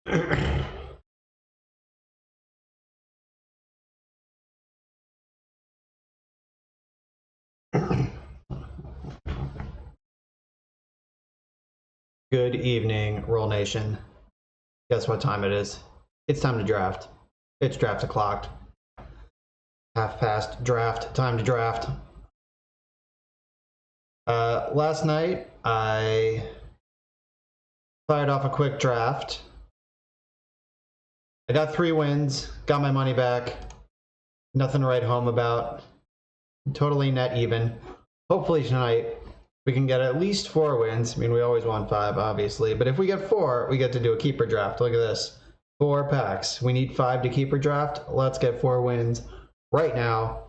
Good evening, Roll Nation. Guess what time it is? It's time to draft. It's draft o'clock. Half past draft, time to draft. Last night, I fired off a quick draft. I got 3 wins, got my money back. Nothing to write home about. Totally net even. Hopefully tonight, we can get at least 4 wins. I mean, we always want 5, obviously. But if we get 4, we get to do a keeper draft. Look at this. 4 packs. We need 5 to keeper draft. Let's get 4 wins right now.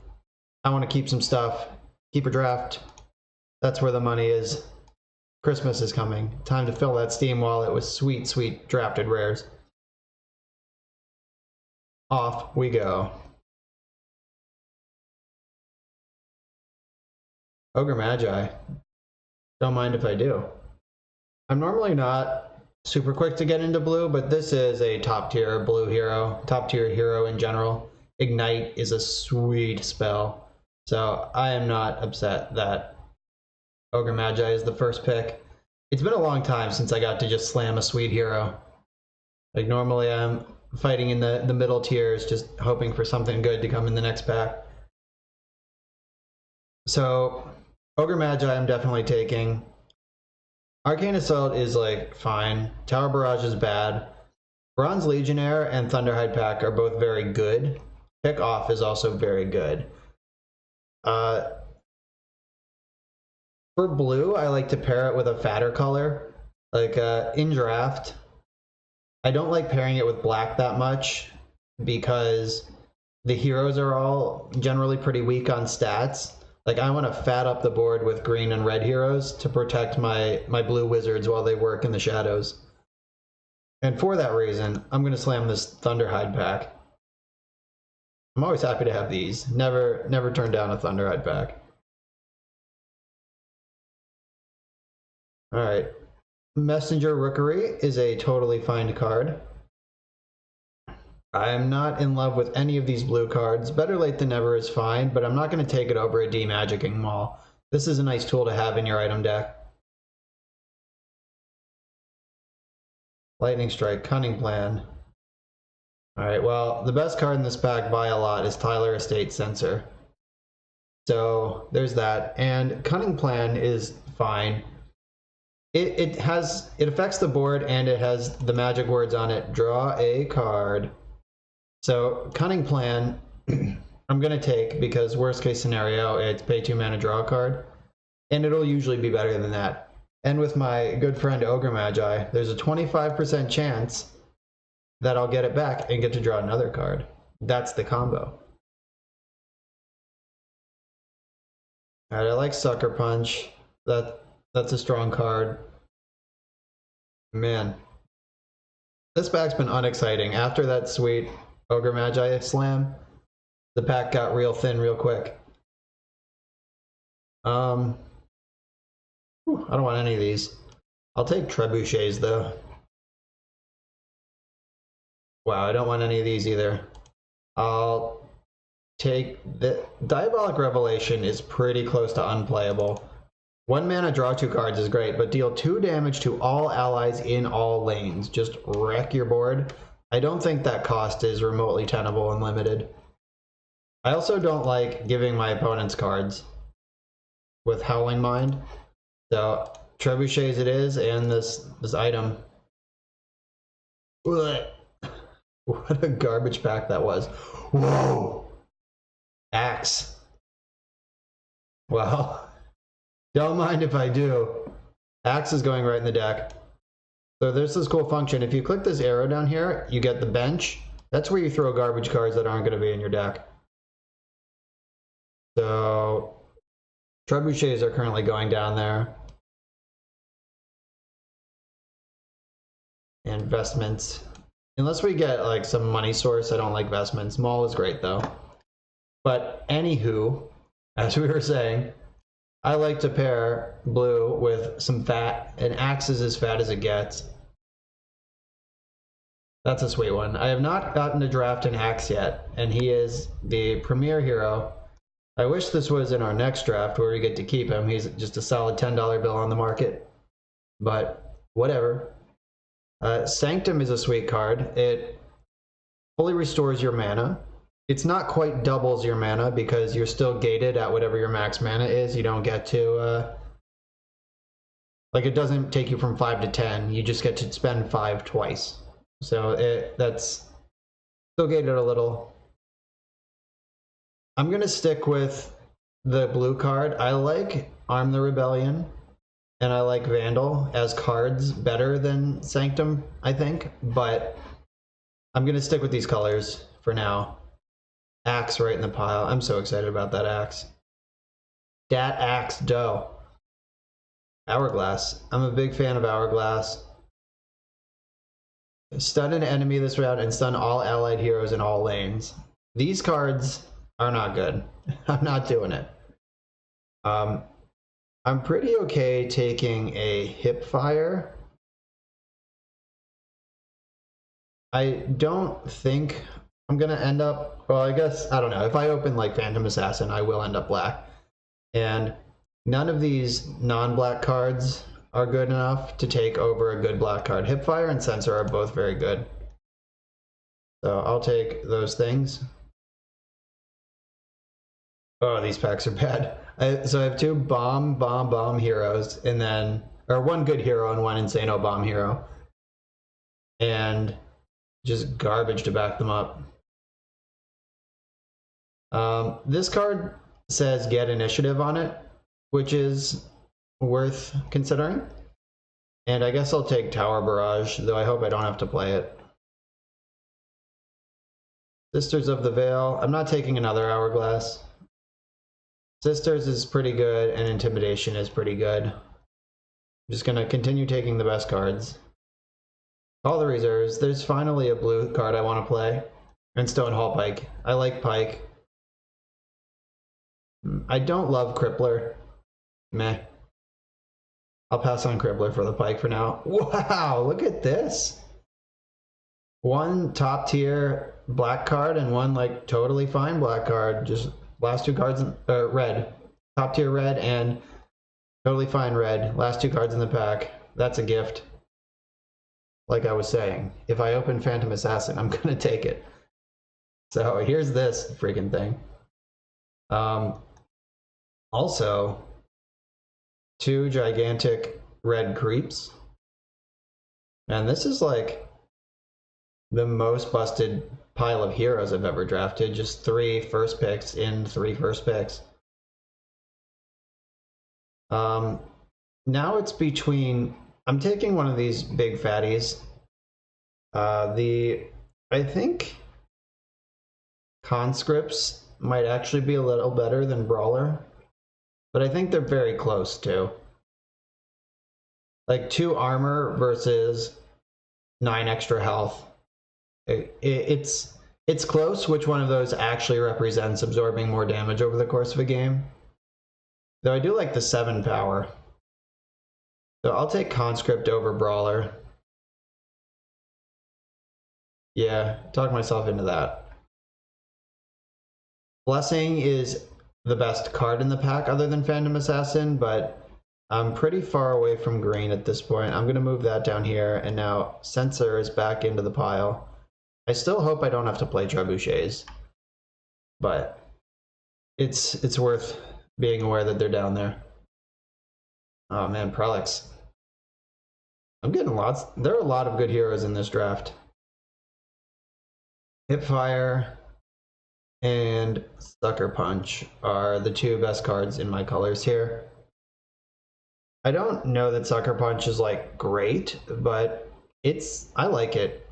I want to keep some stuff. Keeper draft. That's where the money is. Christmas is coming. Time to fill that Steam wallet with sweet, sweet drafted rares. Off we go. Ogre Magi. Don't mind if I do. I'm normally not super quick to get into blue, but this is a top tier blue hero, top tier hero in general. Ignite is a sweet spell, so I am not upset that Ogre Magi is the first pick. It's been a long time since I got to just slam a sweet hero. Like normally I'm fighting in the middle tiers, just hoping for something good to come in the next pack. So Ogre Magi I'm definitely taking. Arcane Assault is like fine. Tower Barrage is bad. Bronze Legionnaire and Thunderhide pack are both very good. Pick Off is also very good. For blue, I like to pair it with a fatter color. Like in draft, I don't like pairing it with black that much because the heroes are all generally pretty weak on stats. Like I want to fat up the board with green and red heroes to protect my blue wizards while they work in the shadows. And for that reason, I'm going to slam this Thunderhide pack. I'm always happy to have these. Never turn down a Thunderhide pack. Alright. Messenger Rookery is a totally fine card. I am not in love with any of these blue cards. Better Late Than Never is fine, but I'm not going to take it over a Demagicking Maul. This is a nice tool to have in your item deck. Lightning Strike, Cunning Plan. Alright, well, the best card in this pack by a lot is Tyler Estate Censor. So, there's that. And Cunning Plan is fine. It affects the board and it has the magic words on it. Draw a card. So Cunning Plan, I'm going to take because worst case scenario, it's pay 2 mana, draw a card. And it'll usually be better than that. And with my good friend Ogre Magi, there's a 25% chance that I'll get it back and get to draw another card. That's the combo. Alright, I like Sucker Punch. That's a strong card. Man. This pack's been unexciting. After that sweet Ogre Magi slam, the pack got real thin real quick. I don't want any of these. I'll take Trebuchets though. Wow, I don't want any of these either. I'll take the Diabolic Revelation is pretty close to unplayable. 1 mana, draw 2 cards is great, but deal 2 damage to all allies in all lanes. Just wreck your board. I don't think that cost is remotely tenable and limited. I also don't like giving my opponents cards with Howling Mind. So, Trebuchets it is, and this item. Ugh. What a garbage pack that was. Whoa! Axe. Well, don't mind if I do. Axe is going right in the deck. So there's this cool function. If you click this arrow down here, you get the bench. That's where you throw garbage cards that aren't going to be in your deck. So Trebuchets are currently going down there. And Vestments. Unless we get like some money source, I don't like Vestments. Maul is great though. But anywho, as we were saying, I like to pair blue with some fat, and Axe is as fat as it gets. That's a sweet one. I have not gotten to draft an Axe yet, and he is the premier hero. I wish this was in our next draft where we get to keep him. He's just a solid $10 bill on the market, but whatever. Sanctum is a sweet card. It fully restores your mana. It's not quite doubles your mana because you're still gated at whatever your max mana is. You don't get to, like, it doesn't take you from 5 to 10. You just get to spend 5 twice. So that's still gated a little. I'm going to stick with the blue card. I like Arm the Rebellion and I like Vandal as cards better than Sanctum, I think. But I'm going to stick with these colors for now. Axe right in the pile. I'm so excited about that Axe. Dat Axe Doe. Hourglass. I'm a big fan of Hourglass. Stun an enemy this round and stun all allied heroes in all lanes. These cards are not good. I'm not doing it. I'm pretty okay taking a Hipfire. I don't think I'm gonna end up, well, I guess, I don't know. If I open like Phantom Assassin, I will end up black. And none of these non-black cards are good enough to take over a good black card. Hipfire and Censor are both very good. So I'll take those things. Oh, these packs are bad. So I have 2 bomb heroes, and then, or 1 good hero and 1 Insano bomb hero. And just garbage to back them up. This card says get initiative on it, which is worth considering. And I guess I'll take Tower Barrage, though I hope I don't have to play it. Sisters of the Veil. I'm not taking another Hourglass. Sisters is pretty good, and Intimidation is pretty good. I'm just going to continue taking the best cards. All the reserves. There's finally a blue card I want to play. And Stonehall Pike. I like Pike. I don't love Crippler. Meh. I'll pass on Crippler for the Pike for now. Wow, look at this. 1 top tier black card and 1 like totally fine black card. Just last 2 cards, red. Top tier red and totally fine red. Last 2 cards in the pack. That's a gift. Like I was saying, if I open Phantom Assassin, I'm gonna take it. So here's this freaking thing. Also, 2 gigantic red creeps. And this is like the most busted pile of heroes I've ever drafted. Just 3 first picks in 3 first picks. Now it's between, I'm taking one of these big fatties. I think Conscripts might actually be a little better than Brawler, but I think they're very close too. Like 2 armor versus 9 extra health. It's close which one of those actually represents absorbing more damage over the course of a game. Though I do like the 7 power. So I'll take Conscript over Brawler. Yeah, talk myself into that. Blessing is the best card in the pack other than Phantom Assassin, but I'm pretty far away from green at this point. I'm going to move that down here, and now Censor is back into the pile. I still hope I don't have to play Trebuchets, but it's worth being aware that they're down there. Oh man, Prelix. I'm getting lots. There are a lot of good heroes in this draft. Hipfire and Sucker Punch are the 2 best cards in my colors here. I don't know that Sucker Punch is like great, but I like it.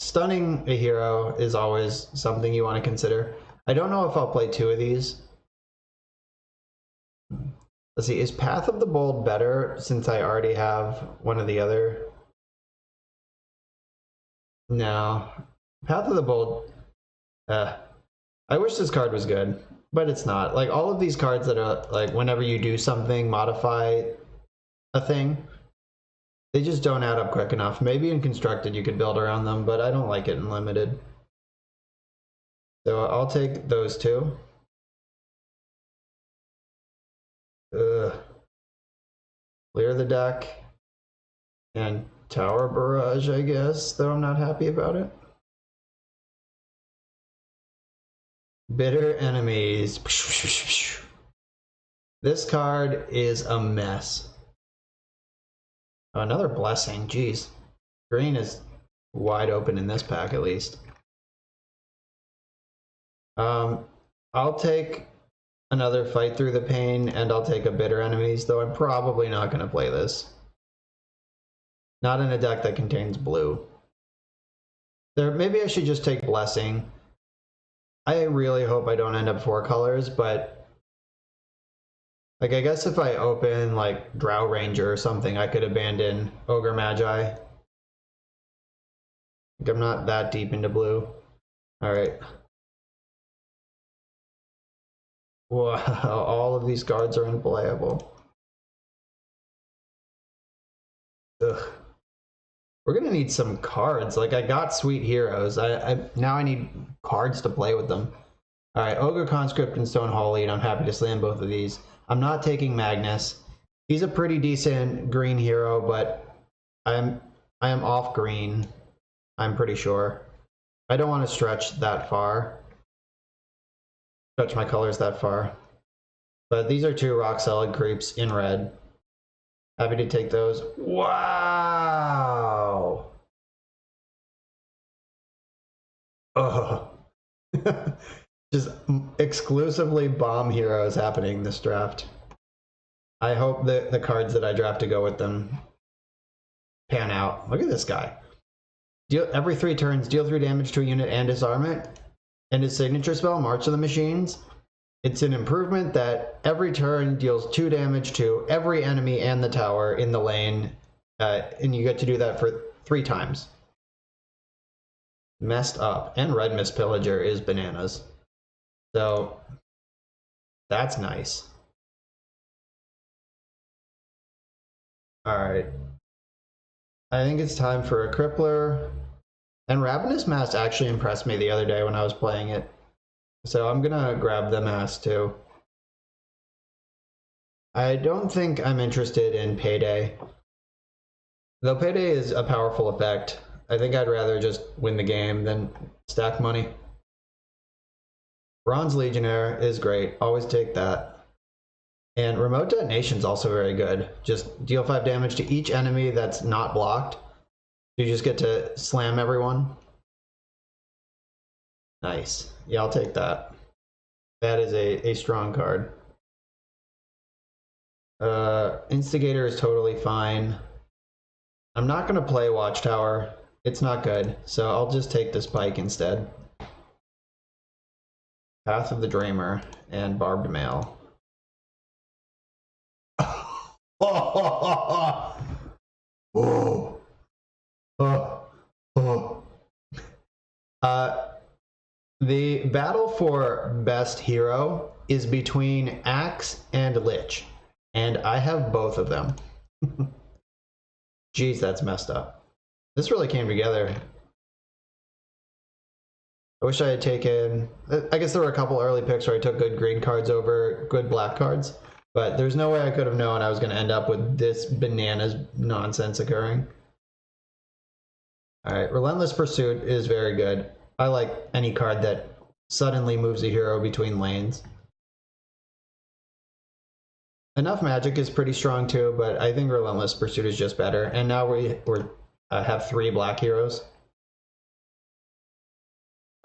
Stunning a hero is always something you want to consider. I don't know if I'll play 2 of these. Let's see, is Path of the Bold better since I already have one of the other? No. Path of the Bold, I wish this card was good, but it's not. Like all of these cards that are like whenever you do something, modify a thing, They just don't add up quick enough. Maybe in Constructed you could build around them, but I don't like it in Limited. So I'll take those two. Clear the deck. And Tower Barrage, I guess, though I'm not happy about it. Bitter Enemies. This card is a mess. Oh, another Blessing, jeez. Green is wide open in this pack, at least. I'll take another Fight Through the Pain, and I'll take a Bitter Enemies, though I'm probably not going to play this. Not in a deck that contains blue. Maybe I should just take Blessing. I really hope I don't end up 4 colors, but like I guess if I open like Drow Ranger or something, I could abandon Ogre Magi. Like, I'm not that deep into blue. Alright. Wow, all of these cards are unplayable. Ugh. We're gonna need some cards. Like I got Sweet Heroes. Now I need cards to play with them. Alright, Ogre Conscript and Stone Holy, and I'm happy to slam both of these. I'm not taking Magnus. He's a pretty decent green hero, but I am off green. I'm pretty sure. I don't want to stretch that far. Stretch my colors that far. But these are 2 Rock Solid creeps in red. Happy to take those. Wow! Oh. Just exclusively bomb heroes happening this draft. I hope that the cards that I draft to go with them pan out. Look at this guy. Every 3 turns, deal 3 damage to a unit and disarm it. And his signature spell, March of the Machines. It's an improvement that every turn deals 2 damage to every enemy and the tower in the lane. And you get to do that for 3 times. Messed up. And Red Mist Pillager is bananas. So, that's nice. Alright. I think it's time for a Crippler. And Ravenous Mask actually impressed me the other day when I was playing it. So I'm gonna grab the mask too. I don't think I'm interested in Payday. Though Payday is a powerful effect, I think I'd rather just win the game than stack money. Bronze Legionnaire is great, always take that. And Remote Detonation's also very good. Just deal 5 damage to each enemy that's not blocked. You just get to slam everyone. Nice. Yeah, I'll take that. That is a strong card. Instigator is totally fine. I'm not going to play Watchtower. It's not good, so I'll just take this Pike instead. Path of the Dreamer and Barbed Mail. Whoa. The battle for best hero is between Axe and Lich, and I have both of them. Jeez, that's messed up. This really came together. I wish I had taken... I guess there were a couple early picks where I took good green cards over good black cards, but there's no way I could have known I was going to end up with this bananas nonsense occurring. Alright, Relentless Pursuit is very good. I like any card that suddenly moves a hero between lanes. Enough Magic is pretty strong too, but I think Relentless Pursuit is just better. And now we have 3 black heroes.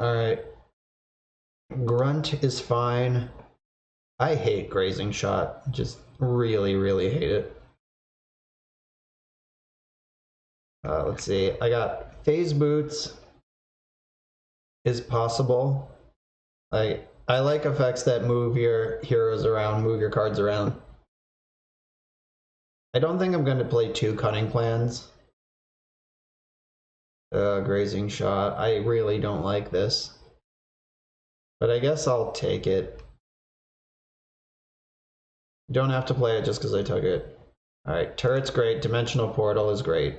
Alright. Grunt is fine. I hate Grazing Shot. Just really, really hate it. Let's see. I got Phase Boots is possible. I like effects that move your heroes around, move your cards around. I don't think I'm going to play 2 Cunning Plans. Grazing Shot. I really don't like this. But I guess I'll take it. Don't have to play it just because I took it. Alright, Turret's great. Dimensional Portal is great.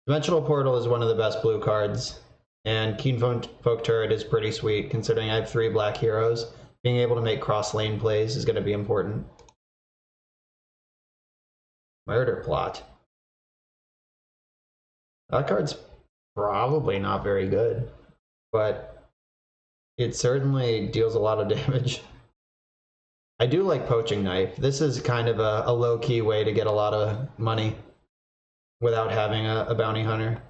Dimensional Portal is one of the best blue cards, and Keen Folk Turret is pretty sweet, considering I have 3 black heroes. Being able to make cross-lane plays is going to be important. Murder Plot. That card's probably not very good, but it certainly deals a lot of damage. I do like Poaching Knife. This is kind of a low-key way to get a lot of money without having a bounty hunter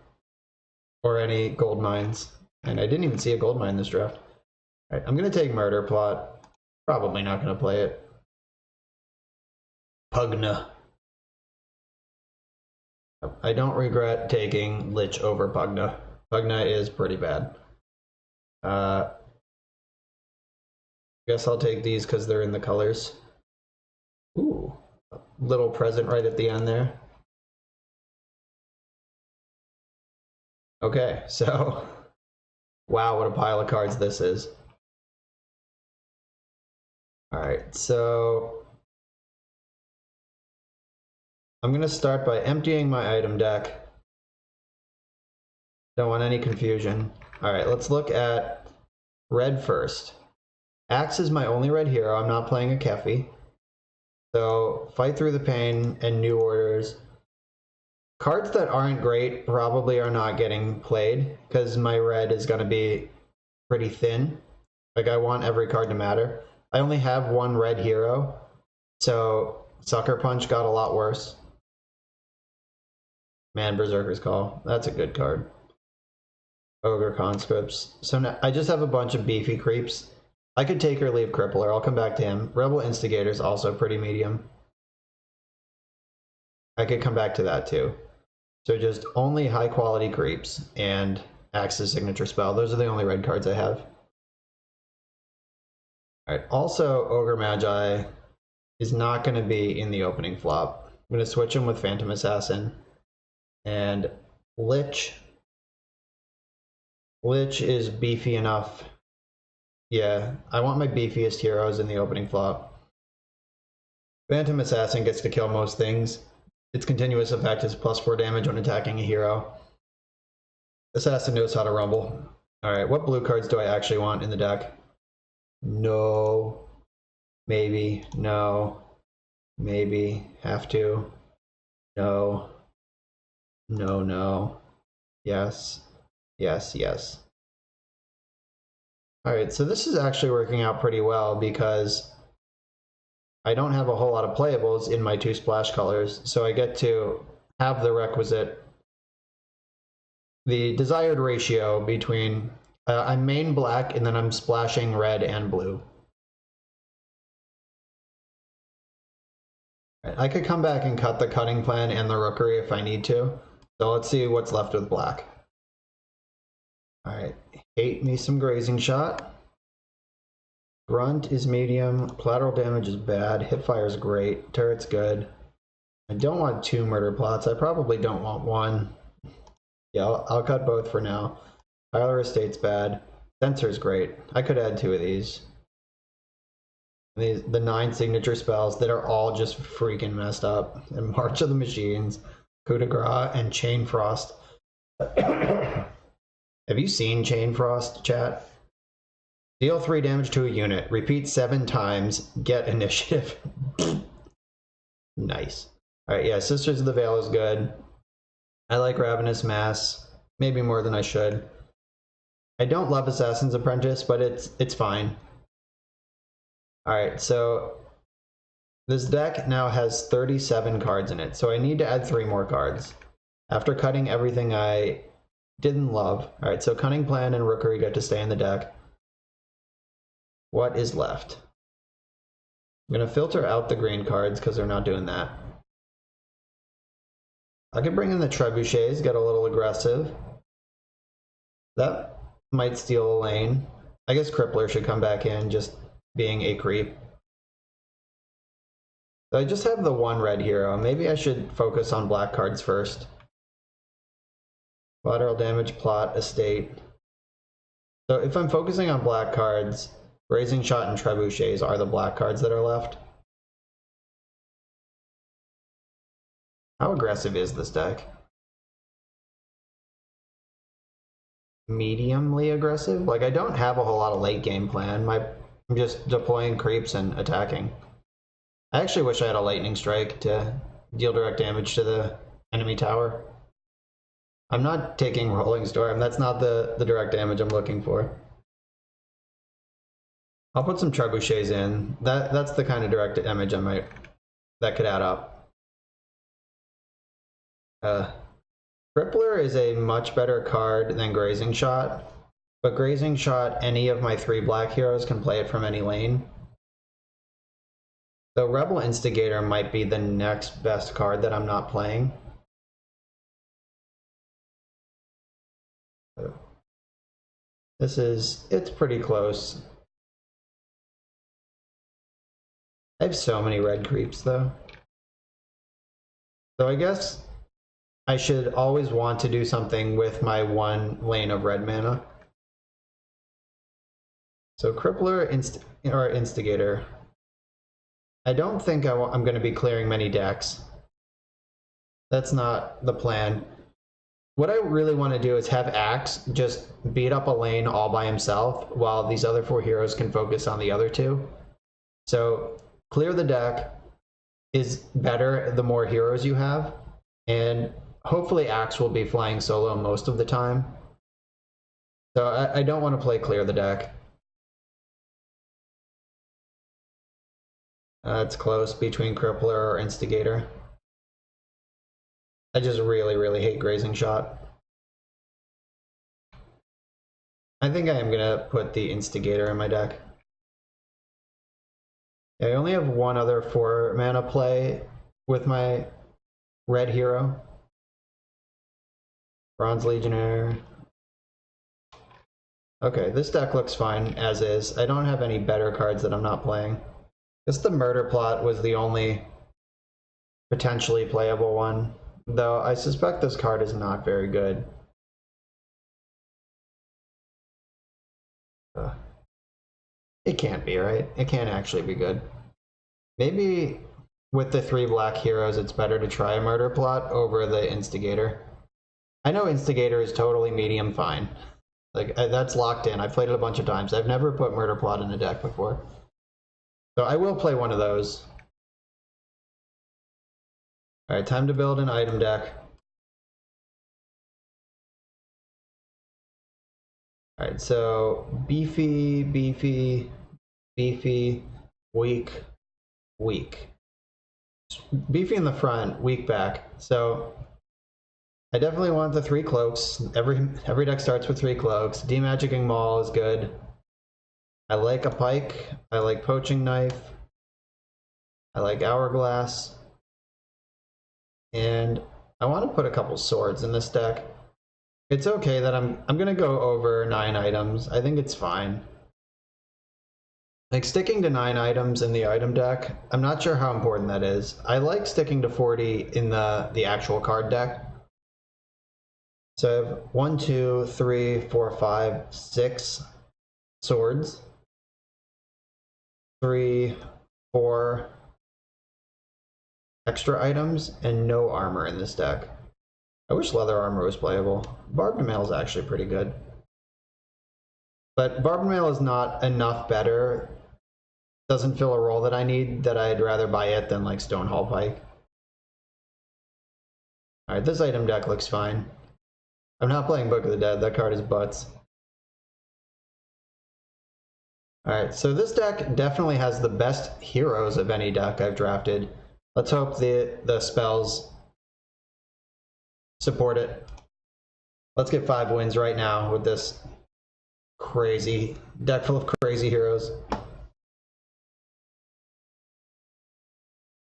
or any gold mines. And I didn't even see a gold mine this draft. All right, I'm going to take Murder Plot. Probably not going to play it. Pugna. I don't regret taking Lich over Pugna. Pugna is pretty bad. Guess I'll take these because they're in the colors. Ooh, little present right at the end there. Okay, so wow, what a pile of cards this is. All right, so I'm going to start by emptying my item deck. Don't want any confusion. All right, let's look at red first. Axe is my only red hero. I'm not playing a Kefi. So Fight Through the Pain and New Orders. Cards that aren't great probably are not getting played because my red is going to be pretty thin. Like, I want every card to matter. I only have 1 red hero, so Sucker Punch got a lot worse. Man, Berserker's Call. That's a good card. Ogre Conscripts. So now I just have a bunch of beefy creeps. I could take or leave Crippler. I'll come back to him. Rebel Instigator's also pretty medium. I could come back to that too. So just only high quality creeps and Axe's signature spell. Those are the only red cards I have. Alright, also Ogre Magi is not going to be in the opening flop. I'm going to switch him with Phantom Assassin. And Lich. Lich is beefy enough. Yeah, I want my beefiest heroes in the opening flop. Phantom Assassin gets to kill most things. Its continuous effect is +4 damage when attacking a hero. Assassin knows how to rumble. Alright, what blue cards do I actually want in the deck? No. Maybe. No. Maybe. Have to. No. No, no. Yes. Yes, yes. Alright, so this is actually working out pretty well because I don't have a whole lot of playables in my 2 splash colors, so I get to have the requisite, the desired ratio between, I'm main black and then I'm splashing red and blue. I could come back and cut the Cunning Plan and the Rookery if I need to, so let's see what's left with black. Alright, hate me some Grazing Shot. Grunt is medium, collateral damage is bad, hipfire is great, turret's good. I don't want 2 murder plots, I probably don't want 1. Yeah, I'll cut both for now. Tyler Estate's bad, Sensor's great. I could add 2 of these. The 9 signature spells that are all just freaking messed up. And March of the Machines, Coup de Grace, and Chain Frost. Have you seen Chain Frost, chat? Deal 3 damage to a unit, repeat 7 times, get initiative. Nice. Alright, yeah, Sisters of the Veil is good. I like Ravenous Mass, maybe more than I should. I don't love Assassin's Apprentice, but it's fine. Alright, so this deck now has 37 cards in it, so I need to add 3 more cards. After cutting everything I didn't love. Alright, so Cunning Plan and Rookery get to stay in the deck. What is left? I'm going to filter out the green cards because they're not doing that. I could bring in the Trebuchets, get a little aggressive. That might steal a lane. I guess Crippler should come back in, just being a creep. So I just have the 1 red hero. Maybe I should focus on black cards first. Collateral damage, plot, estate. So if I'm focusing on black cards, Grazing Shot and Trebuchets are the black cards that are left. How aggressive is this deck? Mediumly aggressive? Like, I don't have a whole lot of late game plan. I'm just deploying creeps and attacking. I actually wish I had a lightning strike to deal direct damage to the enemy tower. I'm not taking Rolling Storm. That's not the direct damage I'm looking for. I'll put some trebuchets in. That's the kind of direct damage that could add up. Crippler is a much better card than Grazing Shot, but Grazing Shot, any of my 3 black heroes can play it from any lane. So Rebel Instigator might be the next best card that I'm not playing. It's pretty close. I have so many red creeps though. So I guess I should always want to do something with my 1 lane of red mana. So Crippler or Instigator. I don't think I'm going to be clearing many decks. That's not the plan. What I really want to do is have Axe just beat up a lane all by himself while these other 4 heroes can focus on the other 2. So clear the deck is better the more heroes you have, and hopefully Axe will be flying solo most of the time. So I don't want to play clear the deck. It's close between Crippler or Instigator. I just really, really hate Grazing Shot. I think I am going to put the Instigator in my deck. I only have 1 other 4 mana play with my red hero. Bronze Legionnaire. Okay, this deck looks fine as is. I don't have any better cards that I'm not playing. I guess the Murder Plot was the only potentially playable one, though I suspect this card is not very good. It can't be, right? It can't actually be good. Maybe with the 3 black heroes, it's better to try a Murder Plot over the Instigator. I know Instigator is totally medium fine. Like, that's locked in. I've played it a bunch of times. I've never put Murder Plot in a deck before. So I will play one of those. Alright, time to build an item deck. Alright, so beefy, beefy, beefy, weak, weak. Beefy in the front, weak back. So I definitely want the 3 cloaks. Every deck starts with 3 cloaks. Demagicking Maul is good. I like a pike. I like Poaching Knife. I like Hourglass. And I want to put a couple swords in this deck. It's okay that I'm gonna go over 9 items. I think it's fine. Like, sticking to 9 items in the item deck, I'm not sure how important that is. I like sticking to 40 in the actual card deck. So I have 1, 2, 3, 4, 5, 6 swords. 3, 4 extra items, and no armor in this deck. I wish leather armor was playable. Barbed Mail is actually pretty good. But Barbed Mail is not enough better. Doesn't fill a role that I need, that I'd rather buy it than like Stonehall Pike. Alright, this item deck looks fine. I'm not playing Book of the Dead, that card is butts. Alright, so this deck definitely has the best heroes of any deck I've drafted. Let's hope the spells support it. Let's get 5 wins right now with this crazy deck full of crazy heroes.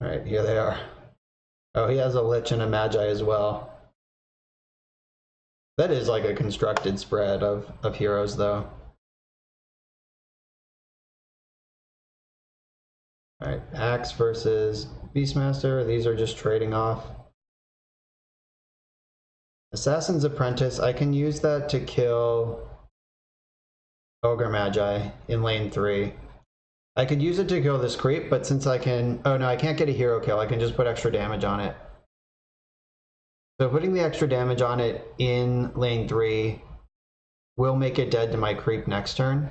Alright, here they are. Oh, he has a Lich and a Magi as well. That is like a constructed spread of heroes, though. Alright, Axe versus Beastmaster. These are just trading off. Assassin's Apprentice. I can use that to kill Ogre Magi in lane 3. I could use it to kill this creep, but since I can... Oh no, I can't get a hero kill. I can just put extra damage on it. So putting the extra damage on it in lane 3 will make it dead to my creep next turn.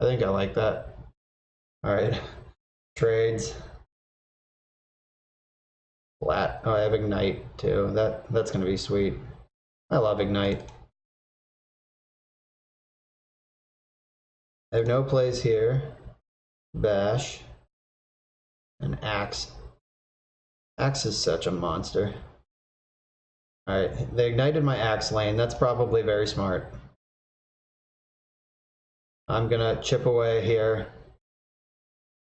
I think I like that. Alright. Trades. Flat. Oh, I have Ignite too. That's gonna be sweet. I love Ignite. I have no plays here. Bash. And Axe. Axe is such a monster. Alright, they ignited my Axe lane. That's probably very smart. I'm gonna chip away here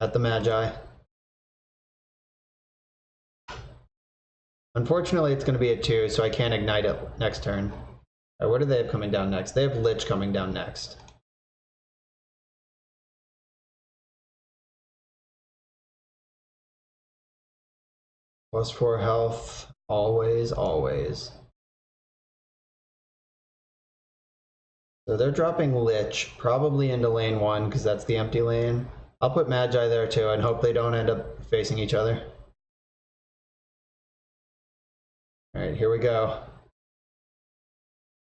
at the Magi. Unfortunately, it's gonna be a 2, so I can't ignite it next turn. Alright, what do they have coming down next? They have Lich coming down next. +4 health, always, always. So they're dropping Lich, probably into lane 1, because that's the empty lane. I'll put Magi there too, and hope they don't end up facing each other. Alright, here we go.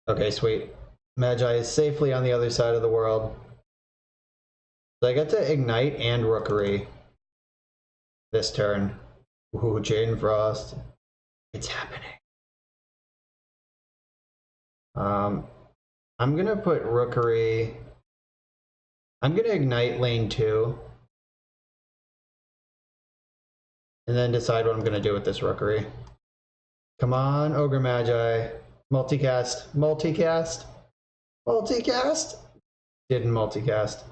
Okay, sweet. Magi is safely on the other side of the world. So I get to Ignite and Rookery this turn. Ooh, Jaden Frost. It's happening. I'm gonna put Rookery. I'm gonna Ignite lane 2. And then decide what I'm gonna do with this Rookery. Come on, Ogre Magi. Multicast. Multicast. Multicast. Didn't multicast.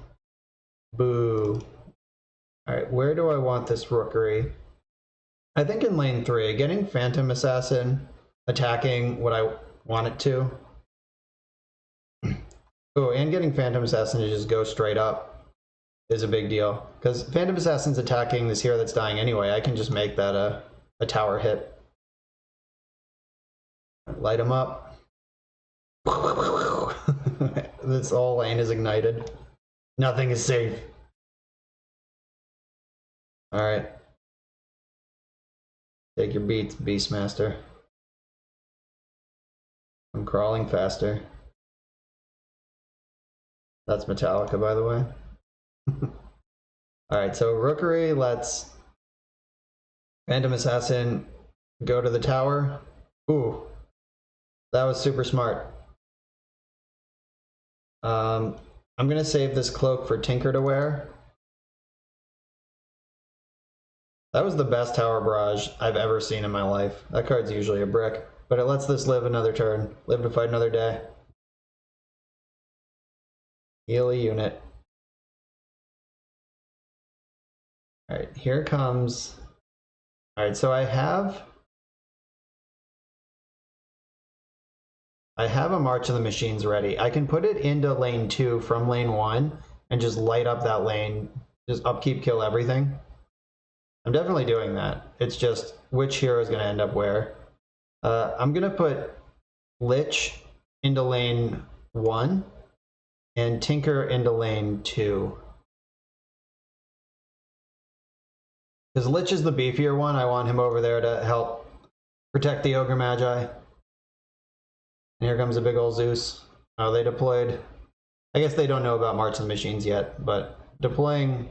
Boo. Alright, where do I want this Rookery? I think in lane 3, getting Phantom Assassin, attacking what I want it to. Oh, and getting Phantom Assassin to just go straight up is a big deal. Because Phantom Assassin's attacking this hero that's dying anyway. I can just make that a tower hit. Light him up. This whole lane is ignited. Nothing is safe. Alright. Take your beats, Beastmaster. I'm crawling faster. That's Metallica, by the way. Alright, so Rookery lets Phantom Assassin go to the tower. Ooh. That was super smart. I'm gonna save this cloak for Tinker to wear. That was the best Tower Barrage I've ever seen in my life. That card's usually a brick, but it lets this live another turn. Live to fight another day. Heal a unit. Alright, here comes... Alright, so I have a March of the Machines ready. I can put it into lane 2 from lane 1 and just light up that lane. Just upkeep, kill everything. I'm definitely doing that. It's just which hero is going to end up where. I'm going to put Lich into lane 1 and Tinker into lane 2. Because Lich is the beefier one. I want him over there to help protect the Ogre Magi. And here comes a big old Zeus. Oh, they deployed. I guess they don't know about March of the Machines yet, but deploying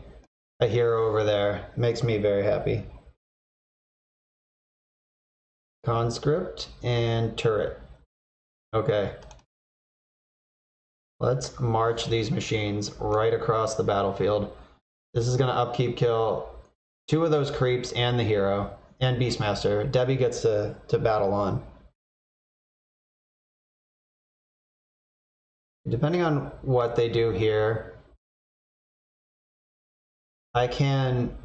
a hero over there makes me very happy. Conscript and turret. Okay. Let's march these machines right across the battlefield. This is going to upkeep kill 2 of those creeps and the hero and Beastmaster. Debbie gets to battle on. Depending on what they do here, I can...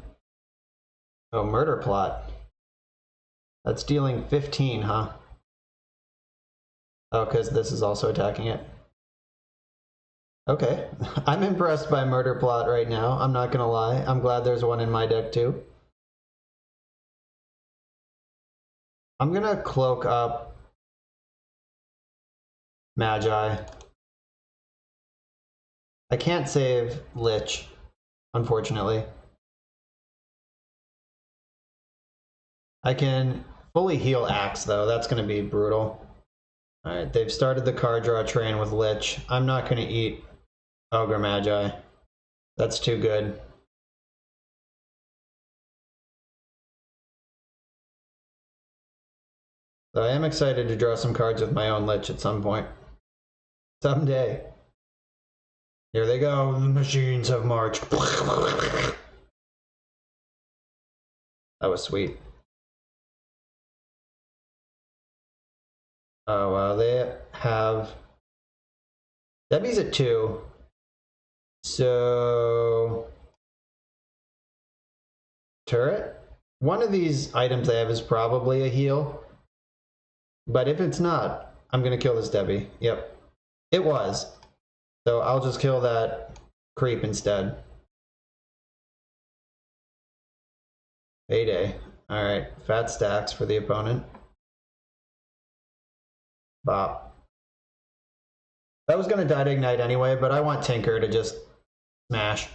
Oh, murder plot. That's dealing 15, huh? Oh, because this is also attacking it. Okay. I'm impressed by murder plot right now. I'm not gonna lie. I'm glad there's one in my deck too. I'm gonna cloak up Magi. I can't save Lich, unfortunately. I can fully heal Axe, though. That's going to be brutal. Alright, they've started the card draw train with Lich. I'm not going to eat Ogre Magi. That's too good. So I am excited to draw some cards with my own Lich at some point. Someday. Here they go, the machines have marched. That was sweet. Oh, wow, they have... Debbie's at 2. So... Turret? One of these items they have is probably a heal. But if it's not, I'm going to kill this Debbie. Yep. It was. So I'll just kill that creep instead. Payday. Alright, fat stacks for the opponent. Bop. That was going to die to Ignite anyway, but I want Tinker to just smash.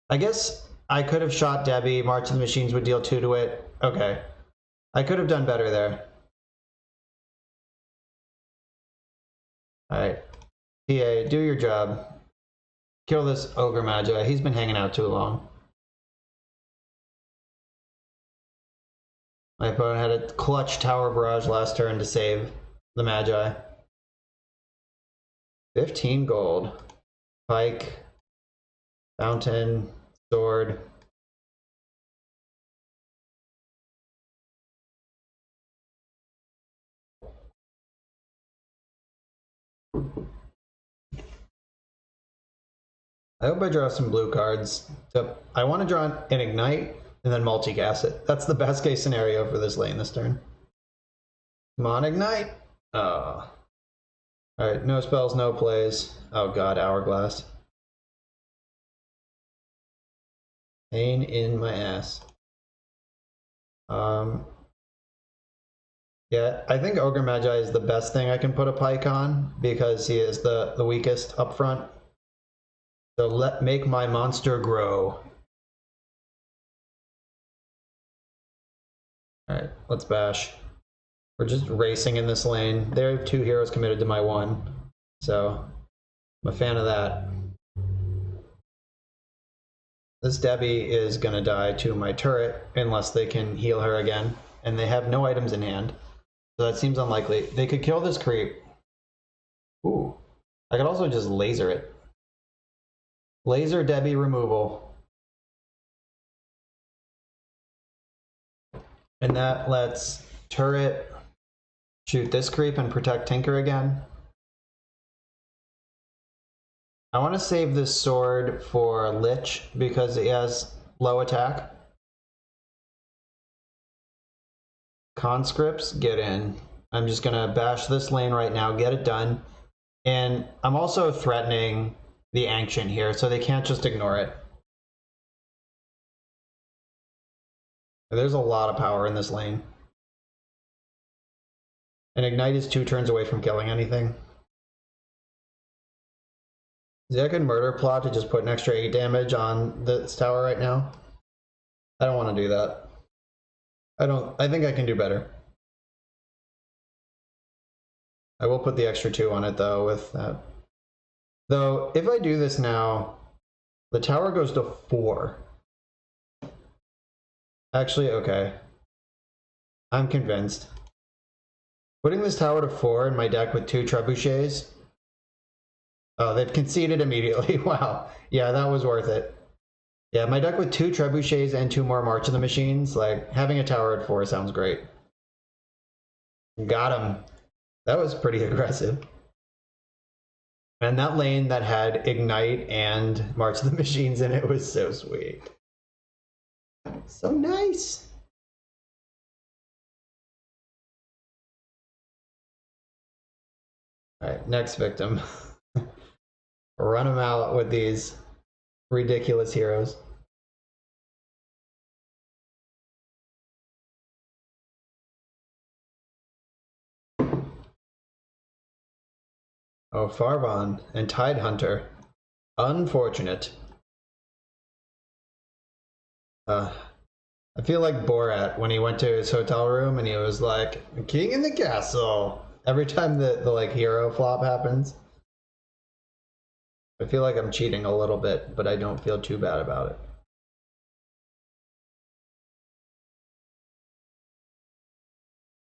I guess I could have shot Debbie. March of the Machines would deal 2 to it. Okay. I could have done better there. Alright. TA, do your job. Kill this Ogre Magi. He's been hanging out too long. My opponent had a clutch Tower Barrage last turn to save the Magi. 15 gold. Pike. Fountain. Sword. I hope I draw some blue cards. So I want to draw an Ignite and then multicast it. That's the best case scenario for this lane this turn. Come on, Ignite! Oh. Alright, no spells, no plays. Oh god, Hourglass. Pain in my ass. Yeah, I think Ogre Magi is the best thing I can put a Pike on because he is the weakest up front. So make my monster grow. Alright, let's bash. We're just racing in this lane. There are 2 heroes committed to my 1. So, I'm a fan of that. This Debbie is going to die to my turret unless they can heal her again. And they have no items in hand. So that seems unlikely. They could kill this creep. Ooh. I could also just laser it. Laser Debbie removal. And that lets turret shoot this creep and protect Tinker again. I want to save this sword for Lich because it has low attack. Conscripts, get in. I'm just going to bash this lane right now, get it done. And I'm also threatening the Ancient here, so they can't just ignore it. There's a lot of power in this lane. And Ignite is 2 turns away from killing anything. Is that a good murder plot to just put an extra 8 damage on this tower right now? I don't want to do that. I think I can do better. I will put the extra 2 on it though with that. Though, if I do this now, the tower goes to 4. Actually, okay. I'm convinced. Putting this tower to 4 in my deck with 2 trebuchets. Oh, they've conceded immediately. Wow. Yeah, that was worth it. Yeah, my deck with 2 trebuchets and 2 more March of the Machines, like, having a tower at 4 sounds great. Got him. That was pretty aggressive. And that lane that had Ignite and March of the Machines in it was so sweet. So nice. Alright, next victim. Run them out with these ridiculous heroes. Oh, Farvon and Tidehunter. Unfortunate. I feel like Borat when he went to his hotel room and he was like, "King in the castle." Every time the like hero flop happens, I feel like I'm cheating a little bit, but I don't feel too bad about it.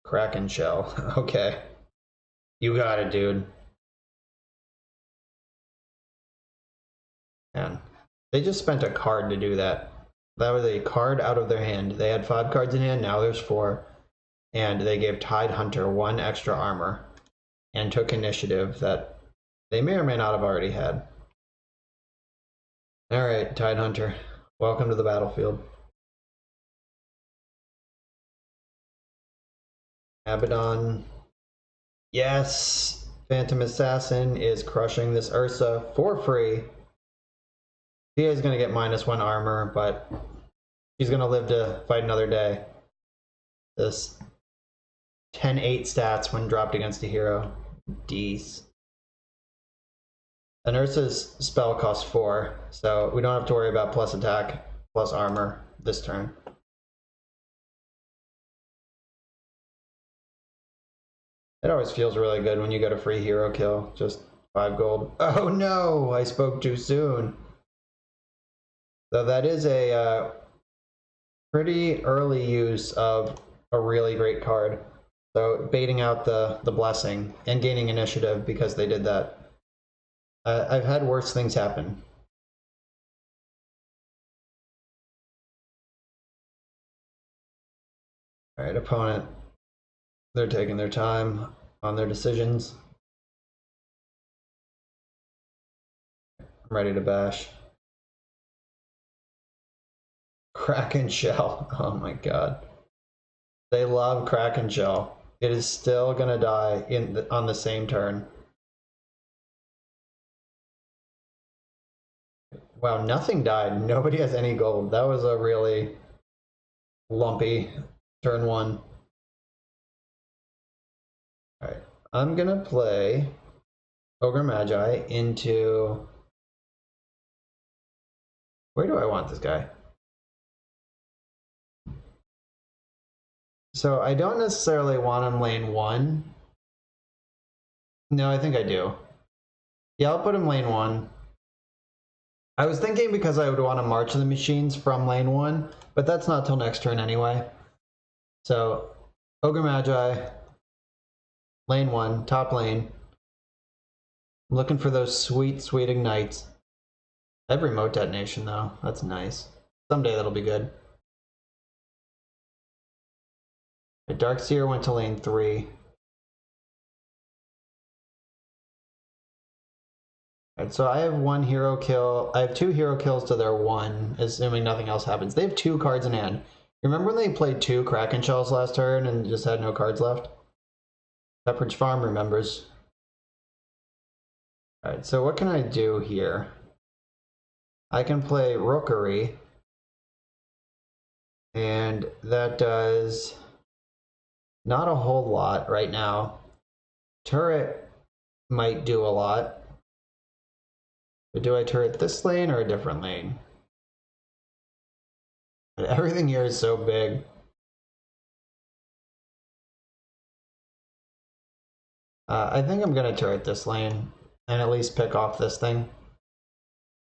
Kraken shell. Okay. You got it, dude. Man, they just spent a card to do that. That was a card out of their hand. They had 5 cards in hand, now there's 4. And they gave Tidehunter 1 extra armor and took initiative that they may or may not have already had. Alright, Tidehunter, welcome to the battlefield. Abaddon. Yes! Phantom Assassin is crushing this Ursa for free. She is going to get -1 armor, but she's going to live to fight another day. This 10-8 stats when dropped against a hero. D's. And Ursa's spell costs 4, so we don't have to worry about plus attack, plus armor this turn. It always feels really good when you get a free hero kill. Just 5 gold. Oh no! I spoke too soon. So that is a pretty early use of a really great card. So baiting out the blessing and gaining initiative because they did that. I've had worse things happen. Alright, opponent. They're taking their time on their decisions. I'm ready to bash. Kraken shell. Oh my god. They love Kraken shell. It is still gonna die on the same turn. Wow, nothing died. Nobody has any gold. That was a really lumpy turn 1. Alright, I'm gonna play Ogre Magi into... Where do I want this guy? So I don't necessarily want him lane 1. No, I think I do. Yeah, I'll put him lane 1. I was thinking because I would want to march the machines from lane 1, but that's not till next turn anyway. So, Ogre Magi, lane 1, top lane. I'm looking for those sweet, sweet ignites. I have remote detonation though, that's nice. Someday that'll be good. Darkseer went to lane 3. Alright, so I have 1 hero kill. I have 2 hero kills to their 1, assuming nothing else happens. They have 2 cards in hand. Remember when they played 2 Kraken Shells last turn and just had no cards left? Pepperidge Farm remembers. Alright, so what can I do here? I can play Rookery. And that does not a whole lot right now. Turret might do a lot. But do I turret this lane or a different lane? Everything here is so big. I think I'm gonna turret this lane and at least pick off this thing.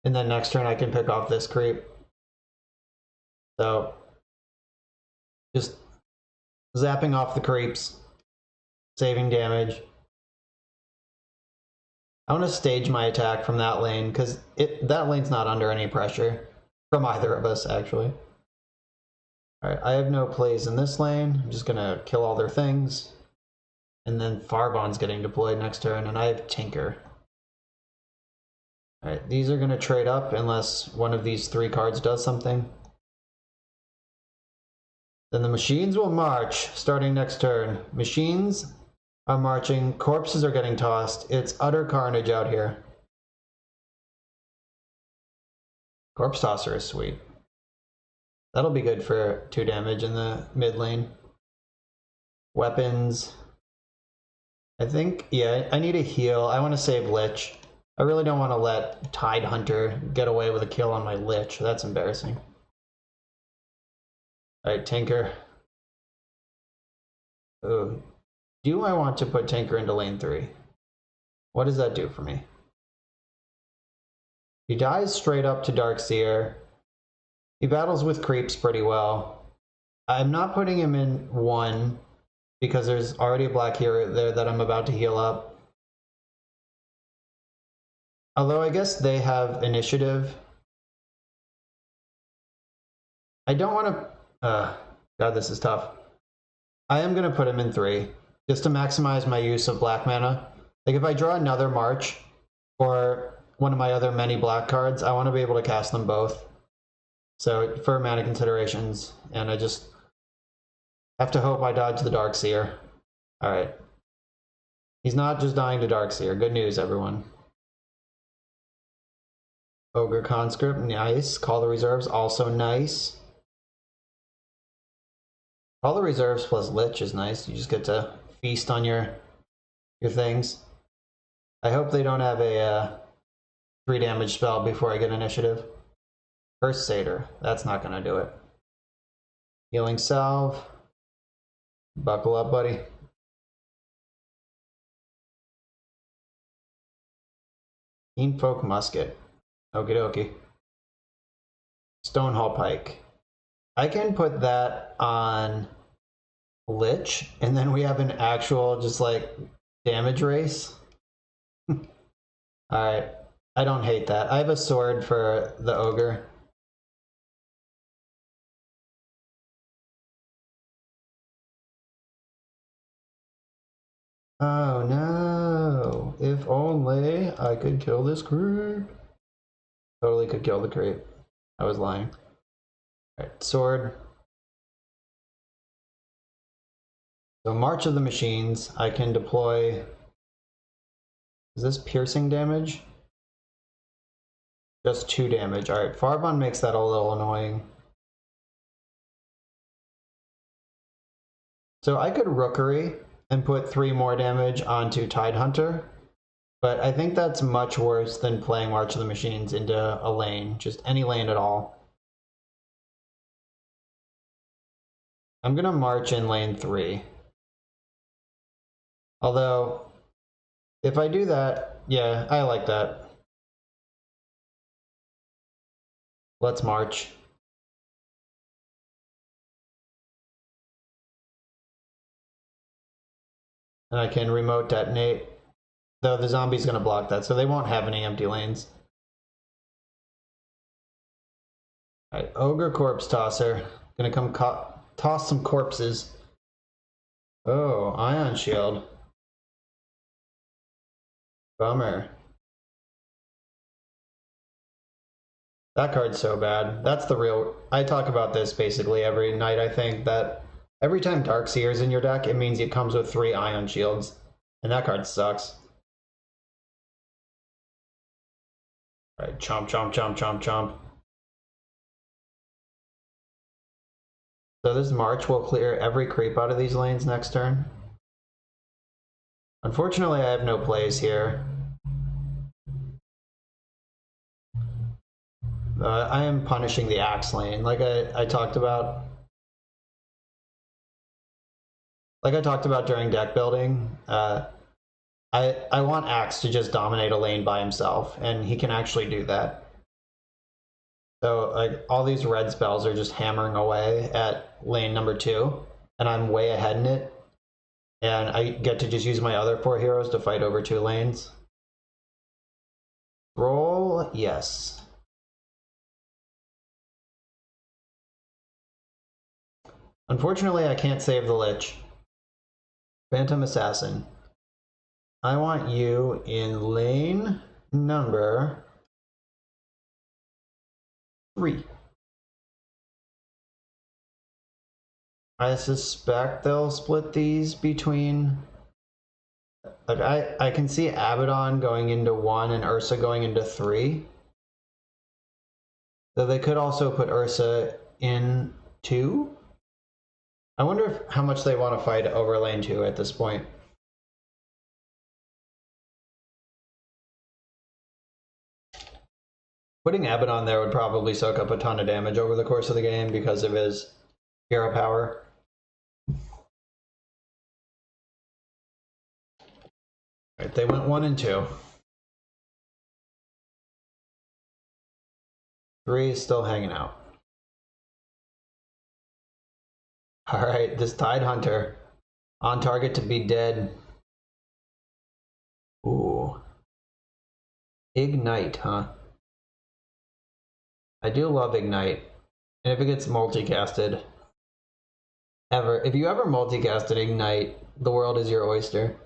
And then next turn I can pick off this creep. So just zapping off the creeps, saving damage. I want to stage my attack from that lane because that lane's not under any pressure from either of us actually. Alright, I have no plays in this lane. I'm just gonna kill all their things. And then Farbon's getting deployed next turn, and I have Tinker. Alright, these are gonna trade up unless one of these 3 cards does something. Then the machines will march starting next turn. Machines are marching, corpses are getting tossed. It's utter carnage out here. Corpse Tosser is sweet. That'll be good for 2 damage in the mid lane. Weapons. I think, yeah, I need a heal. I want to save Lich. I really don't want to let Tidehunter get away with a kill on my Lich. That's embarrassing. Alright, Tinker. Ooh. Do I want to put Tinker into lane 3? What does that do for me? He dies straight up to Darkseer. He battles with creeps pretty well. I'm not putting him in 1 because there's already a black hero there that I'm about to heal up. Although I guess they have initiative. I don't want to... God, this is tough. I am going to put him in 3, just to maximize my use of black mana. Like, if I draw another March, or one of my other many black cards, I want to be able to cast them both. So, for mana considerations, and I just have to hope I dodge the Darkseer. Alright. He's not just dying to Darkseer. Good news, everyone. Ogre Conscript, nice. Call the Reserves, also nice. All the reserves plus Lich is nice. You just get to feast on your things. I hope they don't have a 3 damage spell before I get initiative. First Satyr. That's not going to do it. Healing Salve. Buckle up, buddy. Teamfolk Musket. Okie dokie. Stonehall Pike. I can put that on Lich, and then we have an actual just like damage race. Alright, I don't hate that. I have a sword for the ogre. Oh no, if only I could kill this creep. Totally could kill the creep. I was lying. Alright, sword. So March of the Machines, I can deploy... Is this piercing damage? Just 2 damage. Alright, Farbon makes that a little annoying. So I could Rookery and put 3 more damage onto Tidehunter, but I think that's much worse than playing March of the Machines into a lane, just any lane at all. I'm gonna march in lane 3. Although, if I do that, yeah, I like that. Let's march. And I can remote detonate. Though the zombie's gonna block that, so they won't have any empty lanes. Alright, Ogre Corpse Tosser. Gonna come toss some corpses. Oh, Ion Shield. Bummer. That card's so bad. That's the real... I talk about this basically every night, I think, that every time Darkseer's in your deck, it means it comes with 3 Ion Shields. And that card sucks. Alright, chomp, chomp, chomp, chomp, chomp. So this March will clear every creep out of these lanes next turn. Unfortunately, I have no plays here. I am punishing the Axe lane, like I talked about. Like I talked about during deck building. I want Axe to just dominate a lane by himself, and he can actually do that. So like all these red spells are just hammering away at lane number 2, and I'm way ahead in it. And I get to just use my other 4 heroes to fight over 2 lanes. Roll, yes. Unfortunately, I can't save the Lich. Phantom Assassin. I want you in lane number 3. I suspect they'll split these between... Like I can see Abaddon going into 1 and Ursa going into 3. Though they could also put Ursa in 2. I wonder how much they want to fight over lane 2 at this point. Putting Abaddon there would probably soak up a ton of damage over the course of the game because of his hero power. Right, they went 1 and 2. 3 is still hanging out. All right, this Tidehunter on target to be dead. Ooh. Ignite, huh? I do love Ignite. And if it gets multicasted, if you ever multicasted Ignite, the world is your oyster.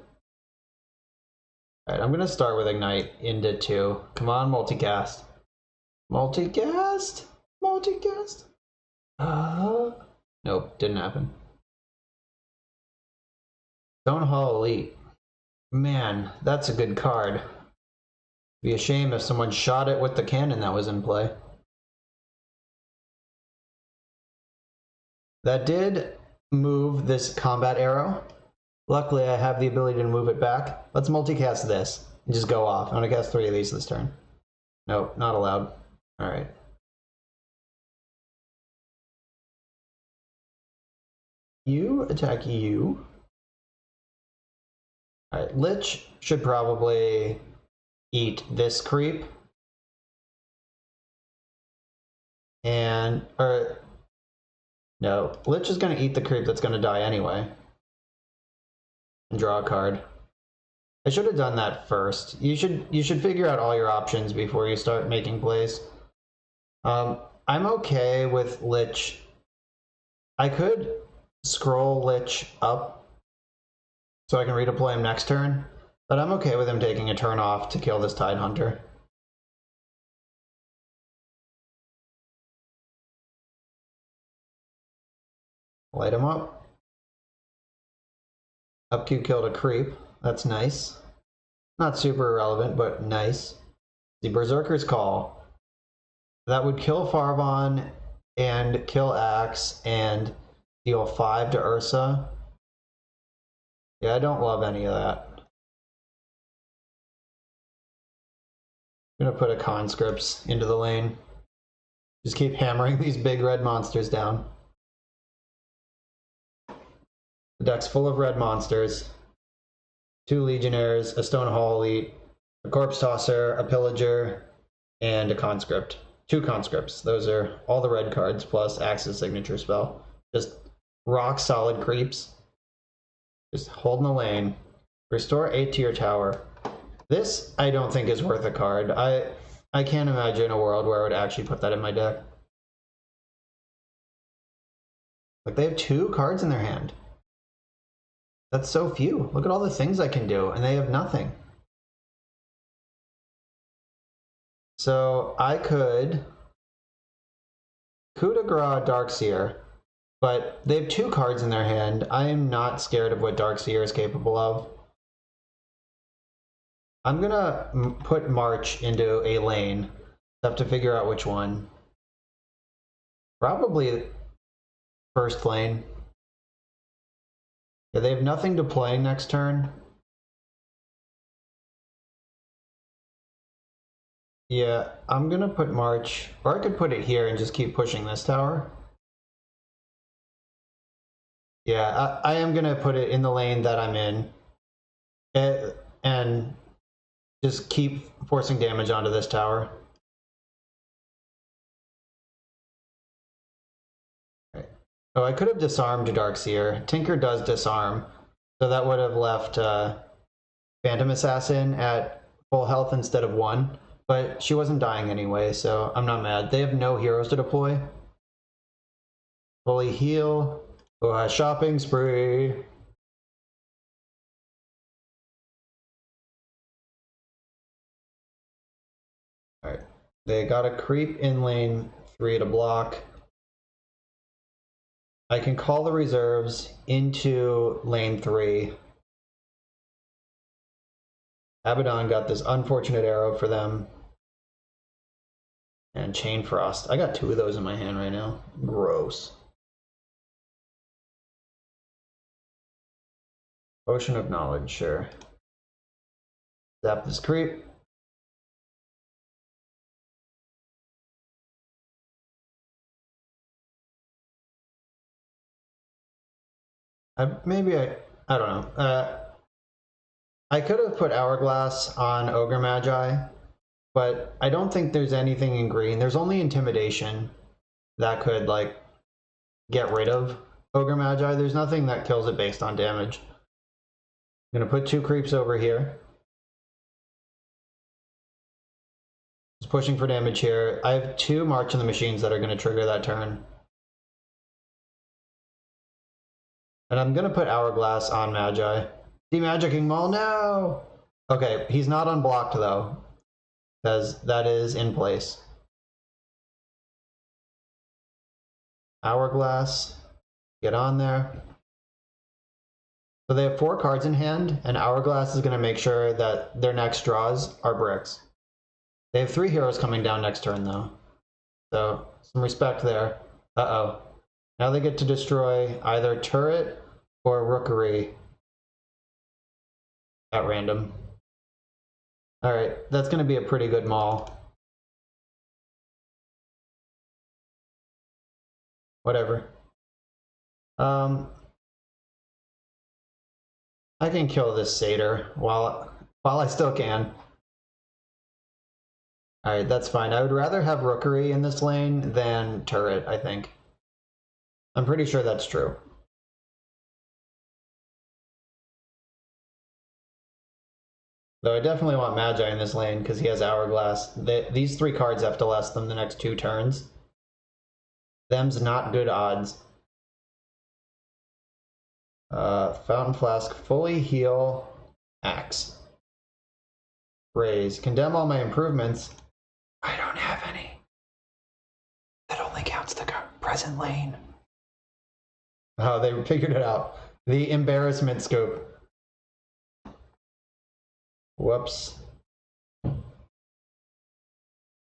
Alright, I'm gonna start with Ignite into 2. Come on, multicast. Multicast? Multicast? Nope, didn't happen. Stonehall Elite. Man, that's a good card. Be a shame if someone shot it with the cannon that was in play. That did move this combat arrow. Luckily, I have the ability to move it back. Let's multicast this and just go off. I'm gonna cast 3 of these this turn. Nope, not allowed. All right. You attack you. All right, Lich should probably eat this creep. No, Lich is gonna eat the creep that's gonna die anyway. And draw a card. I should have done that first. You should figure out all your options before you start making plays. I'm okay with Lich. I could scroll Lich up so I can redeploy him next turn, but I'm okay with him taking a turn off to kill this Tidehunter. Light him up. Upkeep killed a creep. That's nice. Not super irrelevant, but nice. The Berserker's Call. That would kill Farvon and kill Axe and deal 5 to Ursa. Yeah, I don't love any of that. I'm gonna put a Conscripts into the lane. Just keep hammering these big red monsters down. The deck's full of red monsters. 2 Legionnaires, a Stonehall Elite, a Corpse Tosser, a Pillager, and a Conscript. 2 Conscripts. Those are all the red cards plus Axe's signature spell. Just rock solid creeps. Just holding the lane. Restore 8 to your tower. This I don't think is worth a card. I can't imagine a world where I would actually put that in my deck. Like, they have 2 cards in their hand. That's so few. Look at all the things I can do, and they have nothing. So I could coup de grace Darkseer, but they have 2 cards in their hand. I am not scared of what Darkseer is capable of. I'm gonna put March into a lane. I have to figure out which one. Probably first lane. Yeah, they have nothing to play next turn. Yeah, I'm gonna put March, or I could put it here and just keep pushing this tower. Yeah, I am gonna put it in the lane that I'm in, and just keep forcing damage onto this tower. Right. Oh, I could have disarmed Darkseer. Tinker does disarm, so that would have left Phantom Assassin at full health instead of 1, but she wasn't dying anyway, so I'm not mad. They have no heroes to deploy. Fully heal. Go on a shopping spree. Alright. They got a creep in lane 3 to block. I can call the reserves into lane 3. Abaddon got this unfortunate arrow for them. And Chain Frost. I got 2 of those in my hand right now. Gross. Ocean of Knowledge, sure. Zap this creep. I don't know. I could have put Hourglass on Ogre Magi, but I don't think there's anything in green. There's only Intimidation that could, like, get rid of Ogre Magi. There's nothing that kills it based on damage. I'm going to put 2 creeps over here. Just pushing for damage here. I have 2 March of the Machines that are going to trigger that turn. And I'm going to put Hourglass on Magi. Demagicking Maul, no! Okay, he's not unblocked though, because that is in place. Hourglass, get on there. So they have 4 cards in hand, and Hourglass is going to make sure that their next draws are bricks. They have 3 heroes coming down next turn though, so some respect there. Uh-oh. Now they get to destroy either turret or rookery at random. Alright, that's going to be a pretty good Maul. Whatever. I can kill this Satyr while I still can. Alright, that's fine. I would rather have rookery in this lane than turret, I think. I'm pretty sure that's true. Though I definitely want Magi in this lane because he has Hourglass. These 3 cards have to last them the next 2 turns. Them's not good odds. Fountain Flask, fully heal, Axe. Raise, condemn all my improvements. I don't have any. That only counts the present lane. Oh, they figured it out. The embarrassment scope. Whoops.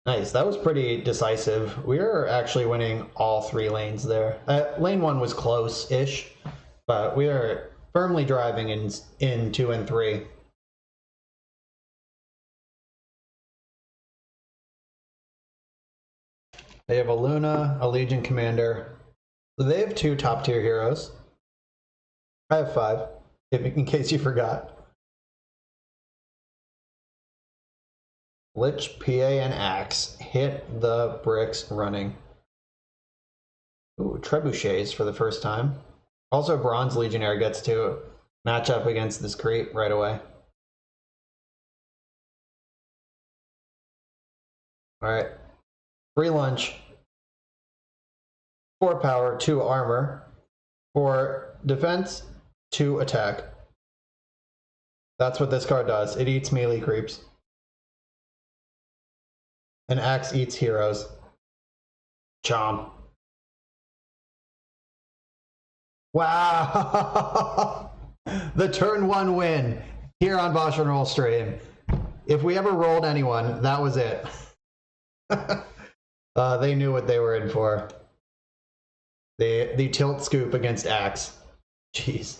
Nice, that was pretty decisive. We are actually winning all 3 lanes there. Lane 1 was close-ish, but we are firmly driving in 2 and 3. They have a Luna, a Legion Commander. They have 2 top-tier heroes. I have 5, in case you forgot. Lich, PA, and Axe hit the bricks running. Ooh, Trebuchets for the first time. Also, Bronze Legionnaire gets to match up against this creep right away. Alright. Free lunch. 4 power, 2 armor. 4 defense, 2 attack. That's what this card does. It eats melee creeps. And Axe eats heroes. Chomp. Wow! The turn 1 win here on Bosch and Roll stream. If we ever rolled anyone, that was it. They knew what they were in for. The tilt scoop against Axe. Jeez.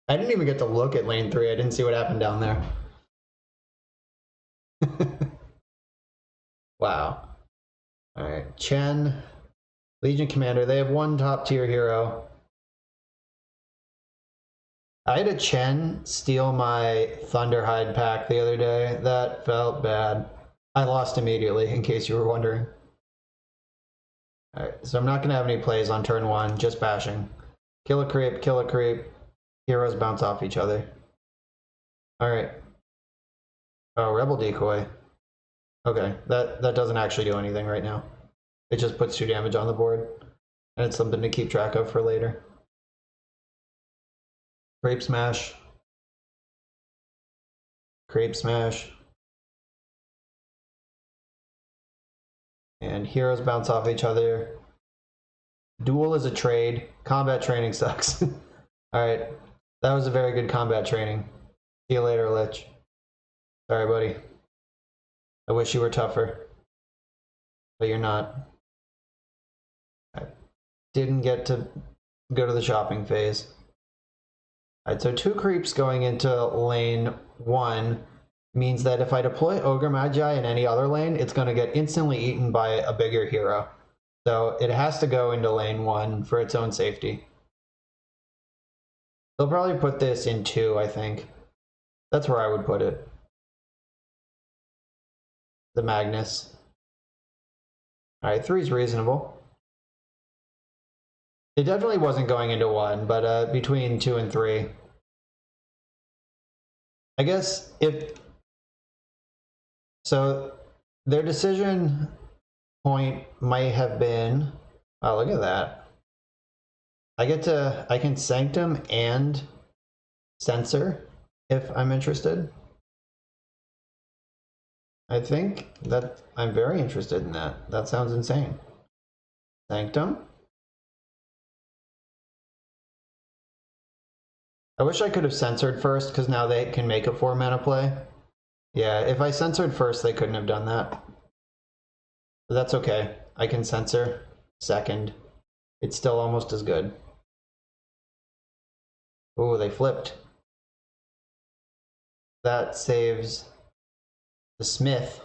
I didn't even get to look at lane 3. I didn't see what happened down there. Wow. Alright, Chen, Legion Commander. They have 1 top tier hero. I had a Chen steal my Thunderhide pack the other day. That felt bad. I lost immediately, in case you were wondering. Alright, so I'm not going to have any plays on turn 1, just bashing. Kill a creep, kill a creep. Heroes bounce off each other. Alright. Oh, Rebel Decoy. Okay, that doesn't actually do anything right now. It just puts 2 damage on the board. And it's something to keep track of for later. Creep Smash. Creep Smash. And heroes bounce off each other. Duel is a trade. Combat training sucks. Alright, that was a very good combat training. See you later, Lich. Sorry, buddy. I wish you were tougher, but you're not. I didn't get to go to the shopping phase. Alright, so 2 creeps going into lane 1 means that if I deploy Ogre Magi in any other lane, it's going to get instantly eaten by a bigger hero. So it has to go into lane 1 for its own safety. They'll probably put this in 2, I think. That's where I would put it. The Magnus. Alright, 3 is reasonable. It definitely wasn't going into 1, but between 2 and 3. I guess if... So, their decision point might have been... Oh, look at that. I can Sanctum and Censor if I'm interested. I think that I'm very interested in that. That sounds insane. Sanctum. I wish I could have censored first, because now they can make a 4-mana play. Yeah, if I censored first, they couldn't have done that. But that's okay. I can censor second. It's still almost as good. Oh, they flipped. That saves the Smith.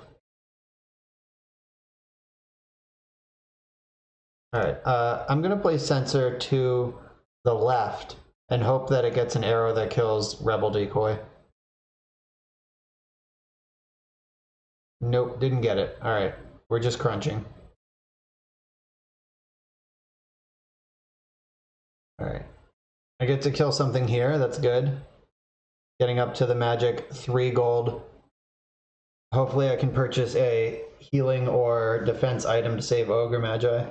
Alright, I'm gonna play Censor to the left and hope that it gets an arrow that kills Rebel Decoy. Nope, didn't get it. Alright, we're just crunching. Alright. I get to kill something here, that's good. Getting up to the magic 3 gold. Hopefully I can purchase a healing or defense item to save Ogre Magi.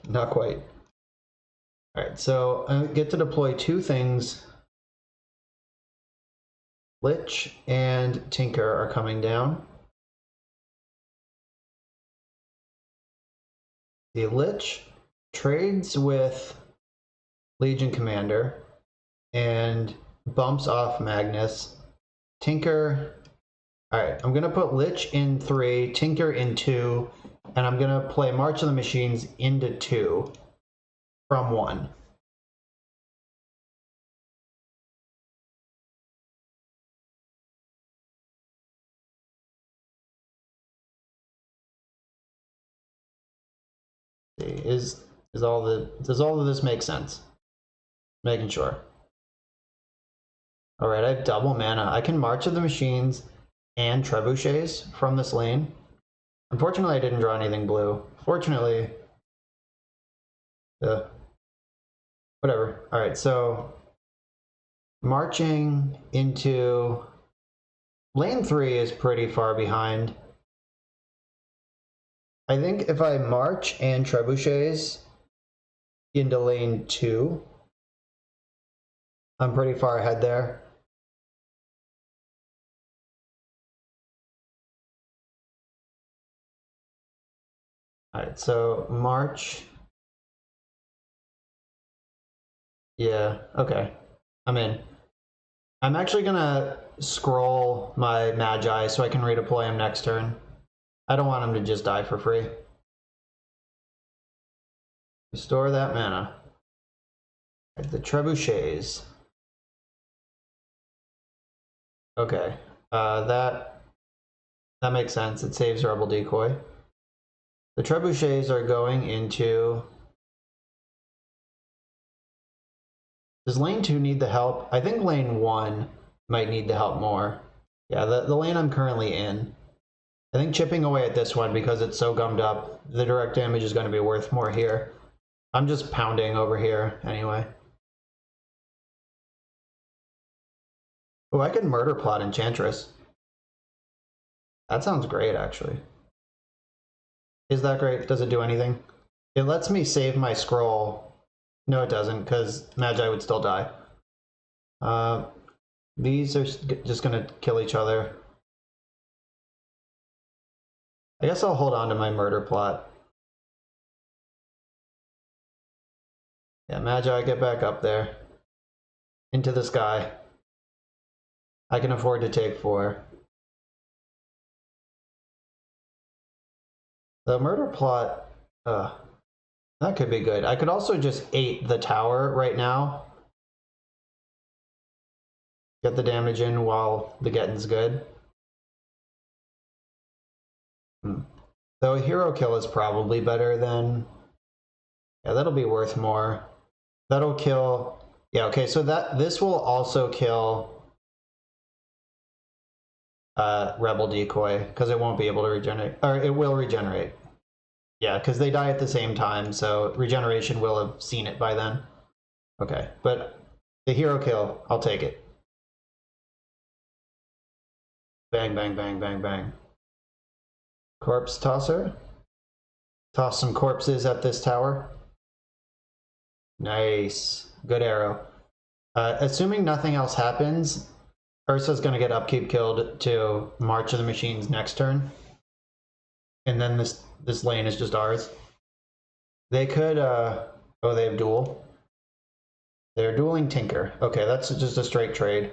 Not quite. Alright, so I get to deploy 2 things. Lich and Tinker are coming down. The Lich trades with Legion Commander and bumps off Magnus. Tinker... Alright, I'm gonna put Lich in 3, Tinker in 2, and I'm gonna play March of the Machines into 2 from 1. Does all of this make sense? Making sure. Alright, I have double mana. I can March of the Machines and Trebuchets from this lane. Unfortunately, I didn't draw anything blue. Fortunately, whatever. Alright, so marching into lane 3 is pretty far behind. I think if I march and Trebuchets into lane 2, I'm pretty far ahead there. Alright, so march. Yeah, okay. I'm in. I'm actually gonna scroll my Magi so I can redeploy him next turn. I don't want him to just die for free. Restore that mana. The Trebuchets. Okay, that makes sense. It saves Rebel Decoy. The Trebuchets are going into... Does lane 2 need the help? I think lane 1 might need the help more. Yeah, the lane I'm currently in. I think chipping away at this one, because it's so gummed up, the direct damage is going to be worth more here. I'm just pounding over here anyway. Oh, I could murder plot Enchantress. That sounds great, actually. Is that great? Does it do anything? It lets me save my scroll. No, it doesn't, because Magi would still die. These are just going to kill each other. I guess I'll hold on to my murder plot. Yeah, Magi, get back up there. Into the sky. I can afford to take 4. The murder plot, that could be good. I could also just 8 the tower right now. Get the damage in while the getting's good. Though a hero kill is probably better than Yeah, that'll be worth more. That'll kill. Yeah, okay, so this will also kill Rebel Decoy, because it won't be able to regenerate, or it will regenerate. Yeah, because they die at the same time, so regeneration will have seen it by then. Okay, but the hero kill, I'll take it. Bang, bang, bang, bang, bang. Corpse tosser. Toss some corpses at this tower. Nice. Good arrow. Assuming nothing else happens, Ursa's going to get upkeep killed to March of the Machines next turn. And then this lane is just ours. They could, oh, they have duel. They're dueling Tinker. Okay, that's just a straight trade.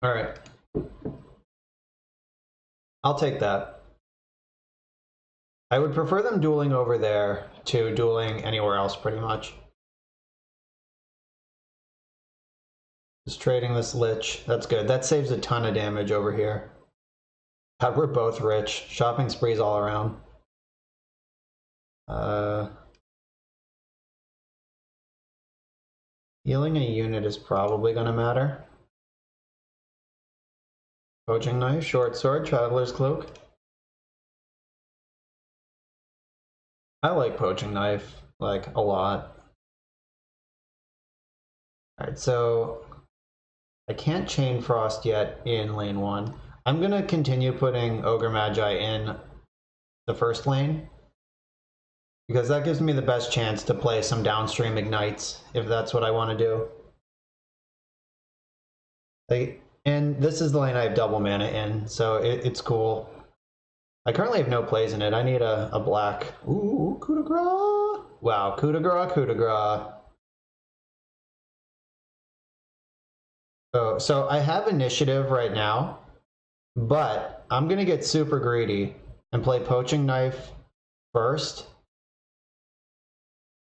All right. I'll take that. I would prefer them dueling over there to dueling anywhere else, pretty much. Just trading this Lich. That's good. That saves a ton of damage over here. God, we're both rich. Shopping sprees all around. Healing a unit is probably going to matter. Poaching Knife, Short Sword, Traveler's Cloak. I like Poaching Knife, like, a lot. Alright, so I can't Chain Frost yet in lane 1. I'm going to continue putting Ogre Magi in the first lane, because that gives me the best chance to play some downstream Ignites, if that's what I want to do. And this is the lane I have double mana in, so it's cool. I currently have no plays in it. I need a black. Ooh, coup de grace! Wow, coup de grace, coup de grace. Oh, so I have initiative right now, but I'm going to get super greedy and play Poaching Knife first,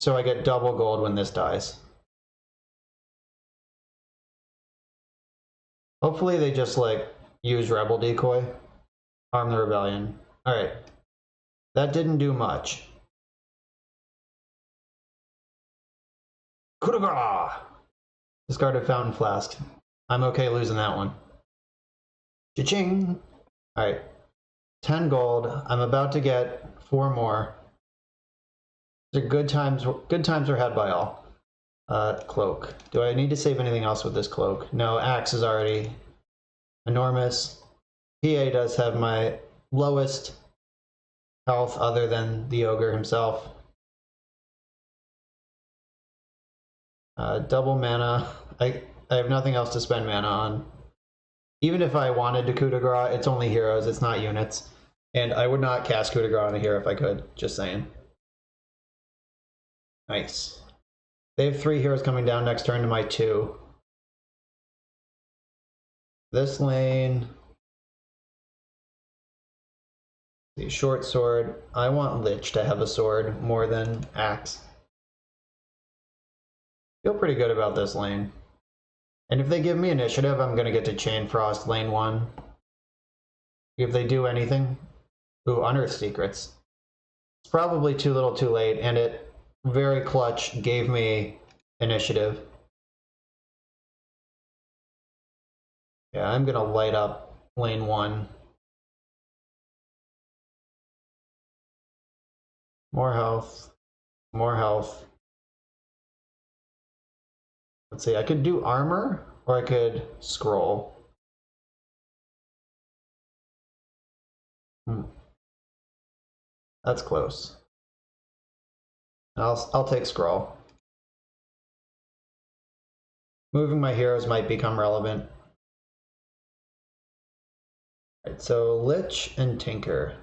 so I get double gold when this dies. Hopefully they just, like, use Rebel Decoy. Arm the Rebellion. Alright. That didn't do much. Coup de grace! Discarded Fountain Flask. I'm okay losing that one. Cha-ching! Alright. 10 gold. I'm about to get 4 more. They're good times are had by all. Cloak. Do I need to save anything else with this cloak? No, Axe is already enormous. PA does have my lowest health other than the Ogre himself. Double mana. I have nothing else to spend mana on. Even if I wanted to coup de grace, it's only heroes, it's not units. And I would not cast coup de grace on a hero if I could, just saying. Nice. They have 3 heroes coming down next turn to my 2. This lane. The short sword. I want Lich to have a sword more than Axe. Feel pretty good about this lane. And if they give me initiative, I'm going to get to Chain Frost lane 1. If they do anything. Ooh, Unearth Secrets. It's probably too little too late, and it very clutch gave me initiative. Yeah, I'm going to light up lane 1. More health. More health. Let's see, I could do armor, or I could scroll. That's close. I'll take scroll. Moving my heroes might become relevant. Alright, so Lich and Tinker.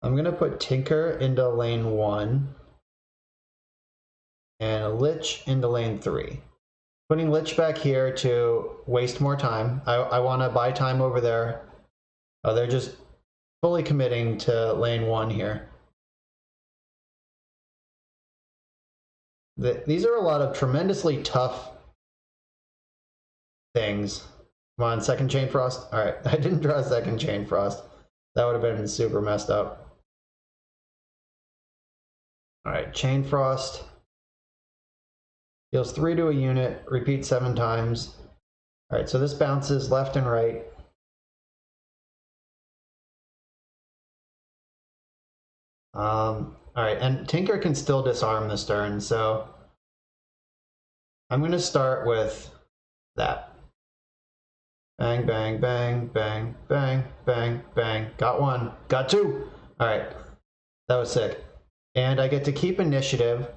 I'm gonna put Tinker into lane 1 and Lich into lane 3. Putting Lich back here to waste more time. I want to buy time over there. Oh, they're just fully committing to lane 1 here. These are a lot of tremendously tough things. Come on, second Chain Frost. All right, I didn't draw a second Chain Frost. That would have been super messed up. All right, Chain Frost. Deals 3 to a unit, repeat 7 times. All right, so this bounces left and right. All right, and Tinker can still disarm this turn, so I'm going to start with that. Bang, bang, bang, bang, bang, bang, bang. Got 1, got 2. All right, that was sick. And I get to keep initiative,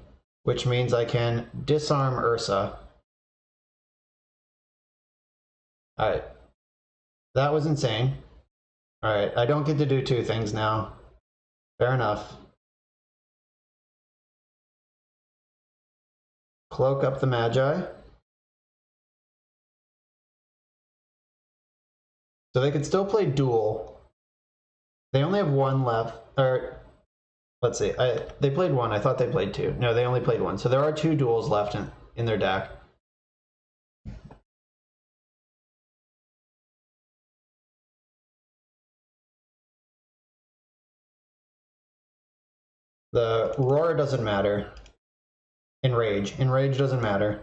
which means I can disarm Ursa. All right, that was insane. All right, I don't get to do 2 things now. Fair enough. Cloak up the Magi. So they could still play duel. They only have 1 left, or let's see, they played 1, I thought they played 2. No, they only played 1. So there are 2 duels left in their deck. The Roar doesn't matter. Enrage. Enrage doesn't matter.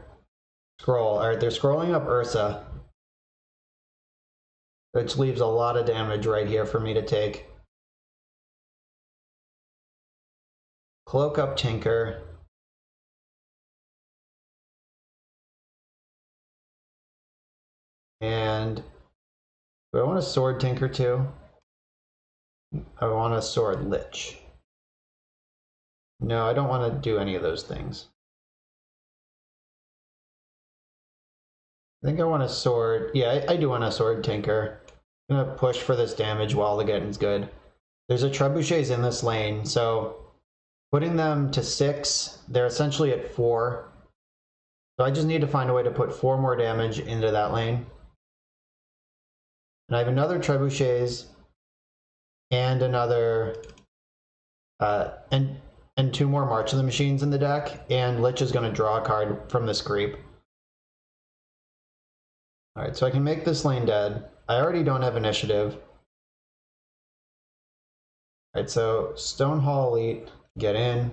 Scroll. Alright, they're scrolling up Ursa, which leaves a lot of damage right here for me to take. Cloak up Tinker. And do I want to sword Tinker too? I want to sword Lich. No, I don't want to do any of those things. I think I want to sword. Yeah, I do want to sword Tinker. I'm going to push for this damage while the getting's good. There's a Trebuchets in this lane, so putting them to 6, they're essentially at 4. So I just need to find a way to put 4 more damage into that lane. And I have another Trebuchets and another and 2 more March of the Machines in the deck, and Lich is going to draw a card from this creep. Alright, so I can make this lane dead. I already don't have initiative. Alright, so Stonehall Elite, get in.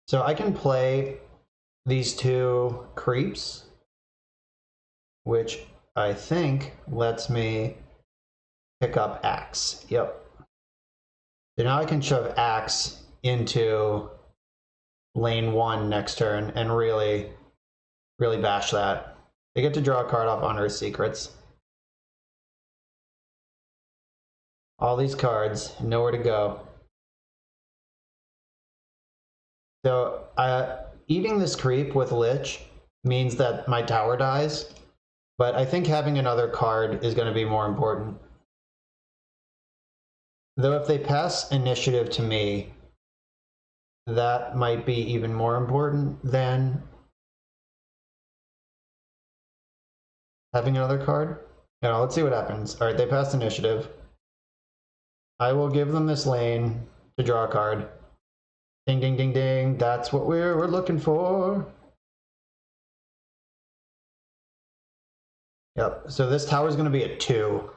So I can play these 2 creeps, which I think lets me pick up Axe. Yep. So now I can shove Axe into lane 1 next turn and really bash that. They get to draw a card off Unearthed Secrets. All these cards, nowhere to go. So eating this creep with Lich means that my tower dies, but I think having another card is going to be more important. Though if they pass initiative to me, that might be even more important than having another card. Now, let's see what happens. All right, they passed initiative. I will give them this lane to draw a card. Ding, ding, ding, ding. That's what we're looking for. Yep, so this tower is going to be at 2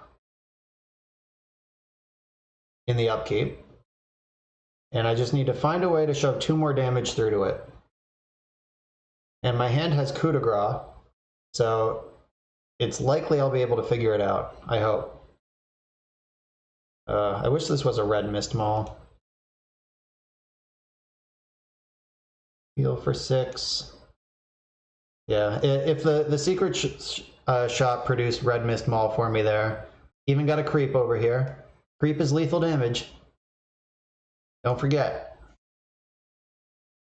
in the upkeep. And I just need to find a way to shove 2 more damage through to it. And my hand has coup de grace, so it's likely I'll be able to figure it out, I hope. I wish this was a red Mist Maul. Heal for 6. Yeah, if the secret shop produced red Mist Maul for me there. Even got a creep over here. Creep is lethal damage. Don't forget.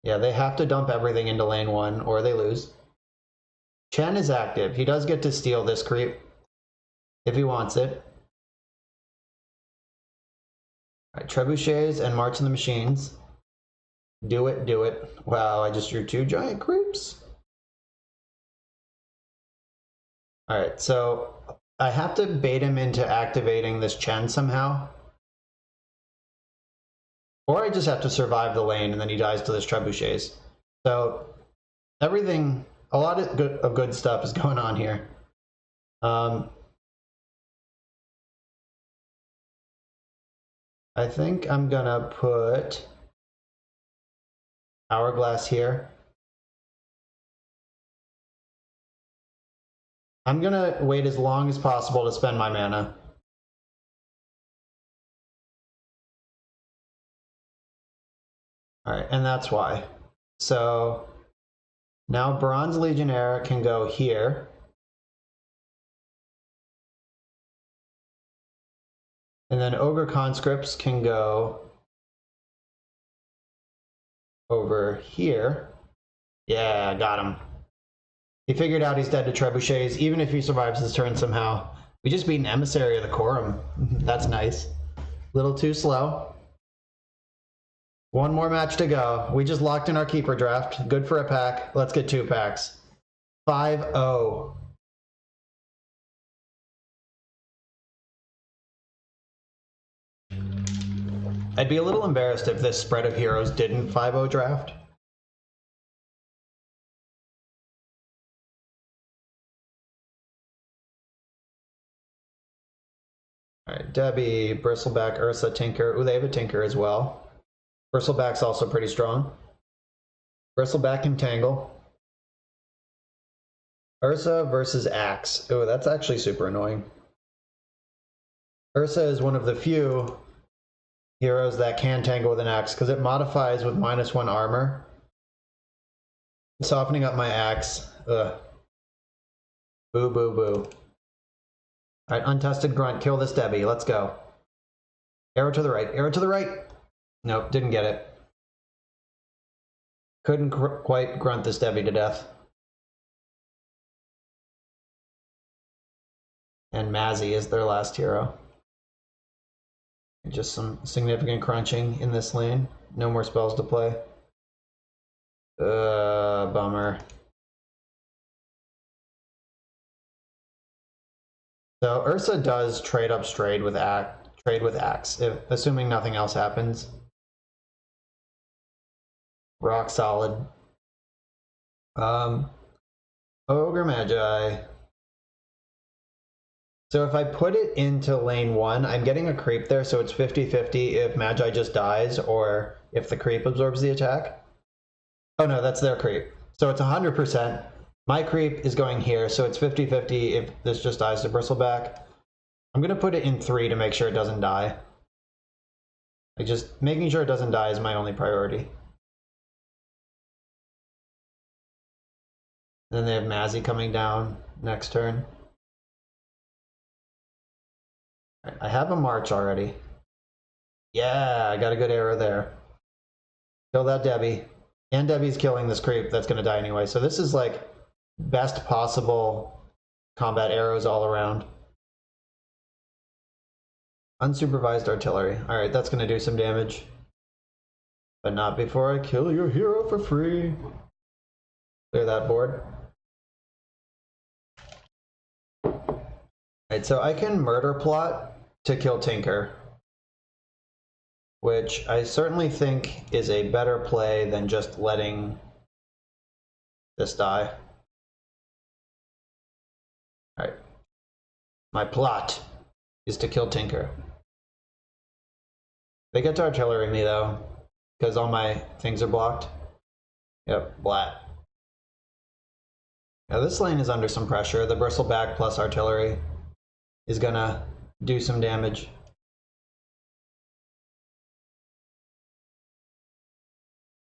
Yeah, they have to dump everything into lane 1 or they lose. Chen is active. He does get to steal this creep if he wants it. All right, Trebuchets and March of the Machines. Do it, do it. Wow, I just drew 2 giant creeps. All right, so I have to bait him into activating this Chen somehow. Or I just have to survive the lane and then he dies to this Trebuchets. So everything a lot of good stuff is going on here. I think I'm gonna put Hourglass here. I'm gonna wait as long as possible to spend my mana. All right, and that's why. So now Bronze Legionnaire can go here. And then Ogre Conscripts can go over here. Yeah, got him. He figured out he's dead to trebuchets, even if he survives his turn somehow. We just beat an Emissary of the Quorum. That's nice. Little too slow. One more match to go. We just locked in our keeper draft. Good for a pack. Let's get 2 packs. 5-0. I'd be a little embarrassed if this spread of heroes didn't 5-0 draft. All right, Debbie, Bristleback, Ursa, Tinker. Ooh, they have a Tinker as well. Bristleback's also pretty strong. Bristleback can Tangle. Ursa versus Axe. Ooh, that's actually super annoying. Ursa is one of the few heroes that can Tangle with an Axe because it modifies with -1 armor. Softening up my Axe. Ugh. Boo, boo, boo. Alright, Untested Grunt. Kill this Debbie. Let's go. Arrow to the right. Arrow to the right. Nope, didn't get it. Couldn't quite grunt this Debbie to death. And Mazzy is their last hero. Just some significant crunching in this lane. No more spells to play. Bummer. So Ursa does trade up Strayed with Axe, assuming nothing else happens. Rock solid. Ogre Magi. So if I put it into lane 1, I'm getting a creep there, so it's 50-50 if Magi just dies or if the creep absorbs the attack. Oh no, that's their creep. So it's 100%. My creep is going here, so it's 50-50 if this just dies to Bristleback. I'm going to put it in 3 to make sure it doesn't die. Like, just making sure it doesn't die is my only priority. Then they have Mazzy coming down next turn. I have a March already. Yeah, I got a good arrow there. Kill that Debbie. And Debbie's killing this creep that's going to die anyway. So this is like best possible combat arrows all around. Unsupervised artillery. Alright, that's going to do some damage. But not before I kill your hero for free. Clear that board. Alright, so I can murder plot to kill Tinker, which I certainly think is a better play than just letting this die. Alright. My plot is to kill Tinker. They get to artillery me though, because all my things are blocked. Yep, blat. Now this lane is under some pressure. The Bristleback plus artillery is gonna do some damage.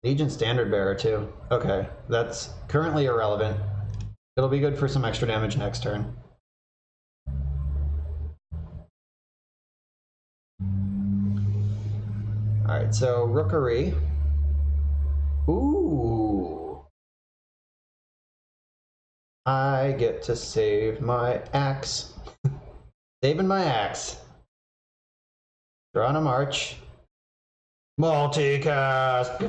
Legion Standard Bearer too. Okay, that's currently irrelevant. It'll be good for some extra damage next turn. Alright, so Rookery. Ooh. I get to save my axe. Saving my axe. Draw on a march. Multicast!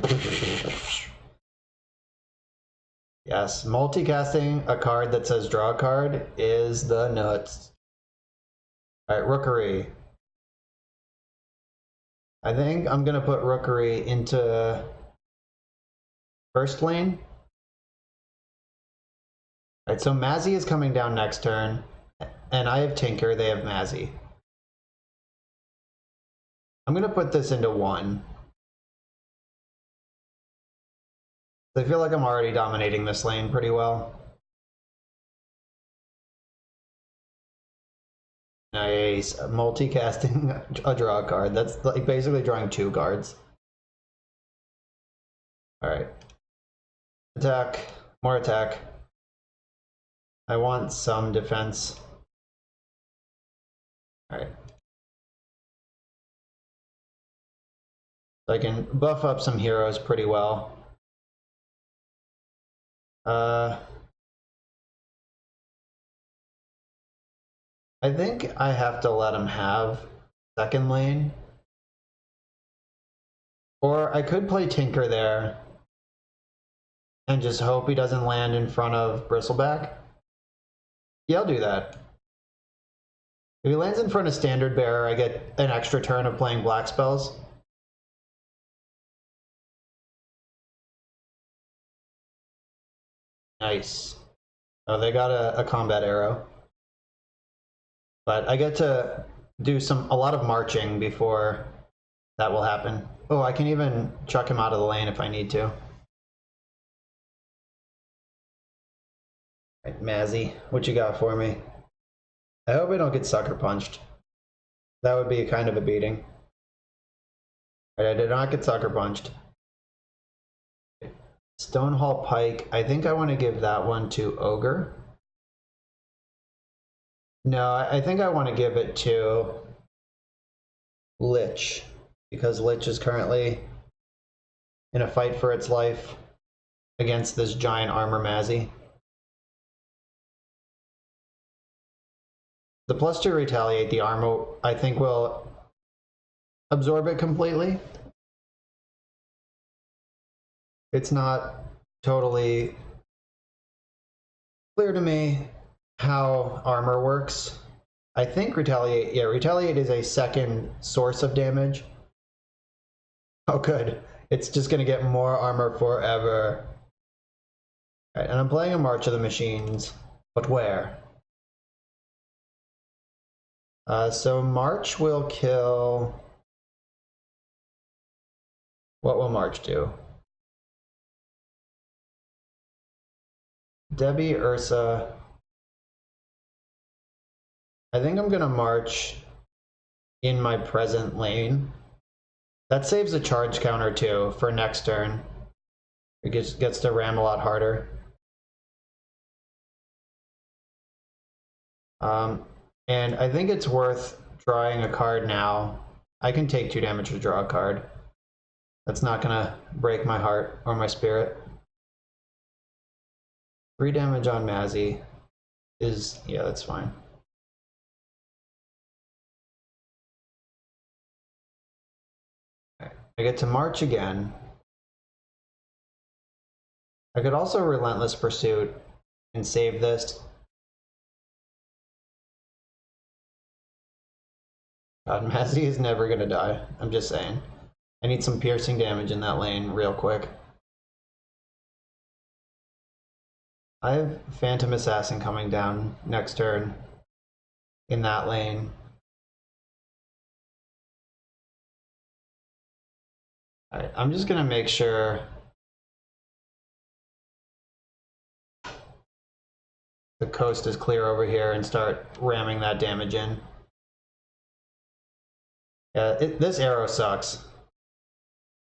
Yes, multicasting a card that says draw a card is the nuts. Alright, Rookery. I think I'm gonna put Rookery into first lane. Alright, so Mazzy is coming down next turn, and I have Tinker, they have Mazzy. I'm gonna put this into 1. I feel like I'm already dominating this lane pretty well. Nice. Multicasting a draw card. That's like basically drawing 2 cards. Alright. Attack. More attack. I want some defense. Alright. So I can buff up some heroes pretty well. I think I have to let him have second lane. Or I could play Tinker there and just hope he doesn't land in front of Bristleback. Yeah, I'll do that. If he lands in front of Standard Bearer, I get an extra turn of playing black spells. Nice. Oh, they got a combat arrow. But I get to do a lot of marching before that will happen. Oh, I can even chuck him out of the lane if I need to. Right, Mazzy, what you got for me? I hope I don't get sucker punched. That would be kind of a beating. Right, I did not get sucker punched. Stonehall Pike, I think I want to give that one to Ogre. No, I think I want to give it to Lich, because Lich is currently in a fight for its life against this giant armor Mazzy. The +2 retaliate, the armor, I think, will absorb it completely. It's not totally clear to me how armor works. I think retaliate, yeah, retaliate is a second source of damage. Oh good, it's just gonna get more armor forever. All right, and I'm playing a March of the Machines, but where? So March will kill, what will March do? Debbie, Ursa. I think I'm gonna march in my present lane. That saves a charge counter too for next turn. It gets to ram a lot harder. And I think it's worth drawing a card now. I can take 2 damage to draw a card. That's not gonna break my heart or my spirit. 3 damage on Mazzy is, yeah, that's fine. I get to march again. I could also Relentless Pursuit and save this. God, Mazzy is never gonna die. I'm just saying. I need some piercing damage in that lane real quick. I have Phantom Assassin coming down next turn in that lane. Alright, I'm just gonna make sure the coast is clear over here and start ramming that damage in. Yeah, this arrow sucks,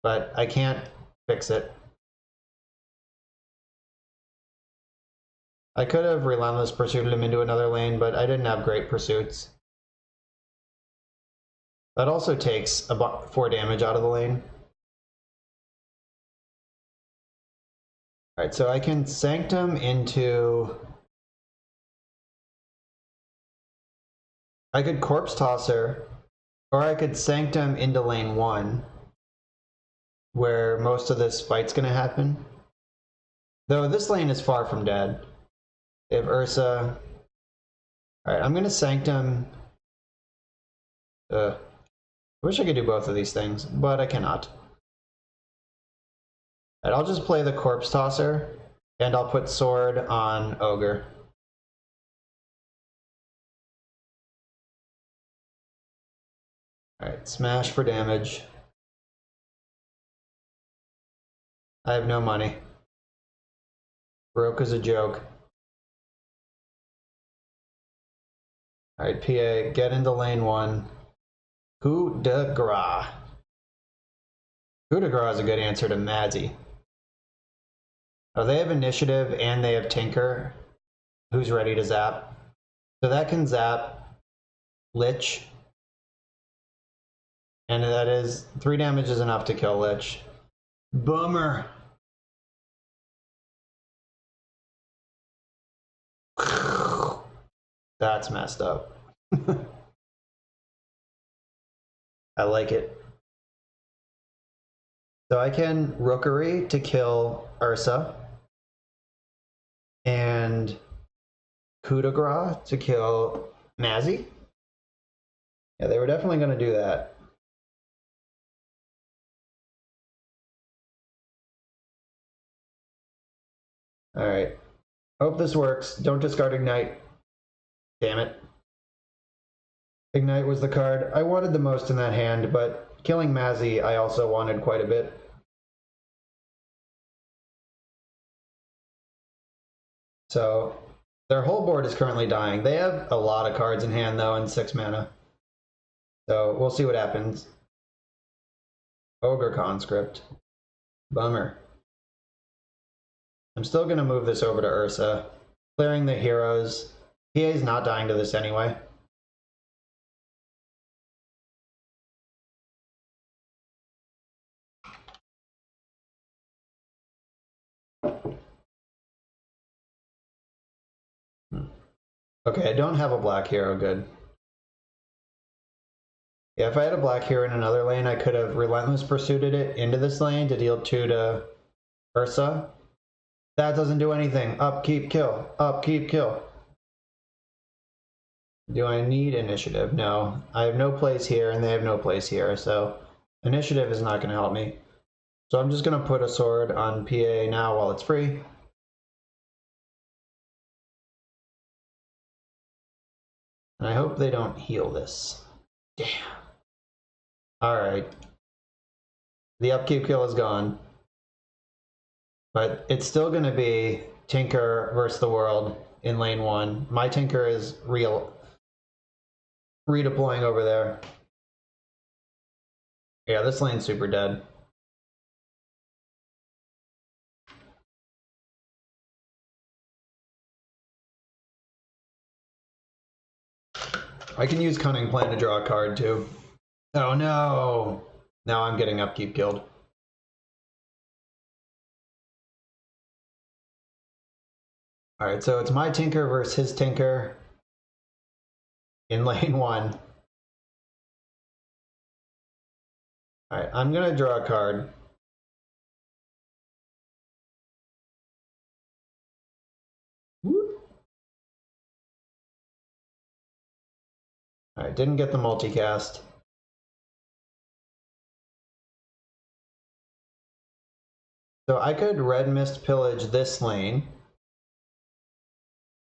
but I can't fix it. I could have Relentless Pursued him into another lane, but I didn't have great pursuits. That also takes about 4 damage out of the lane. Alright, so I can Sanctum into... I could Corpse Tosser, or I could Sanctum into lane 1, where most of this fight's gonna happen. Though this lane is far from dead. They have Ursa. Alright, I'm gonna Sanctum. I wish I could do both of these things, but I cannot. Alright, I'll just play the Corpse Tosser And I'll put sword on ogre. Alright, smash for damage. I have no money. Broke as a joke. Alright, PA, get into lane 1. Coup de grace. Coup de grace is a good answer to Madzy. Oh, they have initiative and they have Tinker, who's ready to zap. So that can zap Lich. And that is 3 damage is enough to kill Lich. Bummer. That's messed up. I like it. So I can Rookery to kill Ursa. And Coup de grace to kill Madzy. Yeah, they were definitely going to do that. Alright. Hope this works. Don't discard Ignite. Damn it. Ignite was the card I wanted the most in that hand, but killing Madzy I also wanted quite a bit. So their whole board is currently dying. They have a lot of cards in hand though, and 6 mana. So we'll see what happens. Ogre Conscript. Bummer. I'm still gonna move this over to Ursa. Clearing the heroes. PA's not dying to this anyway. Okay, I don't have a black hero, good. Yeah, if I had a black hero in another lane, I could have Relentless Pursuited it into this lane to deal 2 to Ursa. That doesn't do anything. Upkeep, kill. Upkeep, kill. Do I need initiative? No. I have no place here, and they have no place here, so initiative is not going to help me. So I'm just going to put a sword on PA now while it's free. And I hope they don't heal this. Damn. Alright. The upkeep kill is gone. But it's still going to be Tinker versus the world in lane 1. My Tinker is redeploying over there. Yeah, this lane's super dead. I can use Cunning Plan to draw a card too. Oh no! Now I'm getting upkeep killed. Alright, so it's my Tinker versus his Tinker in lane 1. Alright, I'm gonna draw a card. Alright, didn't get the multicast. So I could Red Mist Pillage this lane.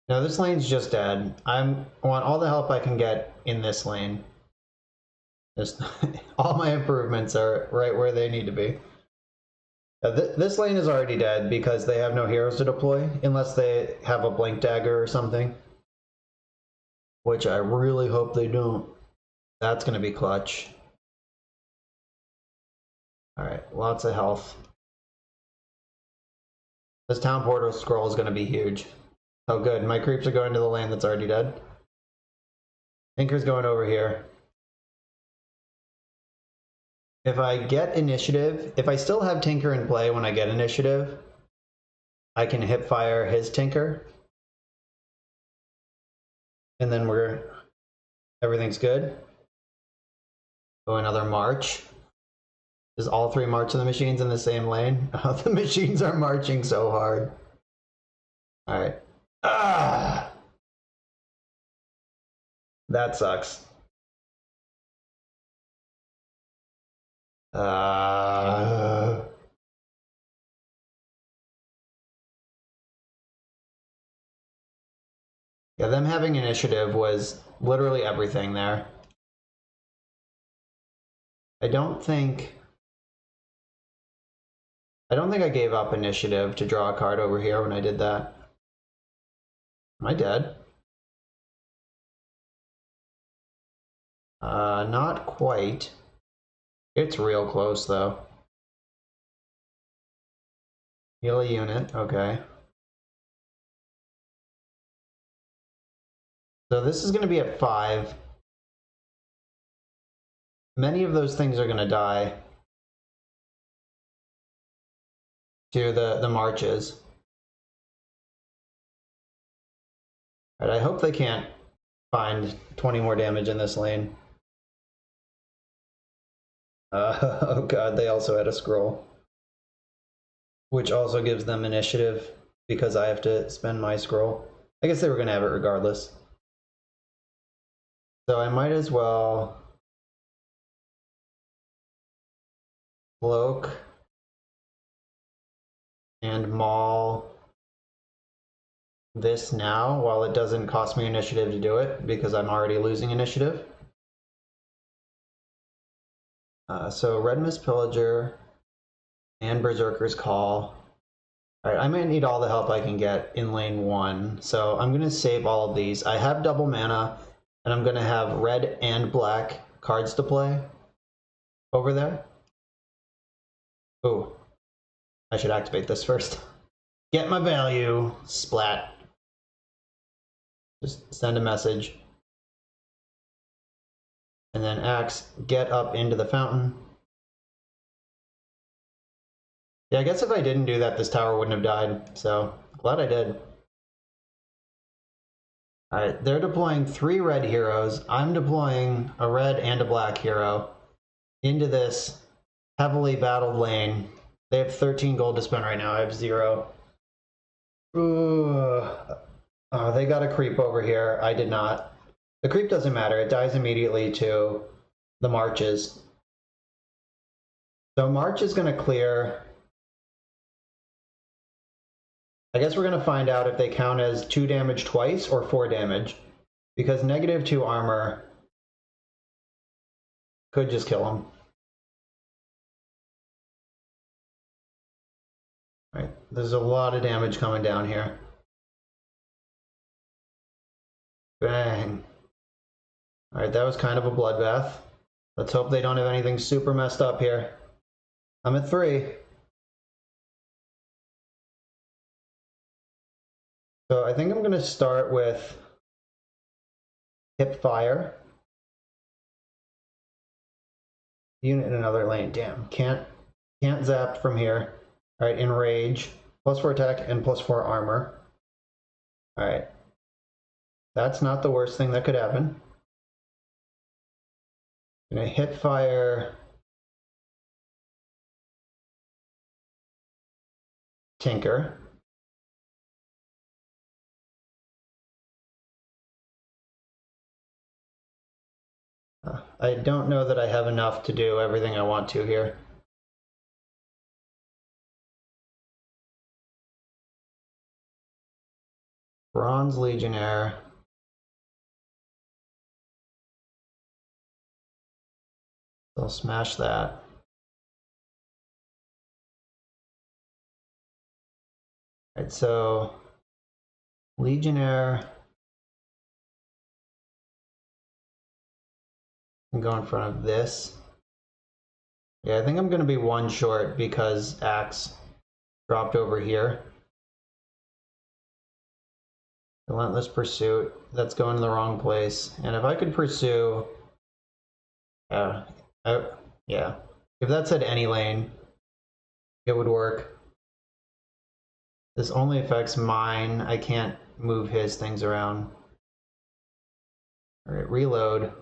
No, this lane's just dead. I want all the help I can get in this lane. Just all my improvements are right where they need to be. This lane is already dead because they have no heroes to deploy, unless they have a Blink Dagger or something. Which I really hope they don't. That's going to be clutch. Alright, lots of health. This Town Portal scroll is going to be huge. Oh good, my creeps are going to the lane that's already dead. Tinker's going over here. If I get initiative, if I still have Tinker in play when I get initiative, I can hip fire his Tinker. And then everything's good. Oh, another march. Is all 3 March of the Machines in the same lane? Oh, the machines are marching so hard. Alright. Ah! That sucks. Yeah, them having initiative was literally everything there. I don't think I gave up initiative to draw a card over here when I did that. Am I dead? Not quite. It's real close though. Heal a unit, okay. So this is going to be at 5. Many of those things are going to die to the marches. All right, I hope they can't find 20 more damage in this lane. Oh god, they also had a scroll. Which also gives them initiative because I have to spend my scroll. I guess they were going to have it regardless. So I might as well cloak and maul this now while it doesn't cost me initiative to do it because I'm already losing initiative. So Red Mist Pillager and Berserker's Call. Alright, I might need all the help I can get in lane 1, so I'm going to save all of these. I have double mana, and I'm going to have red and black cards to play over there. Ooh, I should activate this first. Get my value, splat. Just send a message. And then Axe, get up into the fountain. Yeah, I guess if I didn't do that, this tower wouldn't have died, so glad I did. Alright, they're deploying 3 red heroes. I'm deploying a red and a black hero into this heavily battled lane. They have 13 gold to spend right now. I have 0. Ooh. Oh, they got a creep over here. I did not. The creep doesn't matter. It dies immediately to the marches. So March is going to clear. I guess we're going to find out if they count as 2 damage twice or 4 damage. Because -2 armor could just kill him. Right, there's a lot of damage coming down here. Bang. Alright, that was kind of a bloodbath. Let's hope they don't have anything super messed up here. I'm at 3. So I think I'm going to start with Hip Fire. Unit in another lane. Damn, can't zap from here. Alright, Enrage. +4 attack and +4 armor. Alright. That's not the worst thing that could happen. Gonna Hip Fire Tinker. I don't know that I have enough to do everything I want to here. Bronze Legionnaire. I'll smash that. Alright, so Legionnaire can go in front of this. Yeah, I think I'm going to be 1 short because Axe dropped over here. Relentless Pursuit. That's going in the wrong place. And if I could pursue... yeah. If that said any lane, it would work. This only affects mine. I can't move his things around. Alright, reload.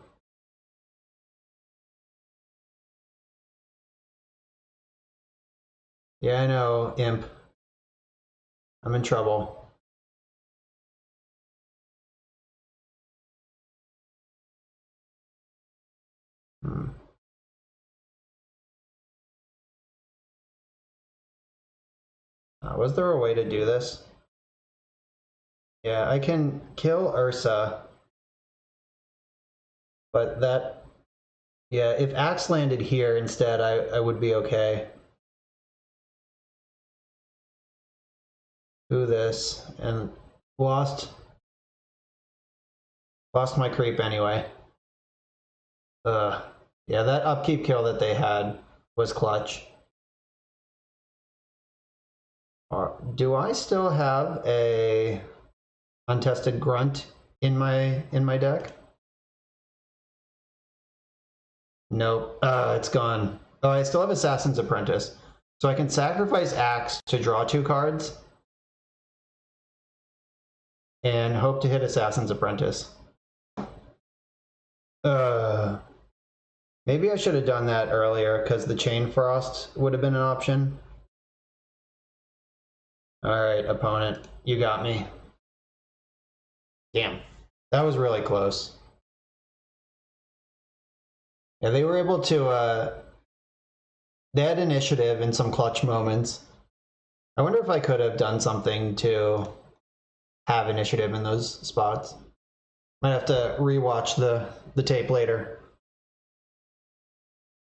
Yeah, I know, Imp. I'm in trouble. Was there a way to do this? Yeah, I can kill Ursa, but that, yeah, if Axe landed here instead, I would be okay. Do this, and lost my creep anyway. Yeah, that upkeep kill that they had was clutch. Do I still have a untested grunt in my deck? Nope. It's gone. Oh, I still have Assassin's Apprentice. So I can sacrifice Axe to draw 2 cards and hope to hit Assassin's Apprentice. Maybe I should have done that earlier because the Chain Frost would have been an option. Alright, opponent. You got me. Damn. That was really close. Yeah, they were able to, they had initiative in some clutch moments. I wonder if I could have done something to have initiative in those spots. Might have to rewatch the tape later.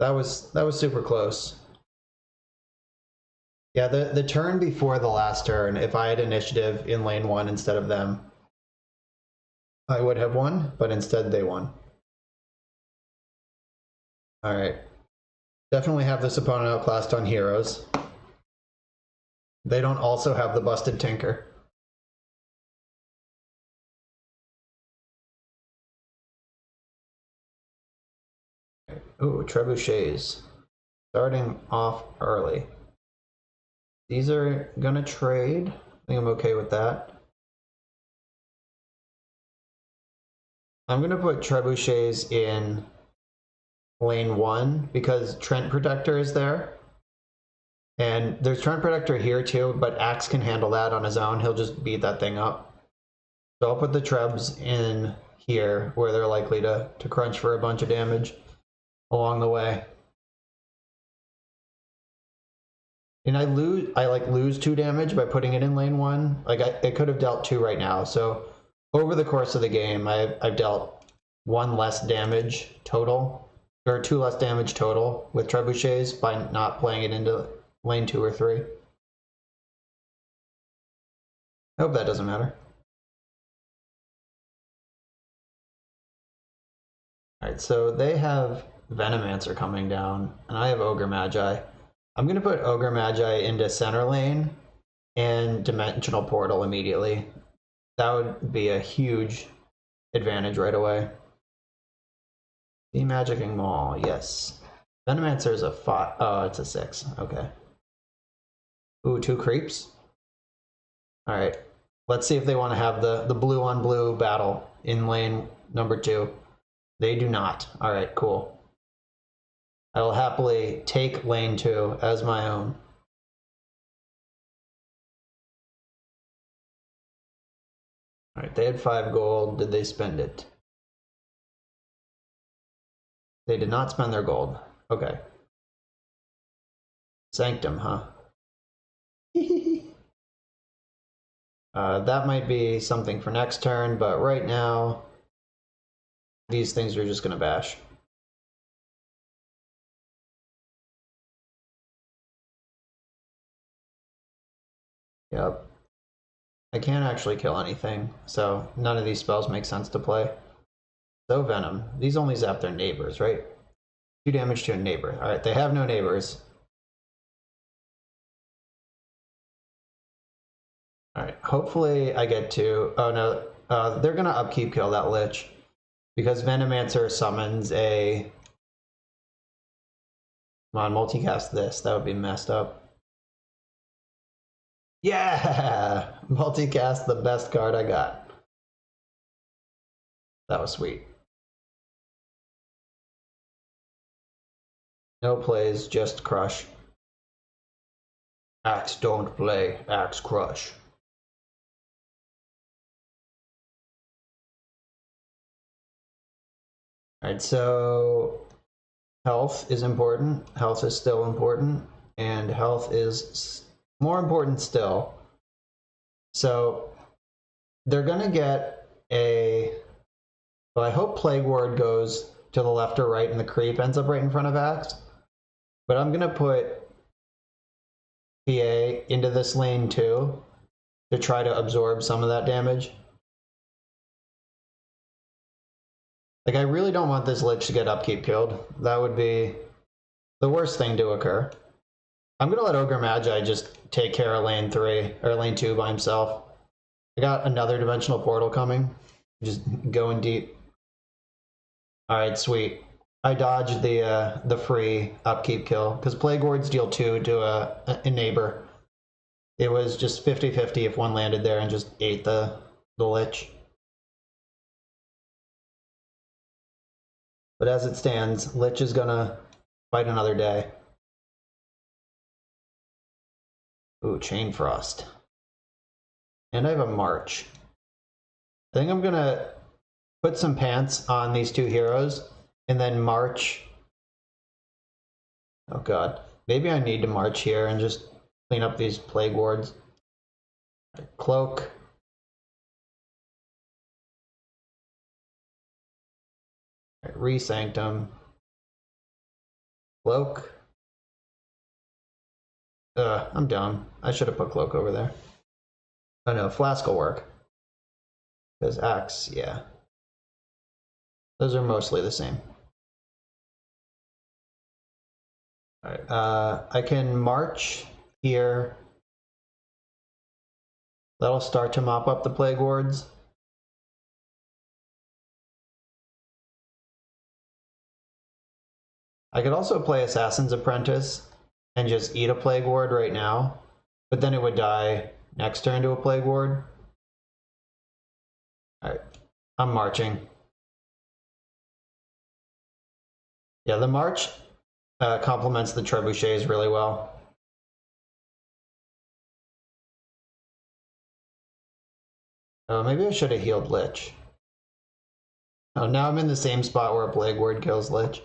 That was super close. Yeah, the turn before the last turn, if I had initiative in lane 1 instead of them, I would have won, but instead they won. Alright. Definitely have this opponent outclassed on heroes. They don't also have the busted Tinker. Ooh, Trebuchets. Starting off early. These are gonna trade. I think I'm okay with that. I'm gonna put Trebuchets in lane 1 because Trent Protector is there. And there's Trent Protector here too, but Axe can handle that on his own. He'll just beat that thing up. So I'll put the Trebs in here where they're likely to crunch for a bunch of damage along the way. And I lose 2 damage by putting it in lane 1. Like I could have dealt 2 right now. So over the course of the game, I've dealt 1 less damage total, or 2 less damage total with Trebuchets by not playing it into lane 2 or 3. I hope that doesn't matter. Alright, so they have Venomancer coming down, and I have Ogre Magi. I'm going to put Ogre Magi into center lane and Dimensional Portal immediately. That would be a huge advantage right away. Magicking Maul, yes. Venomancer is a 5. Oh, it's a 6. Okay. Ooh, 2 creeps. Alright. Let's see if they want to have the blue on blue battle in lane number 2. They do not. Alright, cool. I will happily take lane 2 as my own. Alright, they had 5 gold. Did they spend it? They did not spend their gold. Okay. Sanctum, huh? That might be something for next turn, but right now, these things are just going to bash. Yep. I can't actually kill anything, so none of these spells make sense to play. So Venom. These only zap their neighbors, right? 2 damage to a neighbor. Alright, they have no neighbors. Alright, hopefully I get to... Oh no, they're gonna upkeep kill that Lich. Because Venomancer summons a... Come on, multicast this. That would be messed up. Yeah! Multicast the best card I got. That was sweet. No plays, just crush. Axe don't play, Axe crush. Alright, so health is important. Health is still important. And health is more important still. So they're gonna get a, well, I hope Plague Ward goes to the left or right and the creep ends up right in front of Axe. But I'm gonna put PA into this lane too to try to absorb some of that damage. Like, I really don't want this Lich to get upkeep killed. That would be the worst thing to occur. I'm gonna let Ogre Magi just take care of lane 3 or lane 2 by himself. I got another dimensional portal coming. Just going deep. Alright, sweet. I dodged the free upkeep kill because Plague Wards deal 2 to a neighbor. It was just 50-50 if one landed there and just ate the Lich. But as it stands, Lich is gonna fight another day. Ooh, Chain Frost. And I have a March. I think I'm gonna put some pants on these two heroes and then march. Oh god. Maybe I need to march here and just clean up these Plague Wards. Cloak. Re-Sanctum. Cloak. I'm dumb. I should have put Cloak over there. Oh no, Flask will work. Because Axe, yeah. Those are mostly the same. Alright, I can march here. That'll start to mop up the Plague Wards. I could also play Assassin's Apprentice and just eat a Plague Ward right now, but then it would die next turn to a Plague Ward. Alright, I'm marching. Yeah, the march complements the trebuchets really well. Oh, maybe I should have healed Lich. Oh, now I'm in the same spot where a Plague Ward kills Lich.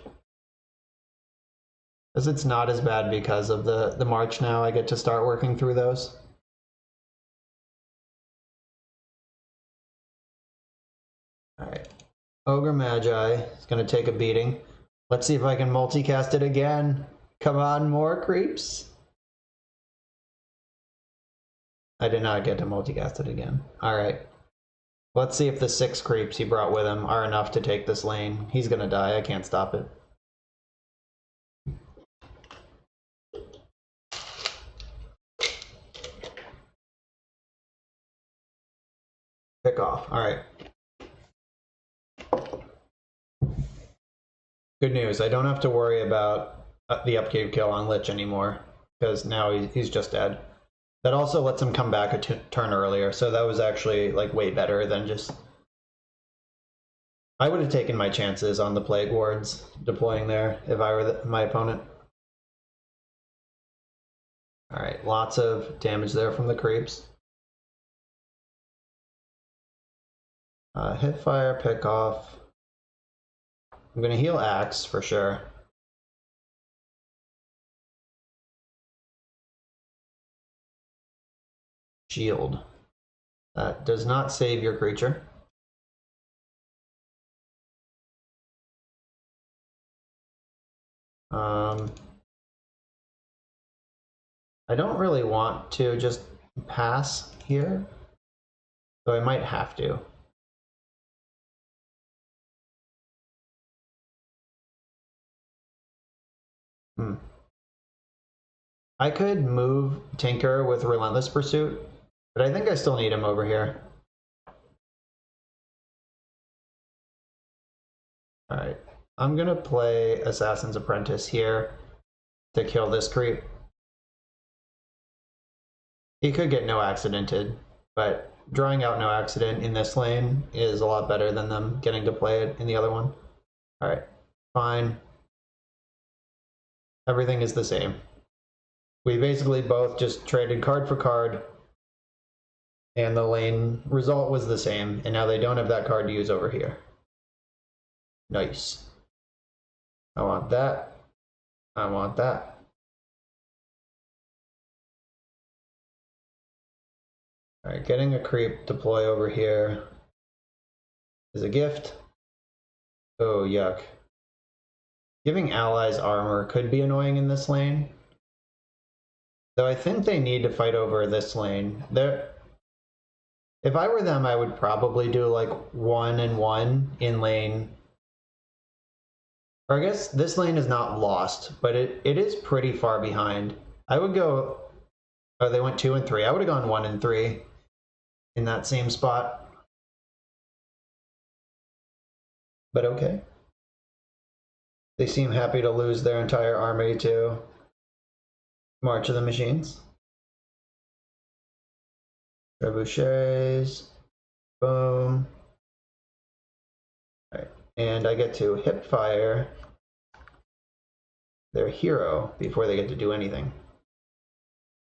Because it's not as bad because of the march now. I get to start working through those. Alright. Ogre Magi is going to take a beating. Let's see if I can multicast it again. Come on, more creeps. I did not get to multicast it again. Alright. Let's see if the 6 creeps he brought with him are enough to take this lane. He's going to die. I can't stop it. Pick off. Alright. Good news. I don't have to worry about the upkeep kill on Lich anymore. Because now he's just dead. That also lets him come back a turn earlier. So that was actually like way better than just... I would have taken my chances on the Plague Wards deploying there if I were my opponent. Alright, lots of damage there from the creeps. Hit fire, pick off. I'm going to heal Axe for sure. Shield. That does not save your creature. I don't really want to just pass here, so I might have to. I could move Tinker with Relentless Pursuit, but I think I still need him over here. Alright, I'm gonna play Assassin's Apprentice here to kill this creep. He could get no accidented, but drawing out no accident in this lane is a lot better than them getting to play it in the other one. Alright, fine. Everything is the same. We basically both just traded card for card, and the lane result was the same, and now they don't have that card to use over here. Nice. I want that. I want that. Alright, getting a creep deploy over here is a gift. Oh, yuck. Giving allies armor could be annoying in this lane. Though I think they need to fight over this lane. If I were them, I would probably do like 1 and 1 in lane. Or I guess this lane is not lost, but it is pretty far behind. I would go... Oh, they went 2 and 3. I would have gone 1 and 3 in that same spot. But okay. They seem happy to lose their entire army to March of the Machines. Trebuchets. Boom. All right. And I get to hip fire their hero before they get to do anything.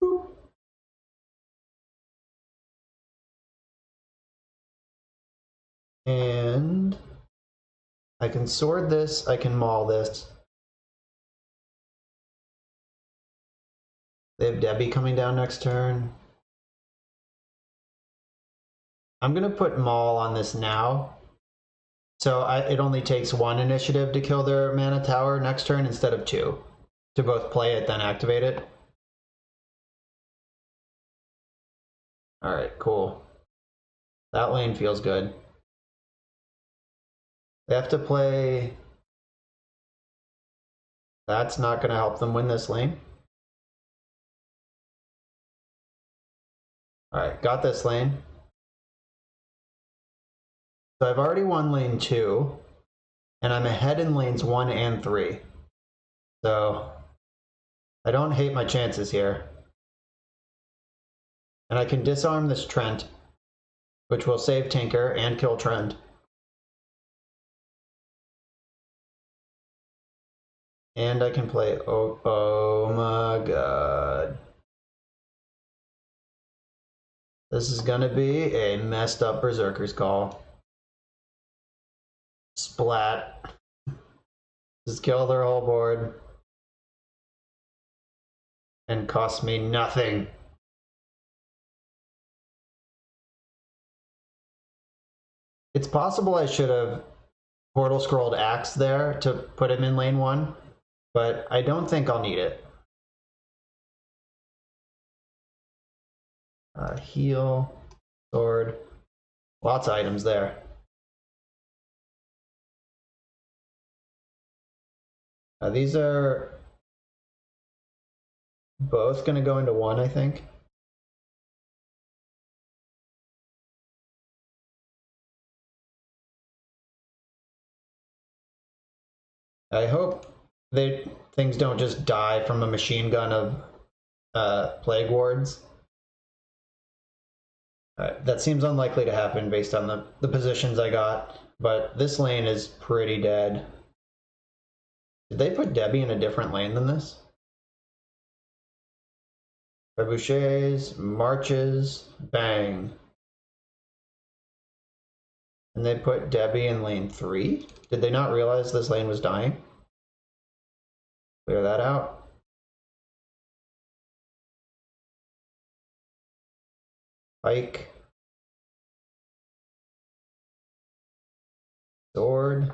Boop. And I can sword this, I can maul this. They have Debbie coming down next turn. I'm gonna put maul on this now. So it only takes 1 initiative to kill their mana tower next turn instead of 2. To both play it, then activate it. Alright, cool. That lane feels good. They have to play... That's not going to help them win this lane. Alright, got this lane. So I've already won lane 2, and I'm ahead in lanes 1 and 3. So I don't hate my chances here. And I can disarm this Trent, which will save Tinker and kill Trent. And I can play, oh my god. This is gonna be a messed up Berserker's Call. Splat. Just kill their whole board. And cost me nothing. It's possible I should have Portal Scrolled Axe there to put him in lane 1, but I don't think I'll need it. Heal, sword, lots of items there. These are both going to go into 1, I think. I hope things don't just die from a machine gun of Plague Wards. That seems unlikely to happen based on the positions I got, but this lane is pretty dead. Did they put Debbie in a different lane than this? Trebuchets, marches, bang. And they put Debbie in lane 3? Did they not realize this lane was dying? Clear that out. Pike. Sword.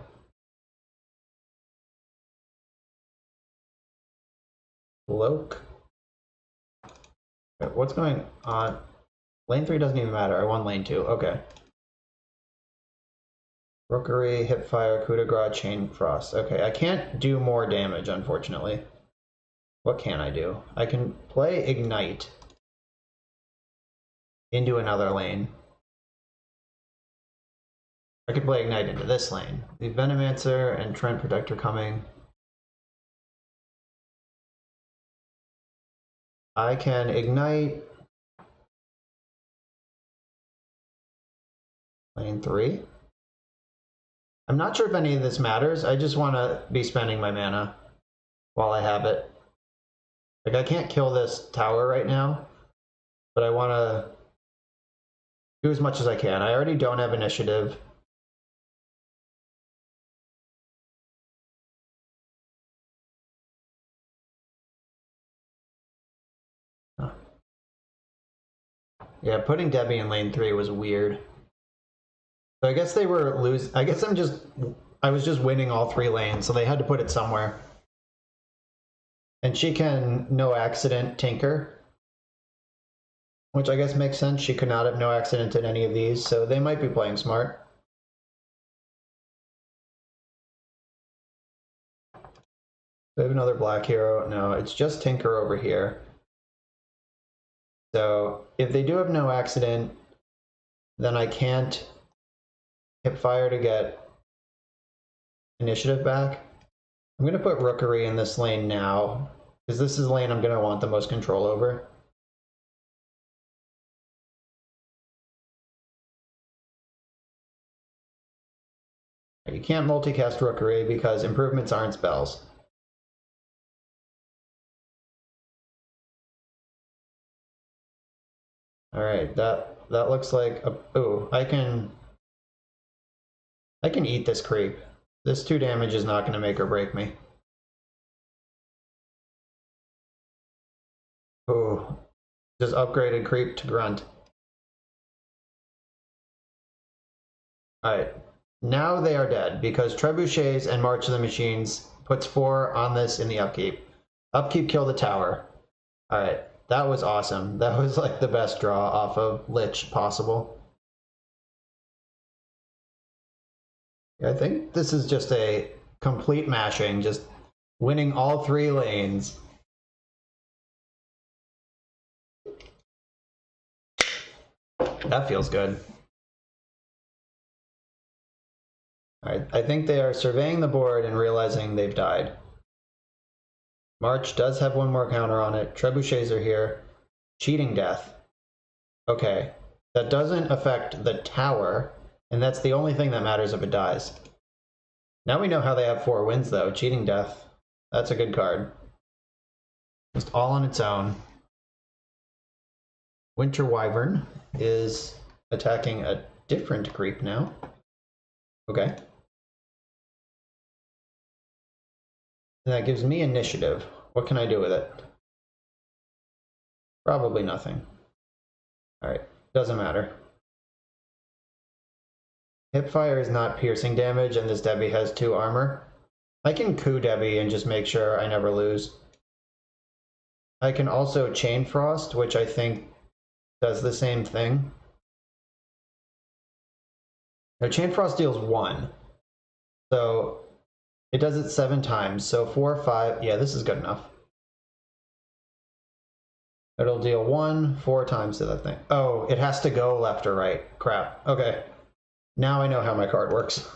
Cloak. What's going on? Lane 3 doesn't even matter. I won lane 2. Okay. Rookery, Hipfire, Coup de Grace, Chain Frost. Okay, I can't do more damage, unfortunately. What can I do? I can play Ignite into another lane. I could play Ignite into this lane. The Venomancer and Trent Protector coming. I can Ignite lane 3. I'm not sure if any of this matters. I just want to be spending my mana while I have it. Like, I can't kill this tower right now, but I want to do as much as I can. I already don't have initiative. Yeah, putting Debbie in lane 3 was weird. So I guess they were I guess I was just winning all 3 lanes, so they had to put it somewhere. And she can no accident tinker, which I guess makes sense. She could not have no accident in any of these, so they might be playing smart. We have another black hero. No, it's just tinker over here. So if they do have no accident, then I can't hip fire to get initiative back. I'm going to put Rookery in this lane now, because this is the lane I'm going to want the most control over. You can't multicast Rookery because improvements aren't spells. All right, that looks like a, ooh, I can eat this creep. This 2 damage is not going to make or break me. Ooh, just upgraded creep to grunt. All right, now they are dead because Trebuchets and March of the Machines puts 4 on this in the upkeep. Upkeep kill the tower. All right, that was awesome. That was like the best draw off of Lich possible. I think this is just a complete mashing, just winning all 3 lanes. That feels good. All right, I think they are surveying the board and realizing they've died. March does have 1 more counter on it. Trebuchets are here. Cheating death. Okay, that doesn't affect the tower, and that's the only thing that matters if it dies. Now we know how they have 4 wins though. Cheating death. That's a good card. Just all on its own. Winter Wyvern is attacking a different creep now. Okay. And that gives me initiative. What can I do with it? Probably nothing. Alright, doesn't matter. Hipfire is not piercing damage, and this Debbie has 2 armor. I can coup Debbie and just make sure I never lose. I can also Chain Frost, which I think does the same thing. Now, Chain Frost deals 1. So it does it 7 times. So 4, 5. Yeah, this is good enough. It'll deal 1, 4 times to that thing. Oh, it has to go left or right. Crap. Okay. Now I know how my card works.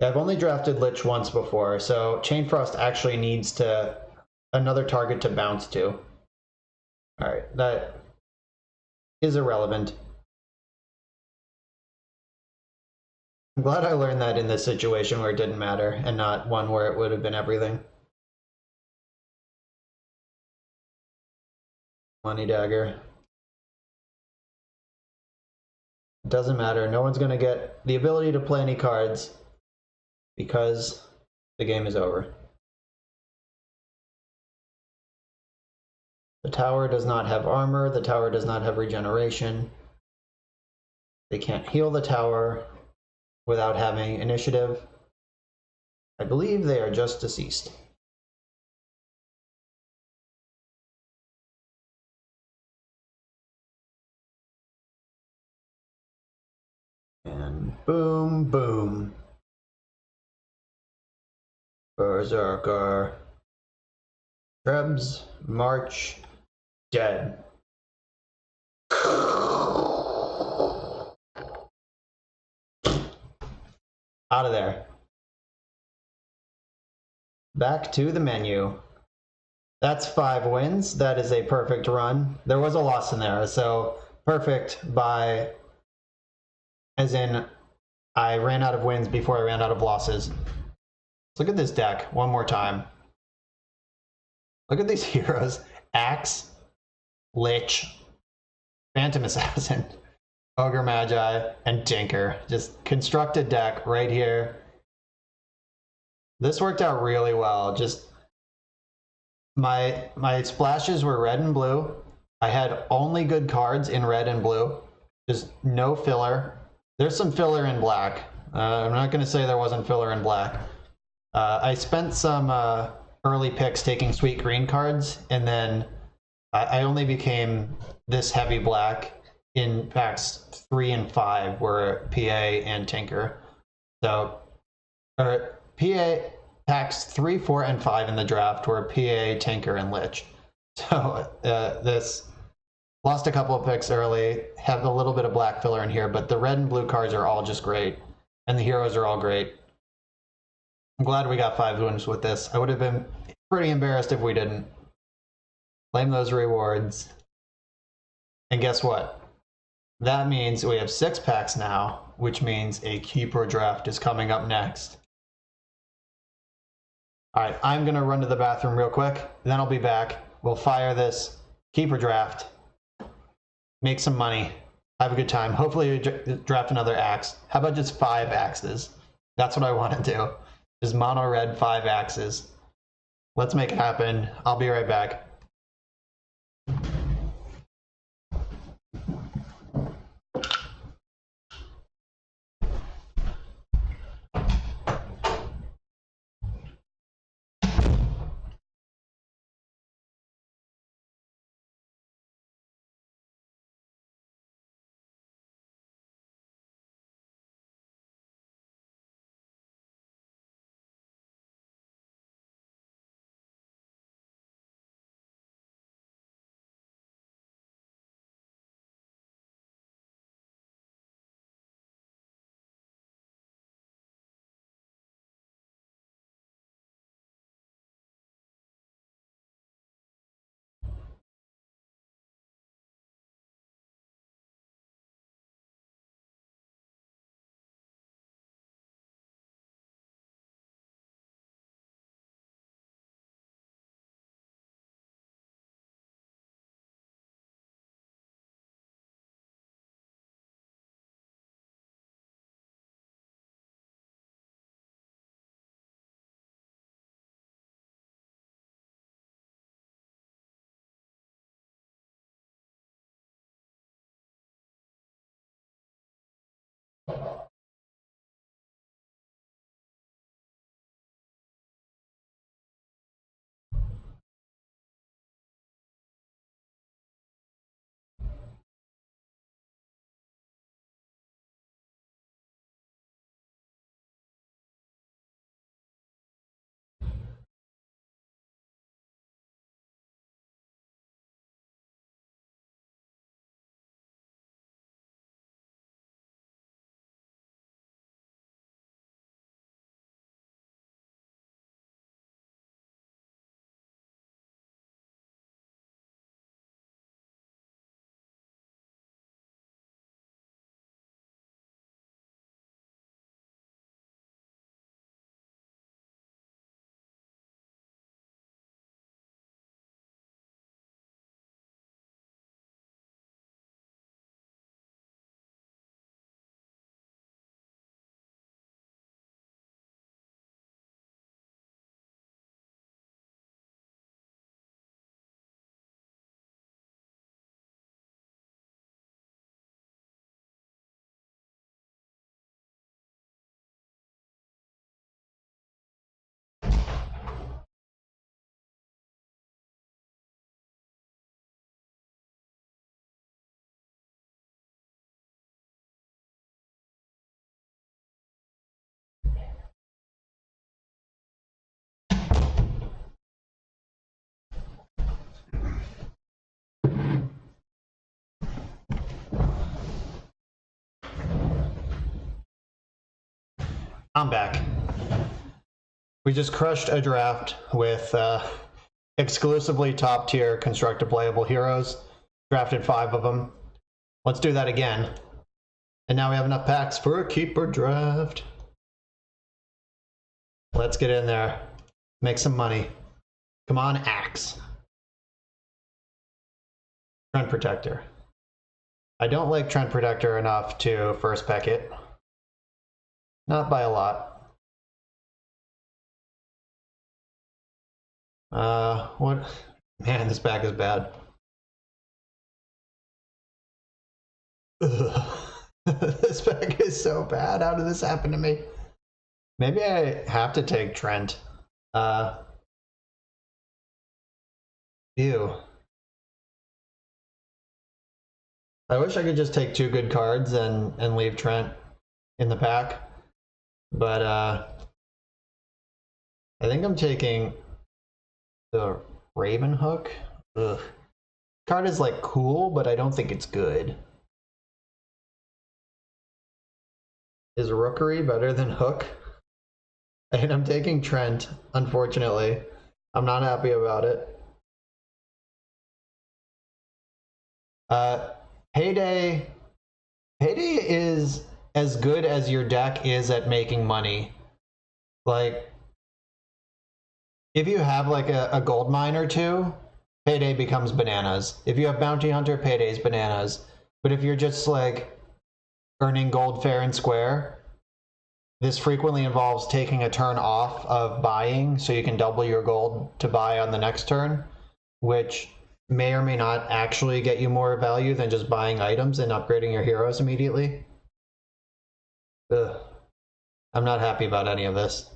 I've only drafted Lich once before, so Chain Frost actually needs another target to bounce to. Alright, that is irrelevant. I'm glad I learned that in this situation where it didn't matter, and not one where it would have been everything. Money Dagger. It doesn't matter, no one's going to get the ability to play any cards because the game is over. The tower does not have armor, the tower does not have regeneration. They can't heal the tower without having initiative. I believe they are just deceased. And boom, boom. Berserker. Trebs, March, dead. Out of there. Back to the menu. That's 5 wins. That is a perfect run. There was a loss in there, so perfect by, as in, I ran out of wins before I ran out of losses. Let's look at this deck one more time. Look at these heroes. Axe, Lich, Phantom Assassin, Ogre Magi, and Tinker. Just constructed deck right here. This worked out really well. Just my splashes were red and blue. I had only good cards in red and blue. Just no filler. There's some filler in black. I'm not going to say there wasn't filler in black. I spent some early picks taking sweet green cards, and then I only became this heavy black in packs 3 and 5, were PA and Tinker. So, PA packs 3, 4, and 5 in the draft were PA, Tinker, and Lich. So this lost a couple of picks early, have a little bit of black filler in here, but the red and blue cards are all just great, and the heroes are all great. I'm glad we got 5 wins with this. I would have been pretty embarrassed if we didn't. Claim those rewards. And guess what? That means we have 6 packs now, which means a keeper draft is coming up next. All right, I'm going to run to the bathroom real quick, then I'll be back. We'll fire this keeper draft, make some money, have a good time. Hopefully we draft another axe. How about just 5 axes? That's what I want to do. Just mono red 5 axes. Let's make it happen. I'll be right back. I'm back. We just crushed a draft with exclusively top tier constructed playable heroes. Drafted 5 of them. Let's do that again. And now we have enough packs for a keeper draft. Let's get in there. Make some money. Come on, Axe. Trend Protector. I don't like Trend Protector enough to first pick it. Not by a lot. What? Man, this pack is bad. Ugh. This pack is so bad. How did this happen to me? Maybe I have to take Trent. Ew. I wish I could just take 2 good cards and leave Trent in the pack. But I think I'm taking the Raven Hook. Ugh. Card is like cool, but I don't think it's good. Is Rookery better than Hook? And I'm taking Trent, unfortunately. I'm not happy about it. Payday is as good as your deck is at making money. Like, if you have like a gold mine or 2, Payday becomes bananas. If you have Bounty Hunter, Payday's bananas. But if you're just like earning gold fair and square, this frequently involves taking a turn off of buying so you can double your gold to buy on the next turn, which may or may not actually get you more value than just buying items and upgrading your heroes immediately. Ugh. I'm not happy about any of this.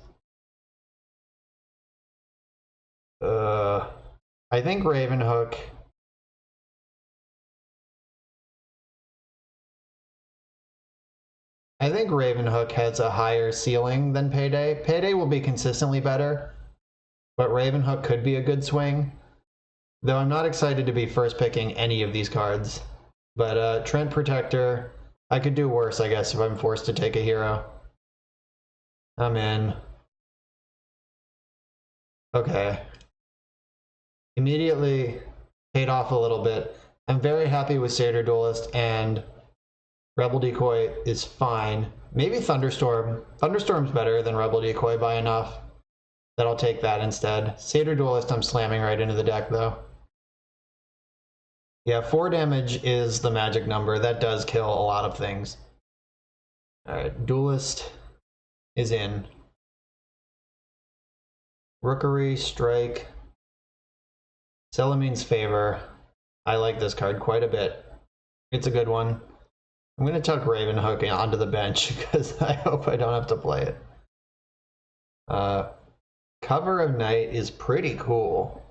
I think Raven Hook. I think Raven Hook has a higher ceiling than Payday. Payday will be consistently better, but Raven Hook could be a good swing. Though I'm not excited to be first picking any of these cards. But Trent Protector, I could do worse, I guess, if I'm forced to take a hero. I'm in. Okay. Immediately paid off a little bit. I'm very happy with Satyr Duelist, and Rebel Decoy is fine. Maybe Thunderstorm. Thunderstorm's better than Rebel Decoy by enough that I'll take that instead. Satyr Duelist I'm slamming right into the deck though. Yeah, 4 damage is the magic number. That does kill a lot of things. Alright, Duelist is in. Rookery, Strike. Selamine's Favor. I like this card quite a bit. It's a good one. I'm going to tuck Raven Hook onto the bench because I hope I don't have to play it. Cover of Night is pretty cool,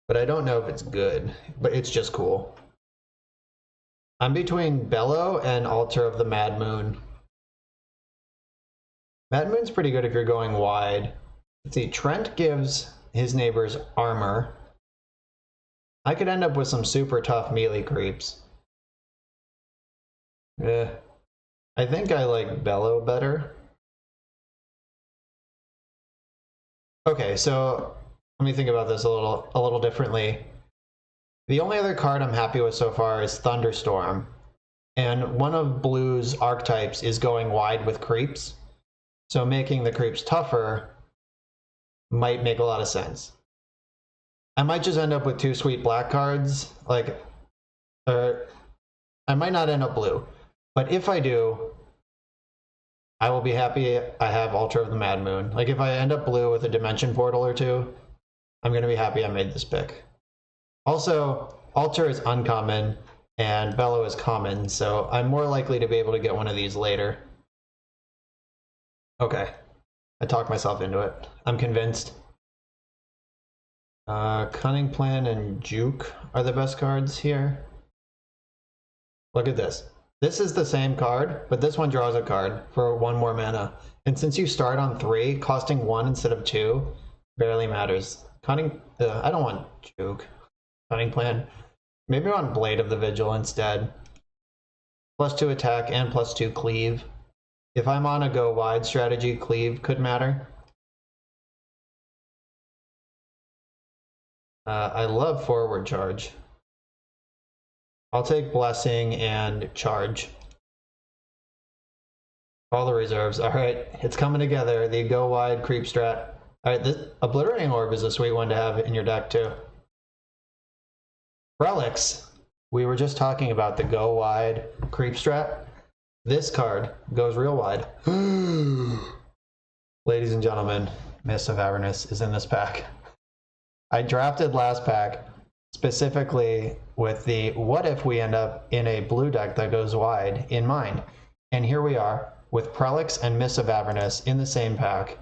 but I don't know if it's good, but it's just cool. I'm between Bellow and Altar of the Mad Moon. Mad Moon's pretty good if you're going wide. Let's see, Trent gives his neighbors armor. I could end up with some super tough melee creeps. I think I like Bellow better. Okay, so let me think about this a little differently. The only other card I'm happy with so far is Thunderstorm. And one of Blue's archetypes is going wide with creeps. So making the creeps tougher might make a lot of sense. I might just end up with 2 sweet black cards, or I might not end up blue. But if I do, I will be happy I have Altar of the Mad Moon. Like if I end up blue with a Dimension Portal or 2, I'm going to be happy I made this pick. Also, Altar is uncommon and Bellow is common, so I'm more likely to be able to get one of these later. Okay, I talked myself into it. I'm convinced. Cunning Plan and Juke are the best cards here. Look at this. This is the same card, but this one draws a card for 1 more mana. And since you start on 3, costing 1 instead of 2 barely matters. I don't want Juke. Cunning Plan. Maybe I want Blade of the Vigil instead. +2 attack and +2 cleave. If I'm on a go wide strategy, cleave could matter. I love forward charge. I'll take Blessing and charge. All the reserves. All right, it's coming together. The go wide creep strat. All right, this Obliterating Orb is a sweet one to have in your deck too. Relics. We were just talking about the go wide creep strat. This card goes real wide. Ladies and gentlemen, Mist of Avernus is in this pack. I drafted last pack specifically with the what if we end up in a blue deck that goes wide in mind. And here we are with Prelix and Miss of Avernus in the same pack.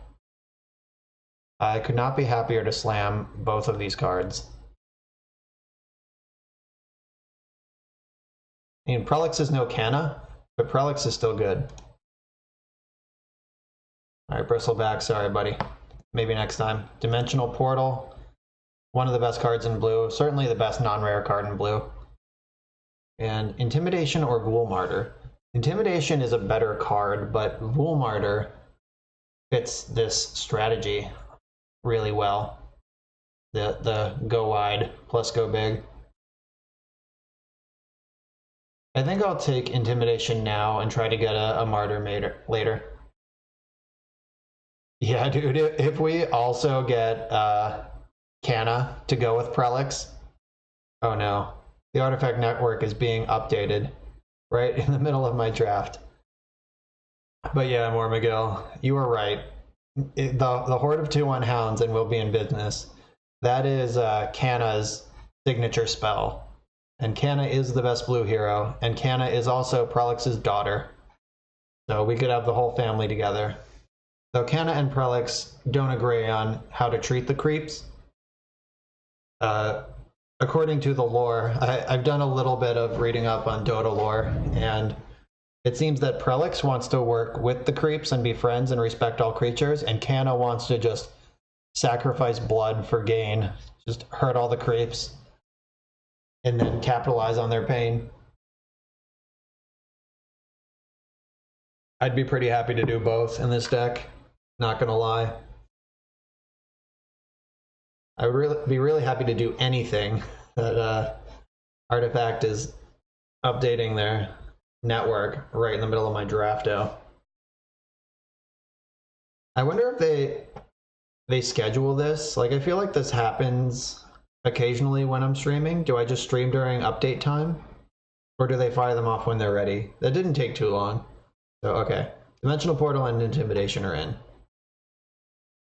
I could not be happier to slam both of these cards. I mean, Prelix is no Canna, but Prelix is still good. All right, Bristleback, sorry, buddy. Maybe next time. Dimensional Portal, one of the best cards in blue, certainly the best non-rare card in blue. And Intimidation or Ghoul Martyr. Intimidation is a better card, but Ghoul Martyr fits this strategy really well. The go wide plus go big. I think I'll take Intimidation now and try to get a Martyr later. Yeah, dude, if we also get Canna to go with Prelix, oh no. The Artifact Network is being updated right in the middle of my draft. But yeah, Mormagil, you were right. The Horde of 2/1 Hounds and We'll Be in Business. That is Canna's signature spell. And Canna is the best blue hero, and Canna is also Prelix's daughter. So we could have the whole family together. Though Canna and Prelix don't agree on how to treat the creeps. According to the lore, I've done a little bit of reading up on Dota lore, and it seems that Prelix wants to work with the creeps and be friends and respect all creatures, and Canna wants to just sacrifice blood for gain, just hurt all the creeps, and then capitalize on their pain. I'd be pretty happy to do both in this deck, not gonna lie. I would be really happy to do anything that Artifact is updating their network right in the middle of my drafto. I wonder if they schedule this. Like, I feel like this happens occasionally when I'm streaming. Do I just stream during update time? Or do they fire them off when they're ready? That didn't take too long. So, okay. Dimensional Portal and Intimidation are in.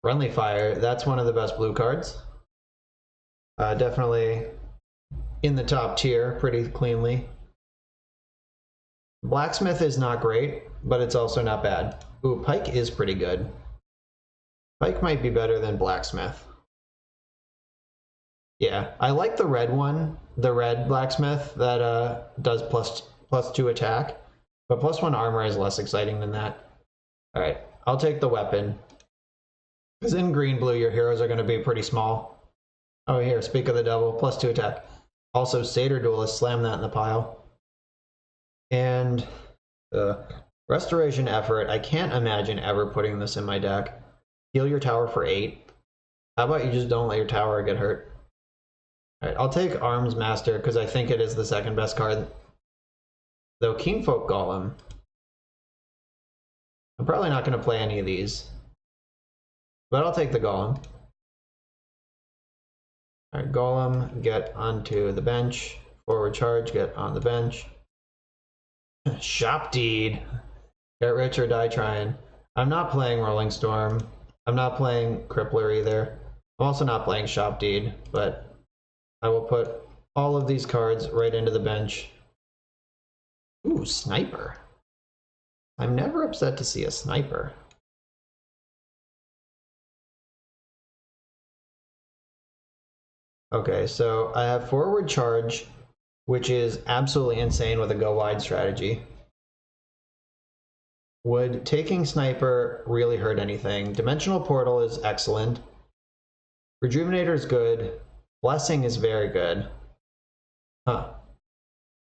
Friendly Fire, that's one of the best blue cards. Definitely in the top tier pretty cleanly. Blacksmith is not great, but it's also not bad. Ooh, Pike is pretty good. Pike might be better than Blacksmith. Yeah, I like the red one, the red Blacksmith that does +2 attack, but +1 armor is less exciting than that. All right, I'll take the weapon. Because in green-blue, your heroes are going to be pretty small. Oh, here, speak of the devil, +2 attack. Also, Satyr Duelist, slam that in the pile. And Restoration Effort, I can't imagine ever putting this in my deck. Heal your tower for 8. How about you just don't let your tower get hurt? Alright, I'll take Arms Master because I think it is the second best card. Though Keenfolk Golem, I'm probably not going to play any of these. But I'll take the Golem. Alright, Golem, get onto the bench. Forward charge, get on the bench. Shop Deed. Get rich or die trying. I'm not playing Rolling Storm. I'm not playing Crippler either. I'm also not playing Shop Deed, but I will put all of these cards right into the bench. Ooh, Sniper. I'm never upset to see a Sniper. Okay, so I have Forward Charge, which is absolutely insane with a go wide strategy. Would taking Sniper really hurt anything? Dimensional Portal is excellent. Rejuvenator is good. Blessing is very good. Huh.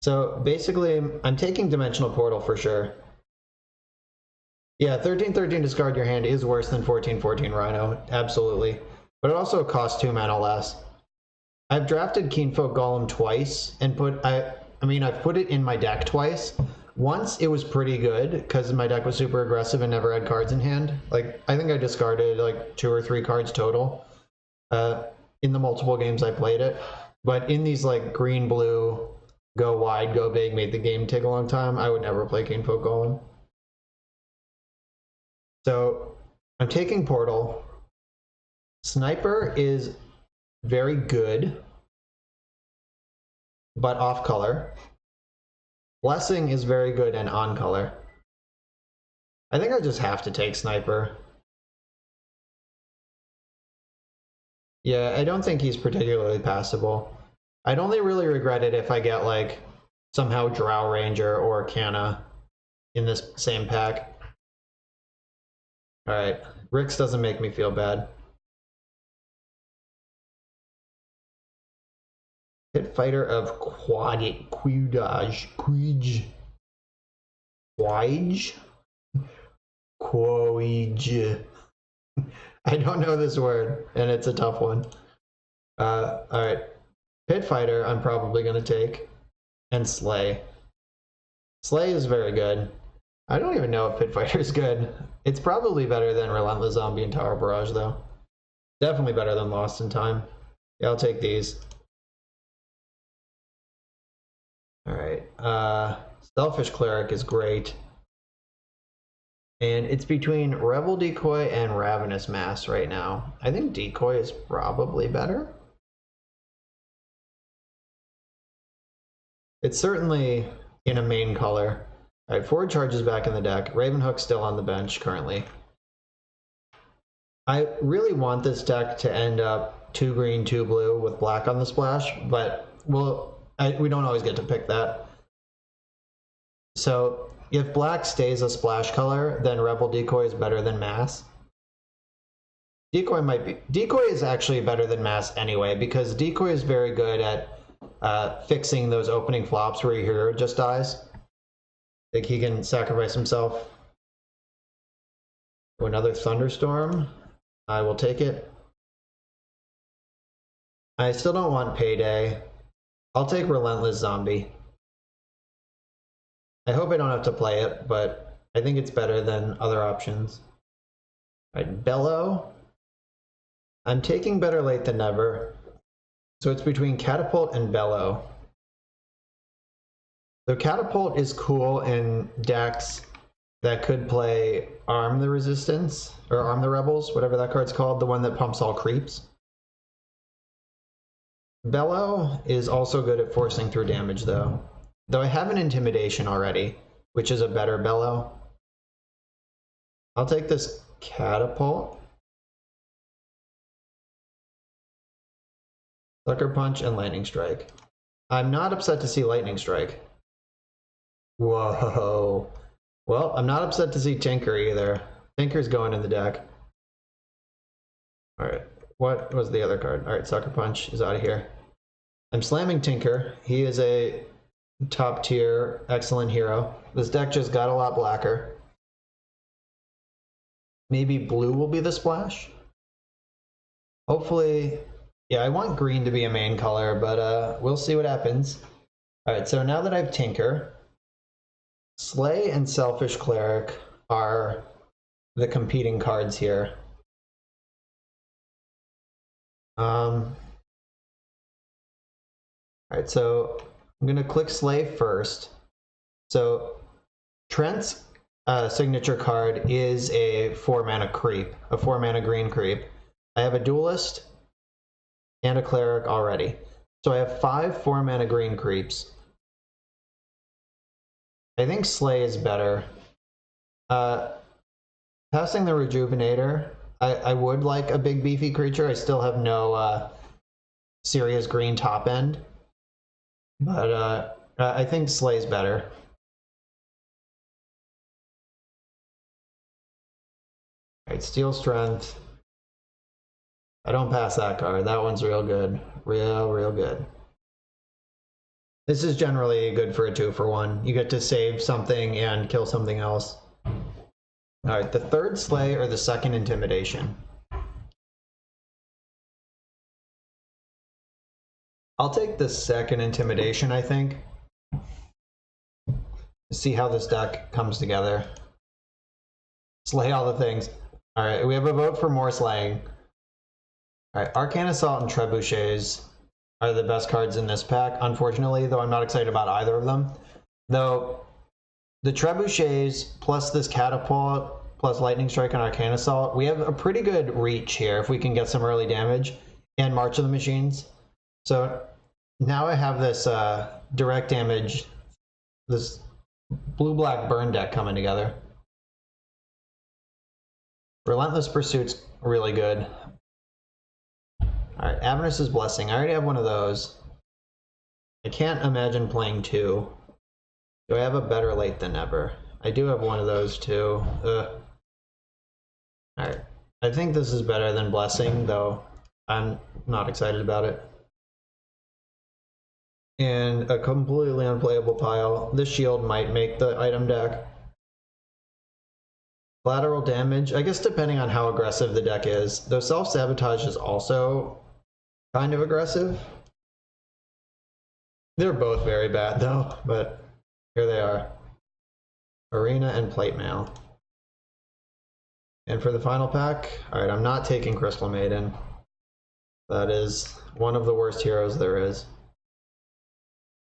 So basically, I'm taking Dimensional Portal for sure. Yeah, 13/13 discard your hand is worse than 14/14 Rhino, absolutely. But it also costs 2 mana less. I've drafted Keenfolk Golem twice and I've put it in my deck twice. Once it was pretty good because my deck was super aggressive and never had cards in hand. Like, I think I discarded like 2 or 3 cards total in the multiple games I played it. But in these like green, blue, go wide, go big, made the game take a long time, I would never play Keenfolk Golem. So I'm taking Portal. Sniper is very good. but off color. Blessing is very good and on color. I think I just have to take Sniper. Yeah, I don't think he's particularly passable. I'd only really regret it if I get like somehow Drow Ranger or Canna in this same pack. Alright, Rix doesn't make me feel bad. Pit Fighter of Quidaj. I don't know this word, and it's a tough one. Alright. Pit Fighter, I'm probably going to take. And Slay. Slay is very good. I don't even know if Pit Fighter is good. It's probably better than Relentless Zombie and Tower Barrage, though. Definitely better than Lost in Time. Yeah, I'll take these. Alright. Selfish Cleric is great. And it's between Rebel Decoy and Ravenous Mass right now. I think Decoy is probably better. It's certainly in a main color. Alright, Forward Charge is back in the deck. Ravenhook's still on the bench currently. I really want this deck to end up 2 green, 2 blue with black on the splash, but we don't always get to pick that. So if black stays a splash color, then Rebel Decoy is better than Mass. Decoy is actually better than Mass anyway, because Decoy is very good at fixing those opening flops where your hero just dies. Like he can sacrifice himself to another Thunderstorm. I will take it. I still don't want Payday. I'll take Relentless Zombie. I hope I don't have to play it, but I think it's better than other options. Alright, Bellow. I'm taking Better Late Than Never. So it's between Catapult and Bellow. So Catapult is cool in decks that could play Arm the Resistance, or Arm the Rebels, whatever that card's called, the one that pumps all creeps. Bellow is also good at forcing through damage though. Though I have an Intimidation already, which is a better Bellow. I'll take this Catapult. Sucker Punch and Lightning Strike. I'm not upset to see Lightning Strike. Whoa. Well, I'm not upset to see Tinker either. Tinker's going in the deck. Alright, what was the other card? Alright, Sucker Punch is out of here. I'm slamming Tinker. He is a top tier, excellent hero. This deck just got a lot blacker. Maybe blue will be the splash? Hopefully, yeah, I want green to be a main color, but we'll see what happens. Alright, so now that I have Tinker, Slay and Selfish Cleric are the competing cards here. Alright, so I'm going to click Slay first. So Trent's signature card is a 4-mana creep, a 4-mana green creep. I have a Duelist and a Cleric already. So I have 5 4-mana green creeps. I think Slay is better. Passing the Rejuvenator, I would like a big beefy creature. I still have no serious green top end. But I think Slay's better. Alright, Steel Strength. I don't pass that card. That one's real good. Real good. This is generally good for a 2-for-1. You get to save something and kill something else. Alright, the third Slay or the second Intimidation? I'll take the second Intimidation, I think. See how this deck comes together. Slay all the things. Alright, we have a vote for more slaying. Alright, Arcane Assault and Trebuchets are the best cards in this pack, unfortunately, though I'm not excited about either of them. Though, the Trebuchets plus this Catapult plus Lightning Strike and Arcane Assault, we have a pretty good reach here if we can get some early damage and March of the Machines. So now I have this direct damage, this blue-black burn deck coming together. Relentless Pursuit's really good. Alright, Avernus's Blessing. I already have one of those. I can't imagine playing two. Do I have a better late than never? I do have one of those too. Alright. I think this is better than Blessing, though I'm not excited about it. And a completely unplayable pile. This shield might make the item deck. Collateral damage, I guess depending on how aggressive the deck is. Though self-sabotage is also kind of aggressive. They're both very bad though, but here they are. Arena and Plate Mail. And for the final pack, alright, I'm not taking Crystal Maiden. That is one of the worst heroes there is.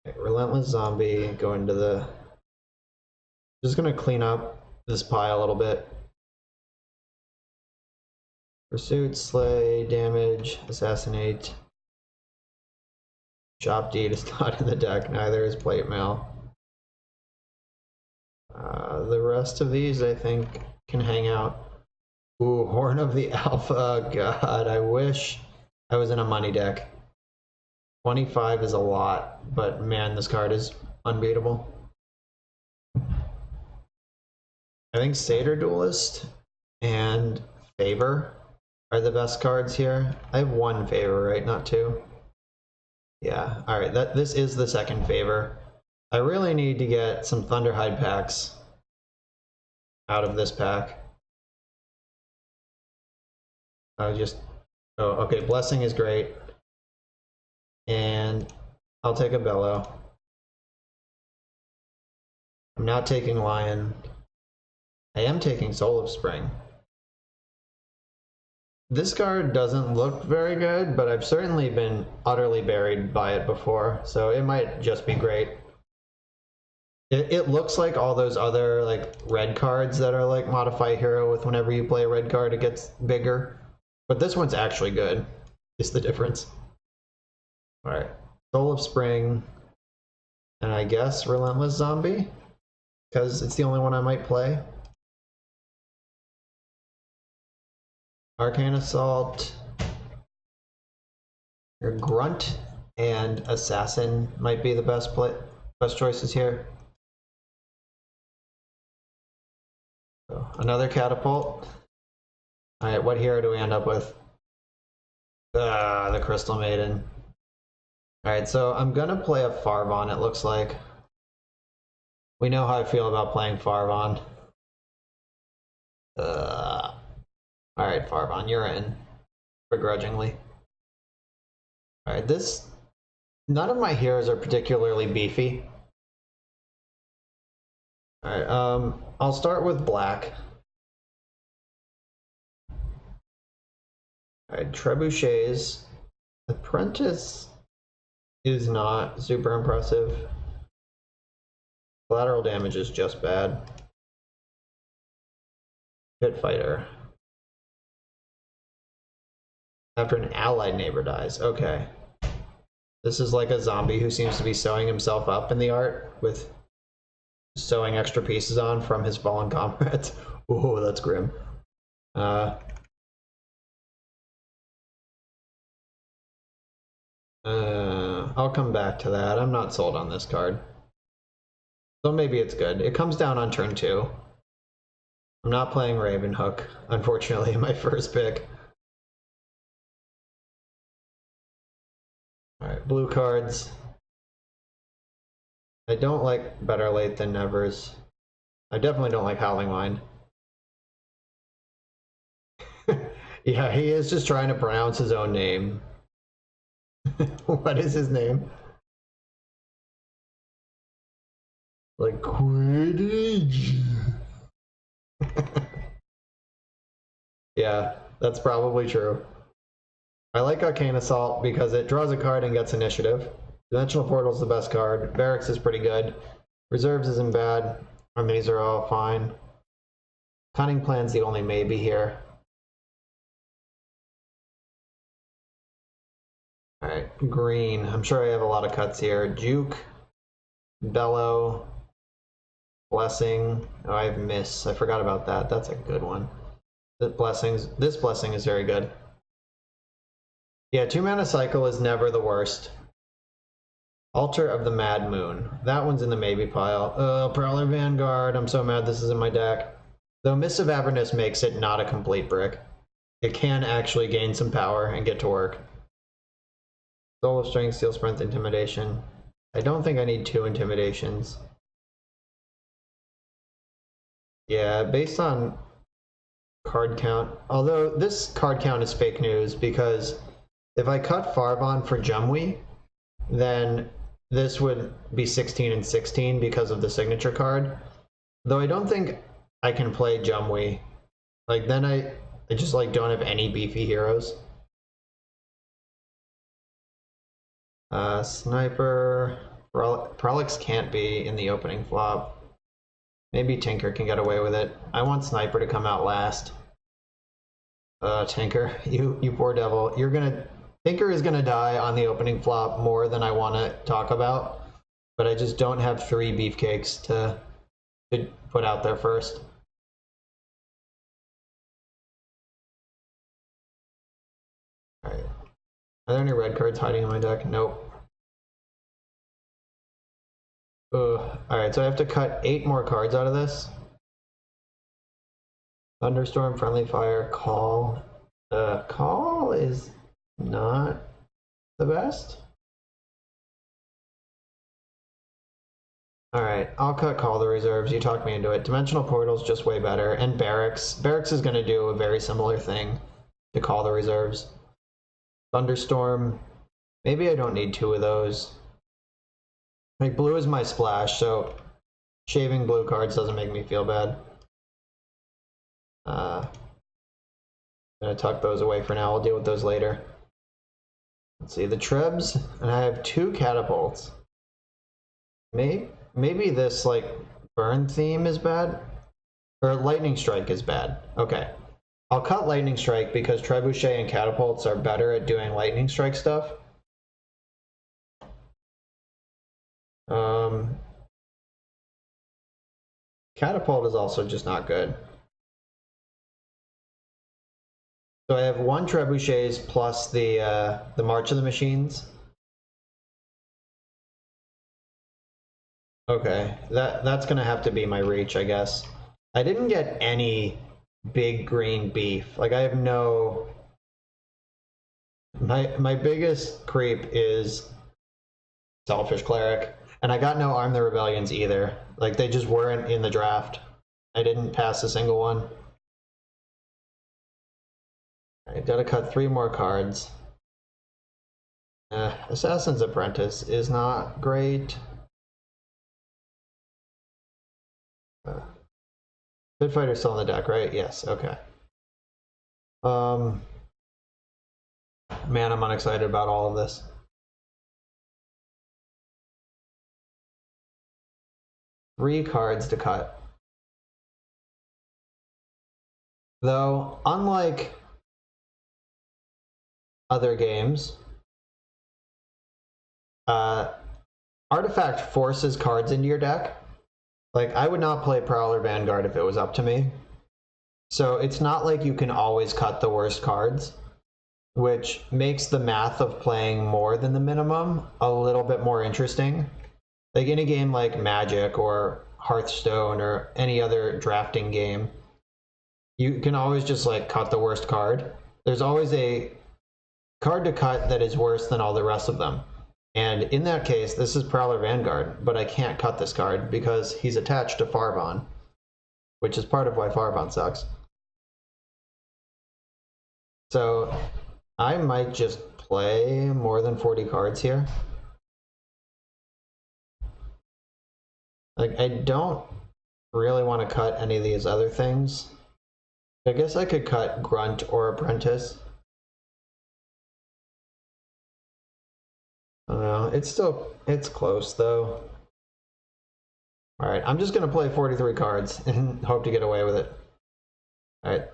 Okay, Relentless Zombie, go into the... Just gonna clean up this pile a little bit. Pursuit, Slay, Damage, Assassinate. Shop Deed is not in the deck, neither is Plate Mail. The rest of these I think can hang out. Ooh, Horn of the Alpha, god, I wish I was in a money deck. 25 is a lot, but man, this card is unbeatable. I think Satyr Duelist and Favor are the best cards here. I have one Favor, right? Not two? Yeah, alright, this is the second Favor. I really need to get some Thunderhide packs out of this pack. Oh, okay, Blessing is great. And I'll take a Bellow. I'm not taking Lion. I am taking Soul of Spring. This card doesn't look very good, but I've certainly been utterly buried by it before, so it might just be great. It looks like all those other like red cards that are like modify hero with whenever you play a red card it gets bigger. But this one's actually good, is the difference. Alright, Soul of Spring, and I guess Relentless Zombie, because it's the only one I might play. Arcane Assault, your Grunt and Assassin might be the best choices here. So, another Catapult. Alright, what hero do we end up with? The Crystal Maiden. Alright, so I'm gonna play a Farvon, it looks like. We know how I feel about playing Farvon. Alright, Farvon, you're in. Begrudgingly. Alright, none of my heroes are particularly beefy. Alright, I'll start with black. Alright, Trebuchets. Apprentice is not super impressive. Collateral damage is just bad. Pit Fighter. After an allied neighbor dies. Okay. This is like a zombie who seems to be sewing himself up in the art with sewing extra pieces on from his fallen comrades. Ooh, that's grim. I'll come back to that. I'm not sold on this card. So maybe it's good. It comes down on turn 2. I'm not playing Ravenhook, unfortunately, in my first pick. Alright, blue cards. I don't like Better Late Than Nevers. I definitely don't like Howling Mind. Yeah, he is just trying to pronounce his own name. What is his name? Like Quidditch. Yeah, that's probably true. I like Arcane Assault because it draws a card and gets initiative. Dimensional Portal is the best card. Barracks is pretty good. Reserves isn't bad. And these are all fine. Cunning Plan's the only maybe here. Alright, green. I'm sure I have a lot of cuts here. Juke, Bellow, Blessing. Oh, I have Miss. I forgot about that. That's a good one. This blessing is very good. Yeah, 2-mana cycle is never the worst. Altar of the Mad Moon. That one's in the maybe pile. Prowler Vanguard. I'm so mad this is in my deck. Though Mists of Avernus makes it not a complete brick. It can actually gain some power and get to work. Soul of Strength, Steel Sprint, Intimidation. I don't think I need 2 Intimidations. Yeah, based on card count. Although this card count is fake news because if I cut Farvon for Jumwi, then this would be 16 and 16 because of the signature card. Though I don't think I can play Jumwi. Like then I just like don't have any beefy heroes. Sniper. Prolix can't be in the opening flop. Maybe Tinker can get away with it. I want Sniper to come out last. Tinker, you poor devil. Tinker is gonna die on the opening flop more than I want to talk about, but I just don't have 3 beefcakes to put out there first. All right. Are there any red cards hiding in my deck? Nope. Alright, so I have to cut 8 more cards out of this. Thunderstorm, Friendly Fire, Call. Call is not the best. Alright, I'll cut Call the Reserves. You talked me into it. Dimensional Portal's just way better. And Barracks. Barracks is going to do a very similar thing to Call the Reserves. Thunderstorm. Maybe I don't need 2 of those. Like, blue is my splash, so shaving blue cards doesn't make me feel bad. I'm gonna tuck those away for now. I'll deal with those later. Let's see, the Trebs, and I have 2 catapults. Maybe this, like, burn theme is bad? Or lightning strike is bad. Okay. I'll cut lightning strike because trebuchet and catapults are better at doing lightning strike stuff. Catapult is also just not good. So I have 1 trebuchets plus the March of the Machines. Okay, that's gonna have to be my reach, I guess. I didn't get any big green beef. Like I have no. My biggest creep is Selfish Cleric. And I got no Arm the Rebellions either. Like, they just weren't in the draft. I didn't pass a single one. I gotta cut 3 more cards. Assassin's Apprentice is not great. Pit Fighter's still in the deck, right? Yes, okay. Man, I'm unexcited about all of this. Three cards to cut. Though, unlike other games, Artifact forces cards into your deck. Like, I would not play Prowler Vanguard if it was up to me. So it's not like you can always cut the worst cards, which makes the math of playing more than the minimum a little bit more interesting. Like in a game like Magic or Hearthstone or any other drafting game, you can always just like cut the worst card. There's always a card to cut that is worse than all the rest of them. And in that case, this is Prowler Vanguard, but I can't cut this card because he's attached to Farvon, which is part of why Farvon sucks. So I might just play more than 40 cards here. Like, I don't really want to cut any of these other things. I guess I could cut Grunt or Apprentice. I don't know. It's close though. All right, I'm just gonna play 43 cards and hope to get away with it. All right.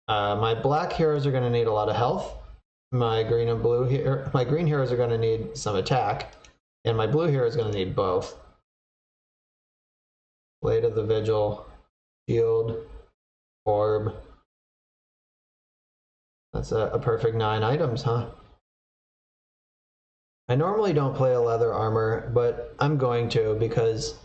My black heroes are gonna need a lot of health. my green and blue here. My green heroes are going to need some attack, and my blue hero is going to need both. Blade of the Vigil, shield, orb. That's a perfect 9 items, huh? I normally don't play a leather armor, but I'm going to because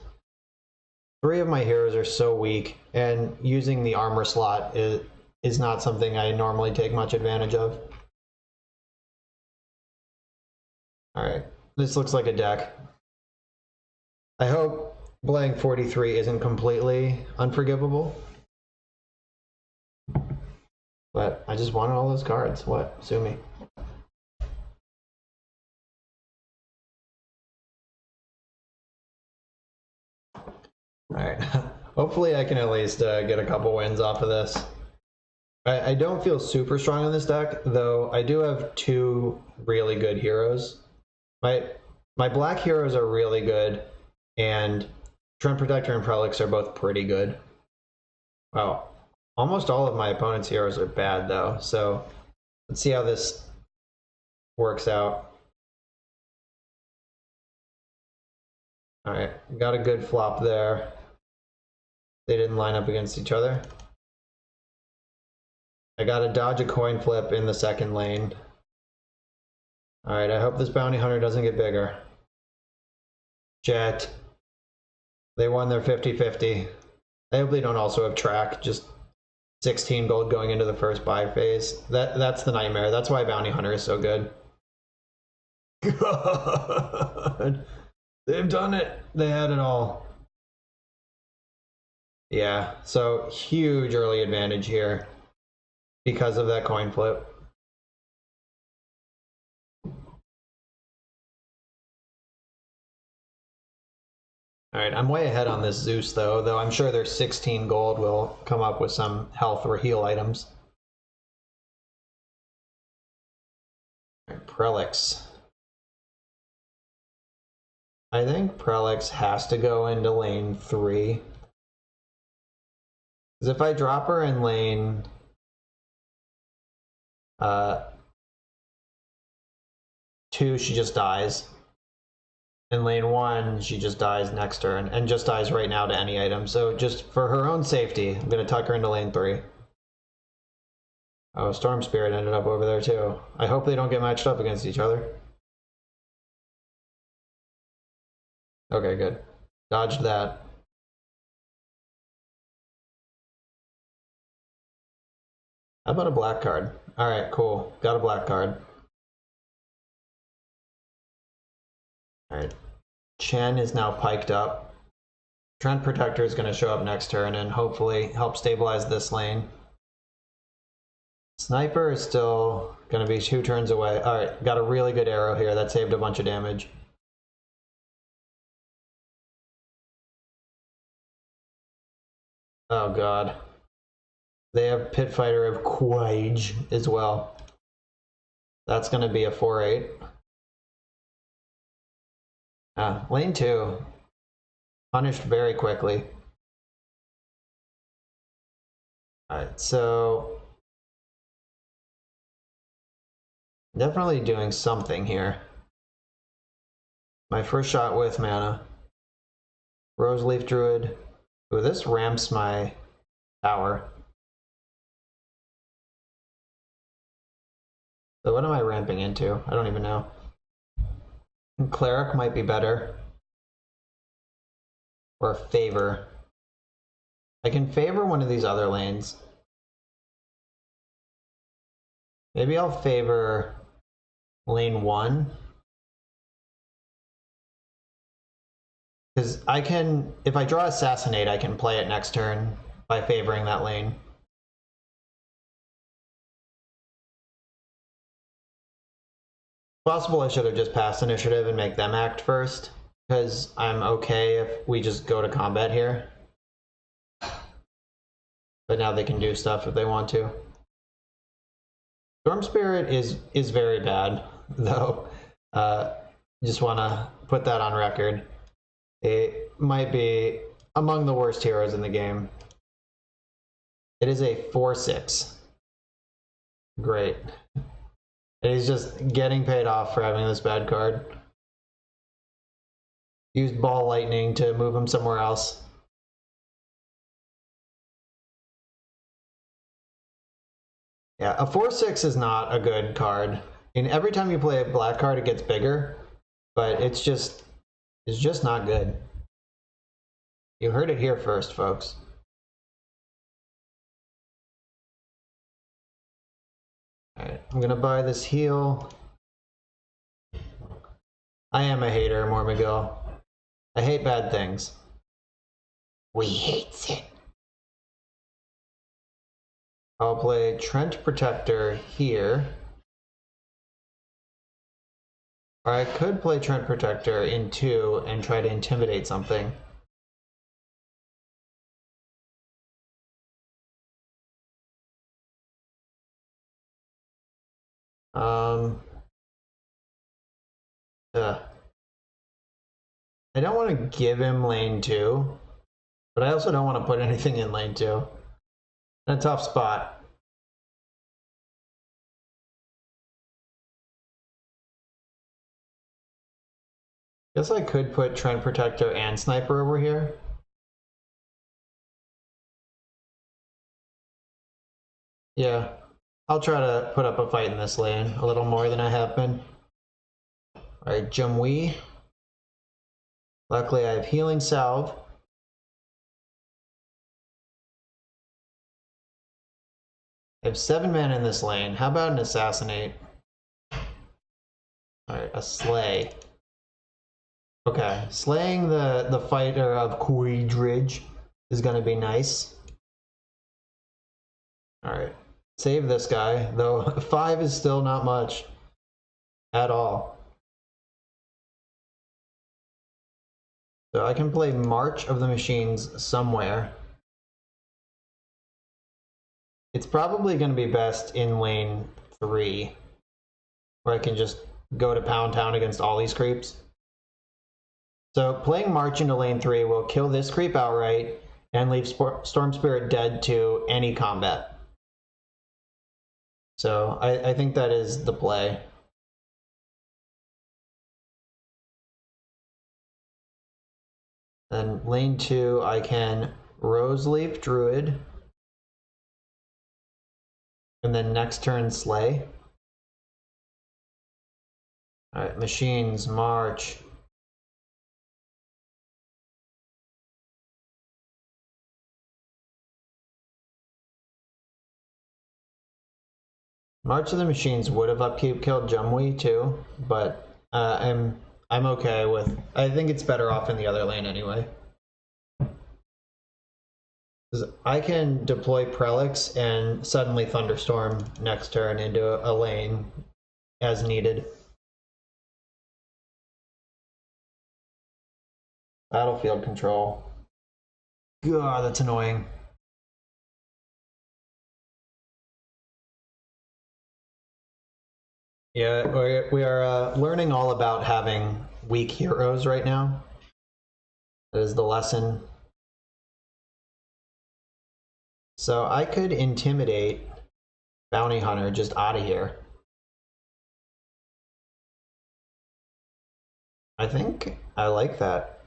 3 of my heroes are so weak, and using the armor slot is not something I normally take much advantage of. Alright, this looks like a deck. I hope playing 43 isn't completely unforgivable. But I just wanted all those cards. What? Sue me. Alright. Hopefully I can at least get a couple wins off of this. I don't feel super strong on this deck, though I do have 2 really good heroes. My black heroes are really good, and Treant Protector and Prelix are both pretty good. Wow. Almost all of my opponent's heroes are bad, though, so let's see how this works out. Alright, got a good flop there. They didn't line up against each other. I gotta dodge a coin flip in the second lane. Alright, I hope this bounty hunter doesn't get bigger. Jet. They won their 50-50. I hope they don't also have track, just 16 gold going into the first buy phase. That's the nightmare. That's why Bounty Hunter is so good. God. They've done it. They had it all. Yeah, so huge early advantage here because of that coin flip. Alright, I'm way ahead on this Zeus though I'm sure their 16 gold will come up with some health or heal items. Alright, Prelix. I think Prelix has to go into lane 3. Because if I drop her in lane 2, she just dies. In lane 1, she just dies next turn, and just dies right now to any item. So just for her own safety, I'm going to tuck her into lane 3. Oh, Storm Spirit ended up over there too. I hope they don't get matched up against each other. Okay, good. Dodged that. How about a black card? Alright, cool. Got a black card. Alright. Chen is now piked up. Treant Protector is going to show up next turn and hopefully help stabilize this lane. Sniper is still going to be 2 turns away. Alright, got a really good arrow here that saved a bunch of damage. Oh god. They have Pit Fighter of Quage as well. That's going to be a 4-8. Lane 2. Punished very quickly. Alright, so definitely doing something here. My first shot with mana. Roseleaf Druid. Ooh, this ramps my tower. So what am I ramping into? I don't even know. Cleric might be better. Or Favor. I can favor one of these other lanes. Maybe I'll favor lane 1. Because I can, if I draw Assassinate, I can play it next turn by favoring that lane. Possible I should have just passed initiative and make them act first, because I'm okay if we just go to combat here. But now they can do stuff if they want to. Storm Spirit is very bad, though. Just want to put that on record. It might be among the worst heroes in the game. It is a 4/6. Great. And he's just getting paid off for having this bad card. Used Ball Lightning to move him somewhere else. Yeah, a 4/6 is not a good card. And every time you play a black card, it gets bigger, but it's just not good. You heard it here first, folks. Alright, I'm gonna buy this heal. I am a hater, Mormigil. I hate bad things. We hates it. I'll play Trent Protector here. Or I could play Trent Protector in 2 and try to intimidate something. I don't want to give him lane 2, but I also don't want to put anything in lane 2. In a tough spot. Guess I could put Trent Protector and Sniper over here. Yeah, I'll try to put up a fight in this lane a little more than I have been. Alright, Jumwee. Luckily I have Healing Salve. I have 7 mana in this lane. How about an Assassinate? Alright, a Slay. Okay, slaying the fighter of Queedridge is gonna be nice. Alright, save this guy, though 5 is still not much at all. So I can play March of the Machines somewhere. It's probably going to be best in lane 3, where I can just go to Pound Town against all these creeps. So playing March into lane 3 will kill this creep outright and leave Storm Spirit dead to any combat. So I think that is the play. Then lane 2, I can Roseleaf Druid. And then next turn, Slay. Alright, Machines, March. March of the Machines would have upkeep killed Jumwee too, but I'm okay with. I think it's better off in the other lane anyway. I can deploy Prelix and suddenly Thunderstorm next turn into a lane as needed. Battlefield control. God, that's annoying. Yeah, we are learning all about having weak heroes right now. That is the lesson. So I could intimidate Bounty Hunter just out of here. I think I like that.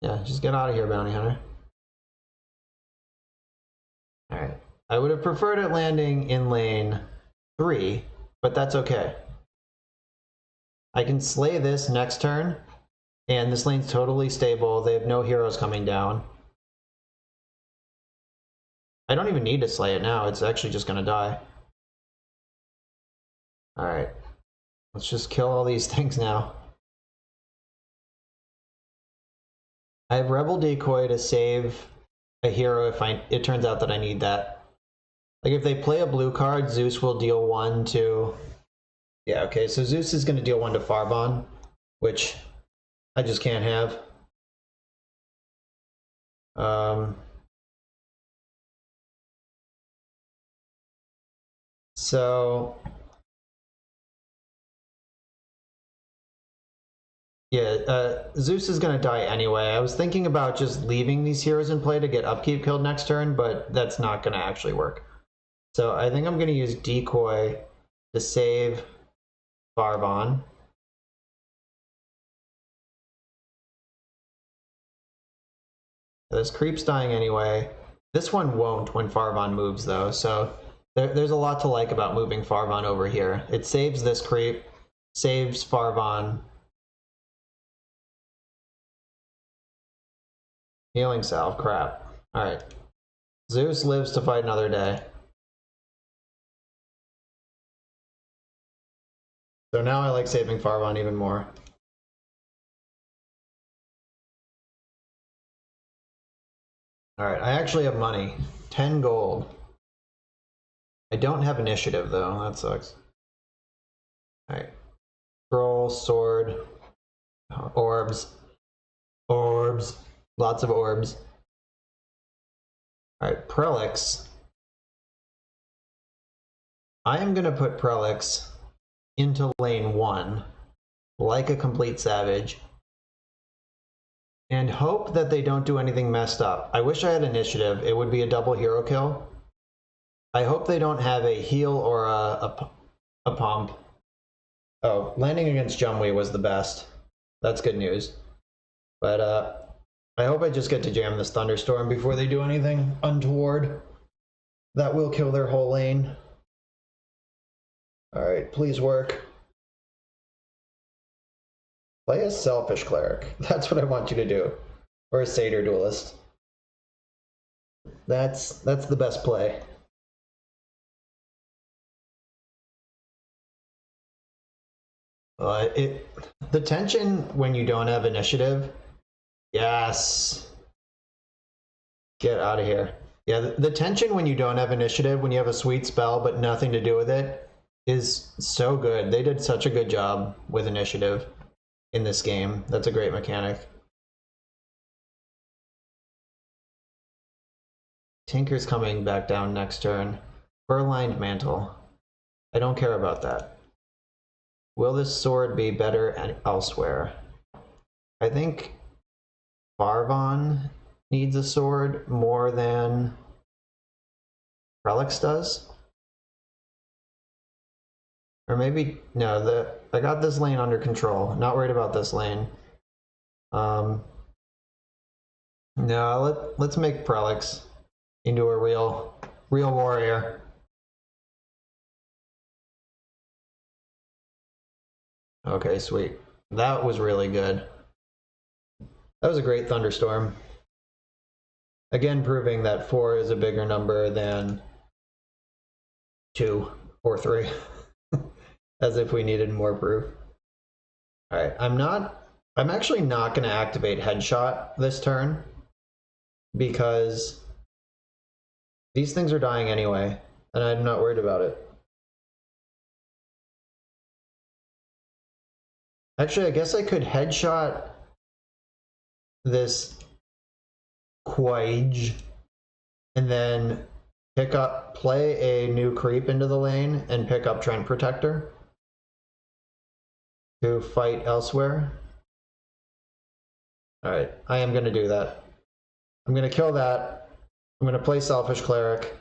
Yeah, just get out of here, Bounty Hunter. Alright. I would have preferred it landing in lane 3, but that's okay. I can slay this next turn, and this lane's totally stable. They have no heroes coming down. I don't even need to slay it now. It's actually just gonna die. Alright. Let's just kill all these things now. I have Rebel Decoy to save a hero if it turns out that I need that. Like if they play a blue card, Zeus will deal 1 to... Yeah, okay, so Zeus is going to deal 1 to Farbon, which I just can't have. So Yeah, Zeus is going to die anyway. I was thinking about just leaving these heroes in play to get upkeep killed next turn, but that's not going to actually work. So I think I'm going to use Decoy to save Farvon. This creep's dying anyway. This one won't when Farvon moves though, so there's a lot to like about moving Farvon over here. It saves this creep, saves Farvon. Healing salve, crap. Alright. Zeus lives to fight another day. So now I like saving Farvon even more. Alright, I actually have money. 10 gold. I don't have initiative though, that sucks. Alright. Scroll, sword, orbs. Orbs. Lots of orbs. Alright, Prelix. I am gonna put Prelix into lane 1 like a complete savage and hope that they don't do anything messed up. I wish I had initiative. It would be a double hero kill. I hope they don't have a heal or a pump. Oh, landing against Jumwei was the best. That's good news. But I hope I just get to jam this Thunderstorm before they do anything untoward. That will kill their whole lane. Alright, please work. Play a Selfish Cleric. That's what I want you to do. Or a Satyr Duelist. That's the best play. The tension when you don't have initiative. Yes. Get out of here. Yeah, the tension when you don't have initiative, when you have a sweet spell but nothing to do with it, is so good. They did such a good job with initiative in this game. That's a great mechanic. Tinker's coming back down next turn. Fur-lined Mantle. I don't care about that. Will this sword be better elsewhere? I think Farvon needs a sword more than Prelix does. Or maybe, no, I got this lane under control. Not worried about this lane. No, let's make Prelix into a real warrior. Okay, sweet. That was really good. That was a great Thunderstorm. Again, proving that 4 is a bigger number than 2 or 3. As if we needed more proof. Alright, I'm actually not going to activate Headshot this turn because these things are dying anyway, and I'm not worried about it. Actually, I guess I could Headshot this Quage and then play a new creep into the lane and pick up Treant Protector to fight elsewhere. Alright, I am going to do that. I'm going to kill that. I'm going to play Selfish Cleric.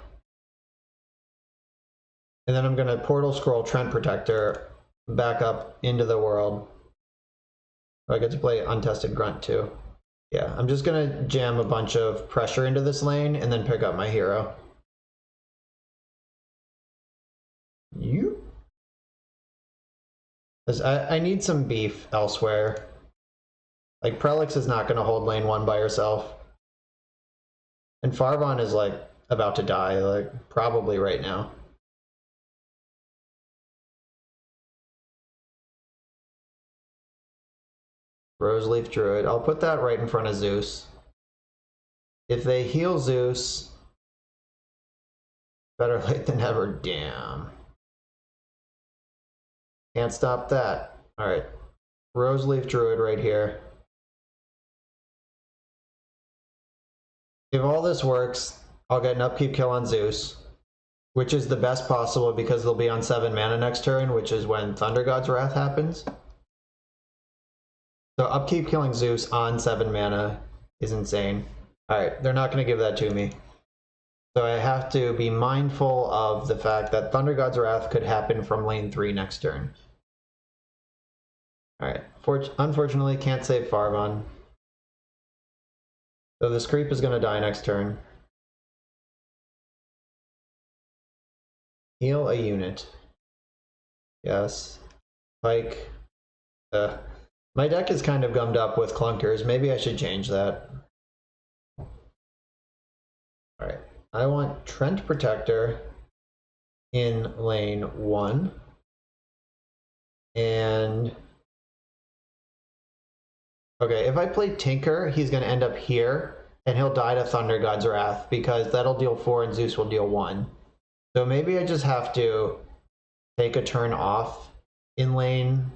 And then I'm going to Portal Scroll Treant Protector back up into the world. I get to play Untested Grunt too. Yeah, I'm just going to jam a bunch of pressure into this lane and then pick up my hero. You? I need some beef elsewhere. Like, Prelix is not going to hold lane 1 by herself. And Farvon is, like, about to die, like, probably right now. Roseleaf Druid. I'll put that right in front of Zeus. If they heal Zeus, better late than never. Damn. Can't stop that. Alright. Roseleaf Druid right here. If all this works, I'll get an upkeep kill on Zeus, which is the best possible because they'll be on 7 mana next turn, which is when Thunder God's Wrath happens. So upkeep killing Zeus on 7 mana is insane. Alright, they're not going to give that to me. So I have to be mindful of the fact that Thunder God's Wrath could happen from lane 3 next turn. Alright, unfortunately can't save Farvon. So this creep is going to die next turn. Heal a unit. Yes. Pike. My deck is kind of gummed up with clunkers. Maybe I should change that. Alright. I want Trent Protector in lane 1. And okay, if I play Tinker, he's going to end up here, and he'll die to Thunder God's Wrath, because that'll deal 4 and Zeus will deal 1. So maybe I just have to take a turn off in lane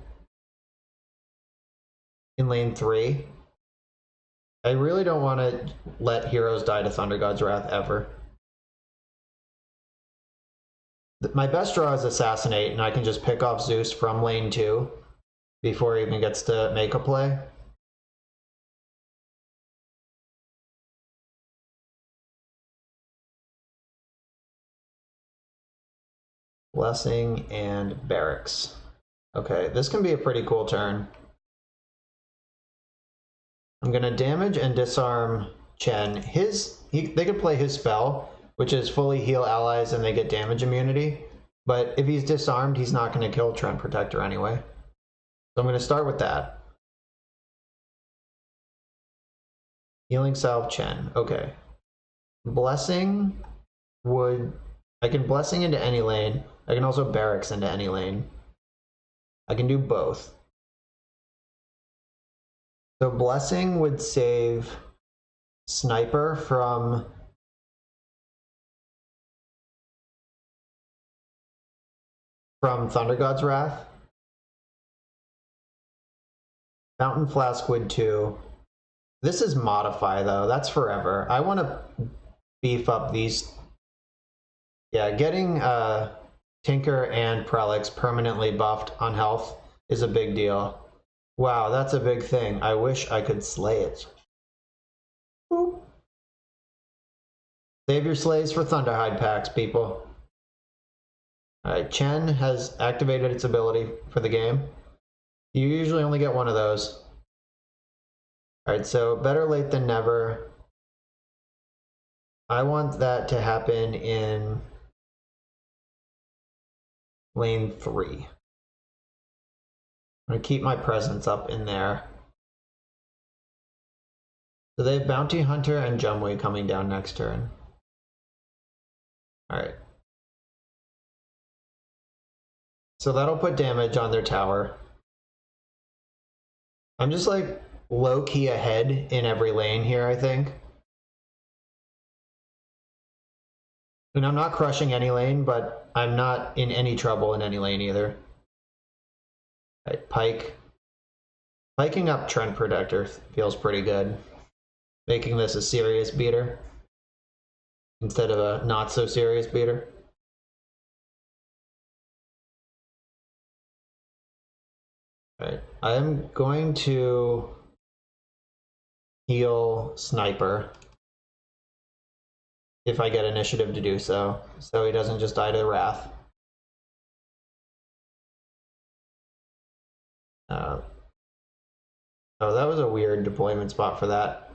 3. I really don't want to let heroes die to Thunder God's Wrath ever. My best draw is Assassinate, and I can just pick off Zeus from lane 2 before he even gets to make a play. Blessing and Barracks. Okay, this can be a pretty cool turn. I'm going to damage and disarm Chen. They could play his spell, which is fully heal allies and they get damage immunity. But if he's disarmed, he's not going to kill Trent Protector anyway. So I'm going to start with that. Healing Salve Chen. Okay. Blessing would... I can Blessing into any lane. I can also Barracks into any lane. I can do both. So Blessing would save Sniper from Thunder God's Wrath. Fountain Flask would too. This is Modify though, that's forever. I want to beef up these. Yeah, getting Tinker and Prelix permanently buffed on health is a big deal. Wow, that's a big thing. I wish I could slay it. Boop. Save your slays for Thunderhide packs, people. Alright, Chen has activated its ability for the game. You usually only get one of those. Alright, so better late than never. I want that to happen in lane 3. I'm going to keep my presence up in there. So they have Bounty Hunter and Jumwei coming down next turn. Alright. So that'll put damage on their tower. I'm just like low-key ahead in every lane here, I think. And I'm not crushing any lane, but I'm not in any trouble in any lane either. Right, Pike. Piking up Trent Protector feels pretty good. Making this a serious beater instead of a not so serious beater. Right, I am going to heal Sniper if I get initiative to do so, so he doesn't just die to the Wrath. Oh, that was a weird deployment spot for that.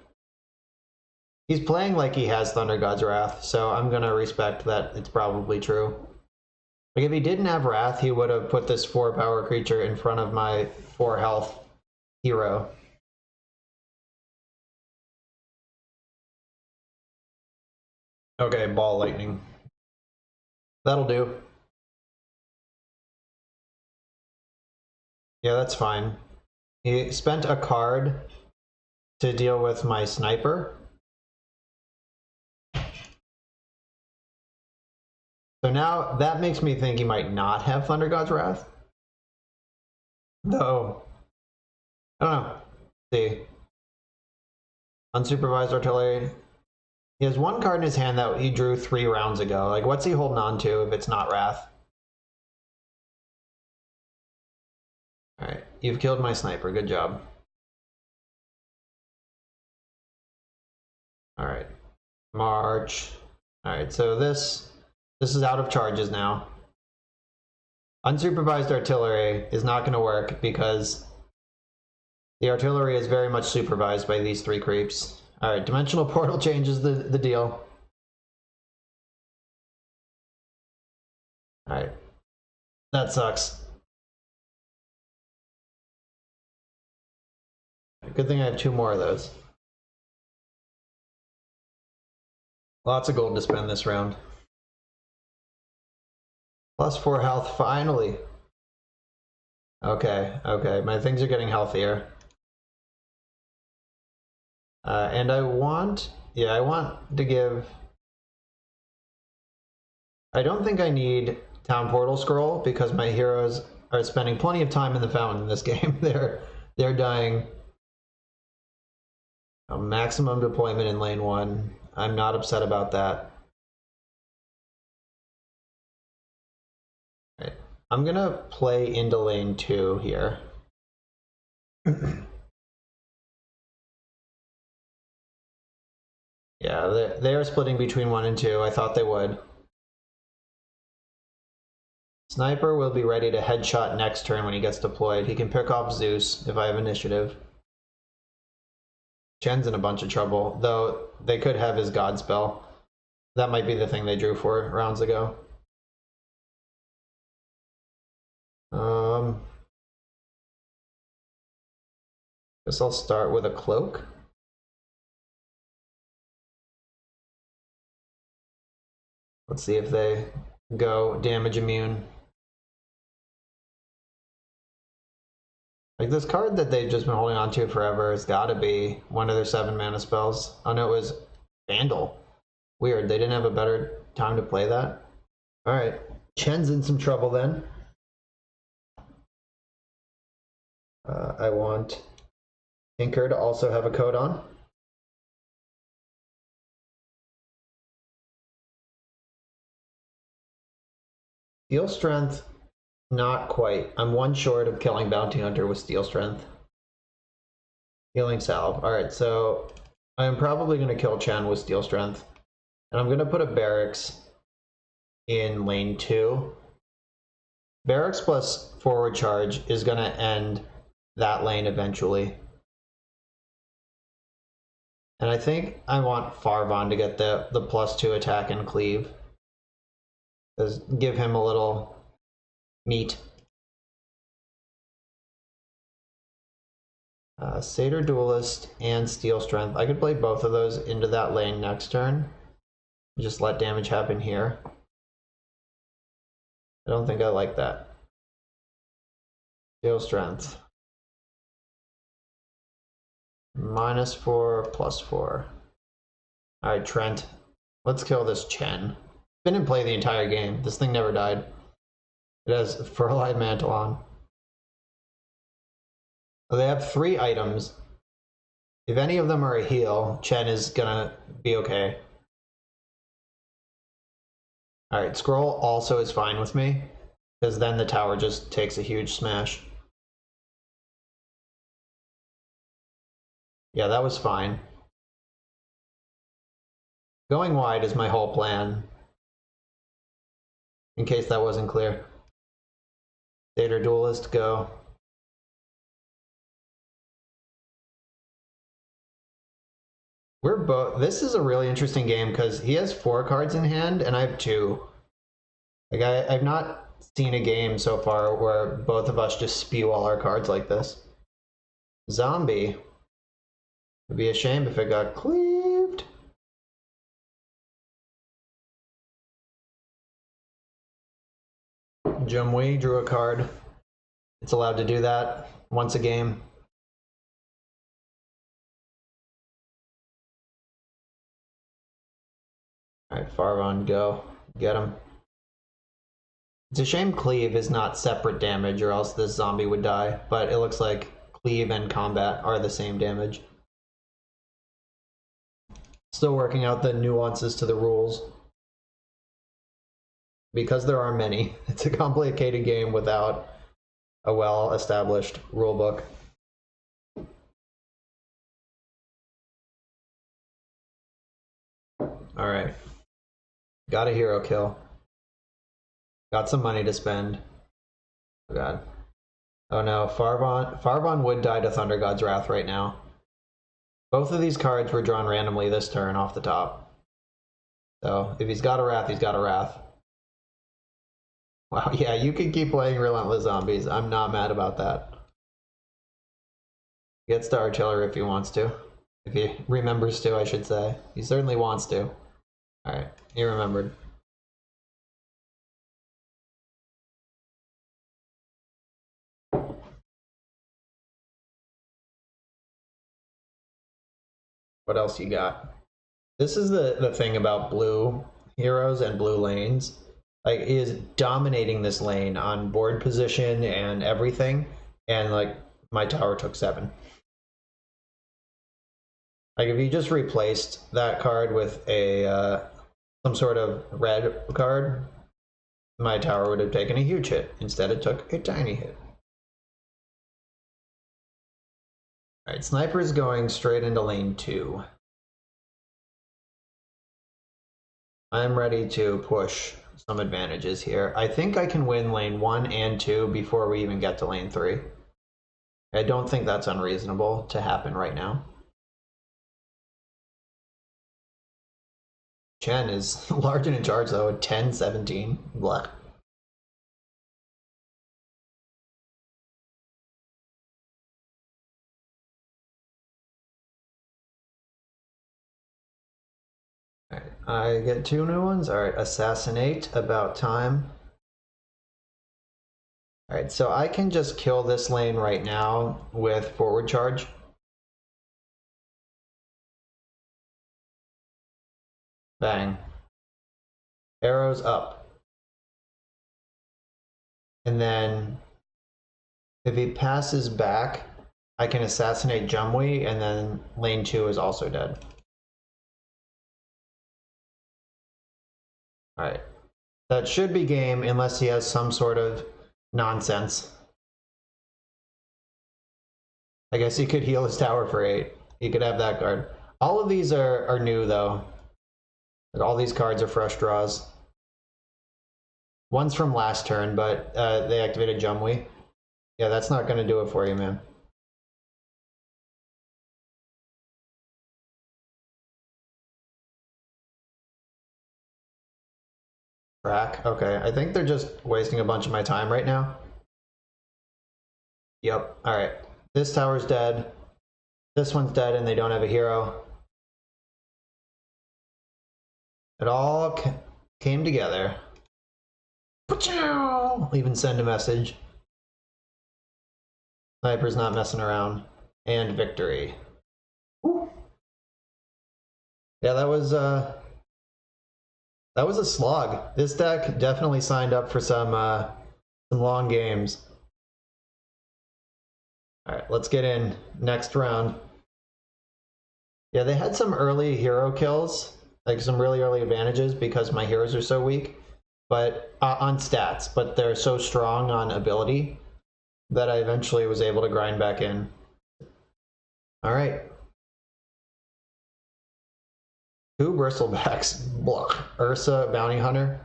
He's playing like he has Thunder God's Wrath, so I'm gonna respect that it's probably true. Like if he didn't have Wrath, he would have put this 4 power creature in front of my 4 health hero. Okay, Ball Lightning. That'll do. Yeah, that's fine. He spent a card to deal with my Sniper. So now that makes me think he might not have Thunder God's Wrath. Though, I don't know. Let's see. Unsupervised Artillery. He has 1 card in his hand that he drew 3 rounds ago. Like, what's he holding on to if it's not Wrath? Alright, you've killed my Sniper. Good job. All right, march. All right, so this is out of charges now. Unsupervised artillery is not going to work because the artillery is very much supervised by these 3 creeps. All right, dimensional portal changes the deal. All right, that sucks. Good thing I have 2 more of those. Lots of gold to spend this round. +4 health, finally. Okay, okay, my things are getting healthier. And I want to give... I don't think I need Town Portal Scroll because my heroes are spending plenty of time in the fountain in this game. They're dying. A maximum deployment in lane 1. I'm not upset about that. Right. I'm gonna play into lane 2 here. Yeah, they are splitting between 1 and 2. I thought they would. Sniper will be ready to headshot next turn when he gets deployed. He can pick off Zeus if I have initiative. Chen's in a bunch of trouble, though they could have his God spell. That might be the thing they drew for rounds ago. Guess I'll start with a cloak. Let's see if they go damage immune. Like, this card that they've just been holding on to forever has got to be one of their 7 mana spells. Oh no, it was Vandal. Weird, they didn't have a better time to play that. Alright, Chen's in some trouble then. I want Tinker to also have a coat on. Steel Strength, not quite. I'm 1 short of killing Bounty Hunter with Steel Strength. Healing Salve. Alright, so I am probably going to kill Chen with Steel Strength. And I'm going to put a Barracks in lane 2. Barracks plus forward charge is going to end that lane eventually. And I think I want Farvon to get the +2 attack and cleave. Just give him a little meat. Satyr Duelist and Steel Strength. I could play both of those into that lane next turn. Just let damage happen here. I don't think I like that. Steel Strength. -4, +4. Alright, Trent. Let's kill this Chen. Been in play the entire game. This thing never died. It has Feralide Mantle on. They have 3 items. If any of them are a heal, Chen is gonna be okay. Alright, Scroll also is fine with me, because then the tower just takes a huge smash. Yeah, that was fine. Going wide is my whole plan, in case that wasn't clear. Satyr Duelist, go. We're both. This is a really interesting game because he has 4 cards in hand and I have 2. Like I've not seen a game so far where both of us just spew all our cards like this. Zombie. It'd be a shame if it got cleaved. Jumwee drew a card. It's allowed to do that once a game. Alright, Farvon, go. Get him. It's a shame Cleave is not separate damage or else this zombie would die, but it looks like Cleave and Combat are the same damage. Still working out the nuances to the rules. Because there are many, it's a complicated game without a well-established rulebook. Alright. Got a hero kill. Got some money to spend. Oh god. Oh no, Farvon would die to Thunder God's Wrath right now. Both of these cards were drawn randomly this turn off the top. So, if he's got a Wrath, he's got a Wrath. Wow, yeah, you can keep playing Relentless Zombies. I'm not mad about that. Gets to Artillery if he wants to. If he remembers to, I should say. He certainly wants to. Alright, he remembered. What else you got? This is the thing about blue heroes and blue lanes. Like, he is dominating this lane on board position and everything. And, like, my tower took 7. Like, if you just replaced that card with a some sort of red card, my tower would have taken a huge hit. Instead, it took a tiny hit. Alright, Sniper's going straight into lane 2. I'm ready to push some advantages here. I think I can win lane 1 and 2 before we even get to lane 3. I don't think that's unreasonable to happen right now. Chen is large and in charge though, 10-17. Blah. Alright, I get 2 new ones. Alright, Assassinate, about time. Alright, so I can just kill this lane right now with forward charge. Bang. Arrows up. And then if he passes back, I can assassinate Jumwee, and then lane 2 is also dead. Alright. That should be game unless he has some sort of nonsense. I guess he could heal his tower for 8. He could have that card. All of these are new though. Like, all these cards are fresh draws. One's from last turn, but they activated Jumwee. Yeah, that's not going to do it for you, man. Track. Okay, I think they're just wasting a bunch of my time right now. Yep, alright. This tower's dead. This one's dead and they don't have a hero. It all came together. I'll even send a message. Sniper's not messing around. And victory. Woo. Yeah, that was a slog. This deck definitely signed up for some long games. Alright, let's get in. Next round. Yeah, they had some early hero kills. Like some really early advantages because my heroes are so weak, but on stats, but they're so strong on ability that I eventually was able to grind back in. All right. 2 bristlebacks. Blah. Ursa, Bounty Hunter.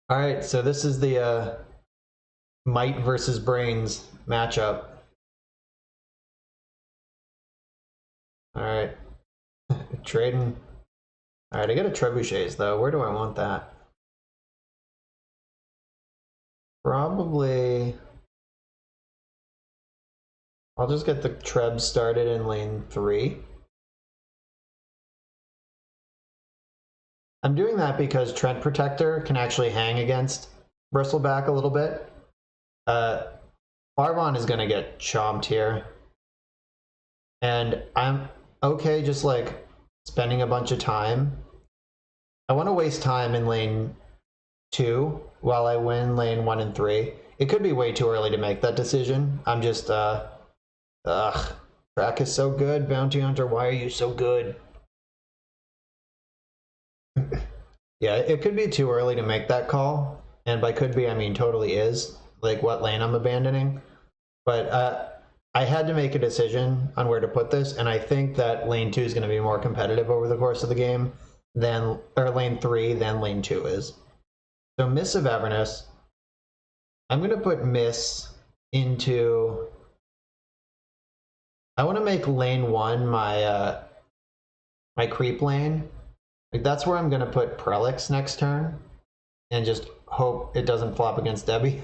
All right, so this is the might versus brains matchup. All right. Trading. Alright, I got a trebuchets though. Where do I want that? Probably... I'll just get the Treb started in lane 3. I'm doing that because Trent Protector can actually hang against Bristleback a little bit. Farvon is going to get chomped here. And I'm okay just like spending a bunch of time. I want to waste time in lane 2 while I win lane 1 and 3. It could be way too early to make that decision. I'm just, track is so good, Bounty Hunter, why are you so good? Yeah, it could be too early to make that call. And by could be, I mean totally is. Like what lane I'm abandoning. But I had to make a decision on where to put this, and I think that lane 2 is going to be more competitive over the course of the game than, or lane 3 than lane 2 is. So Mists of Avernus, I'm going to put Mists into, I want to make lane 1 my my creep lane. Like that's where I'm going to put Prelix next turn and just hope it doesn't flop against Debbie.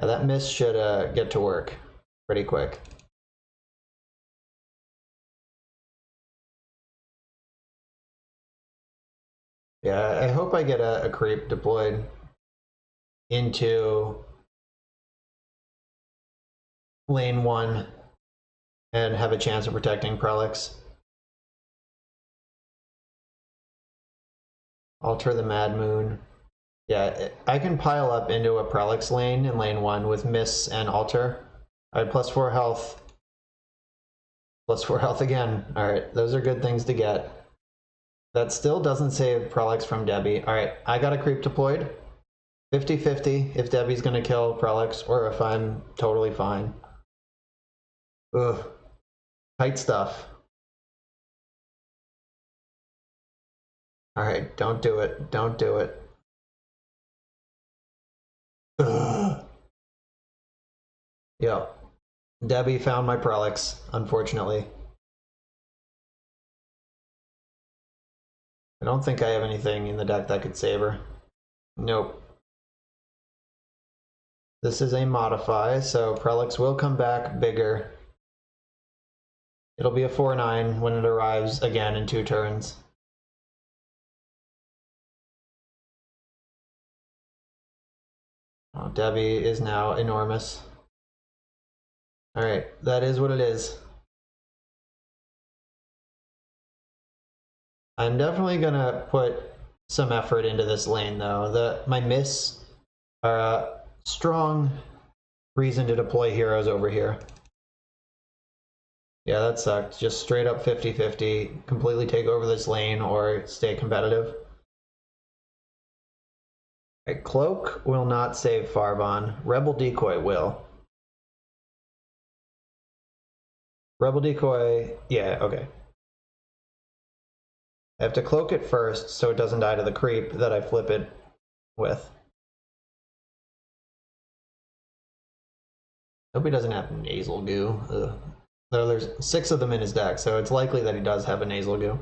Yeah, that Mist should get to work pretty quick. Yeah, I hope I get a creep deployed into lane 1 and have a chance of protecting Prelix. Alter the Mad Moon. Yeah, I can pile up into a Prelix lane in lane 1 with Miss and Alter. Alright, +4 health. +4 health again. Alright, those are good things to get. That still doesn't save Prelix from Debbie. Alright, I got a creep deployed. 50-50 if Debbie's gonna kill Prelix or if I'm totally fine. Ugh. Tight stuff. Alright, don't do it. Don't do it. Ugh. Yep. Debbie found my Prelix, unfortunately. I don't think I have anything in the deck that could save her. Nope. This is a modify, so Prelix will come back bigger. It'll be a 4/9 when it arrives again in 2 turns. Oh, Debbie is now enormous. Alright, that is what it is. I'm definitely gonna put some effort into this lane though. My miss are a strong reason to deploy heroes over here. Yeah, that sucked. Just straight up 50-50, completely take over this lane or stay competitive. Right, Cloak will not save Farban. Rebel Decoy will. Rebel Decoy, yeah, okay. I have to cloak it first so it doesn't die to the creep that I flip it with. Hope he doesn't have nasal goo. Ugh. Though there's 6 of them in his deck, so it's likely that he does have a nasal goo.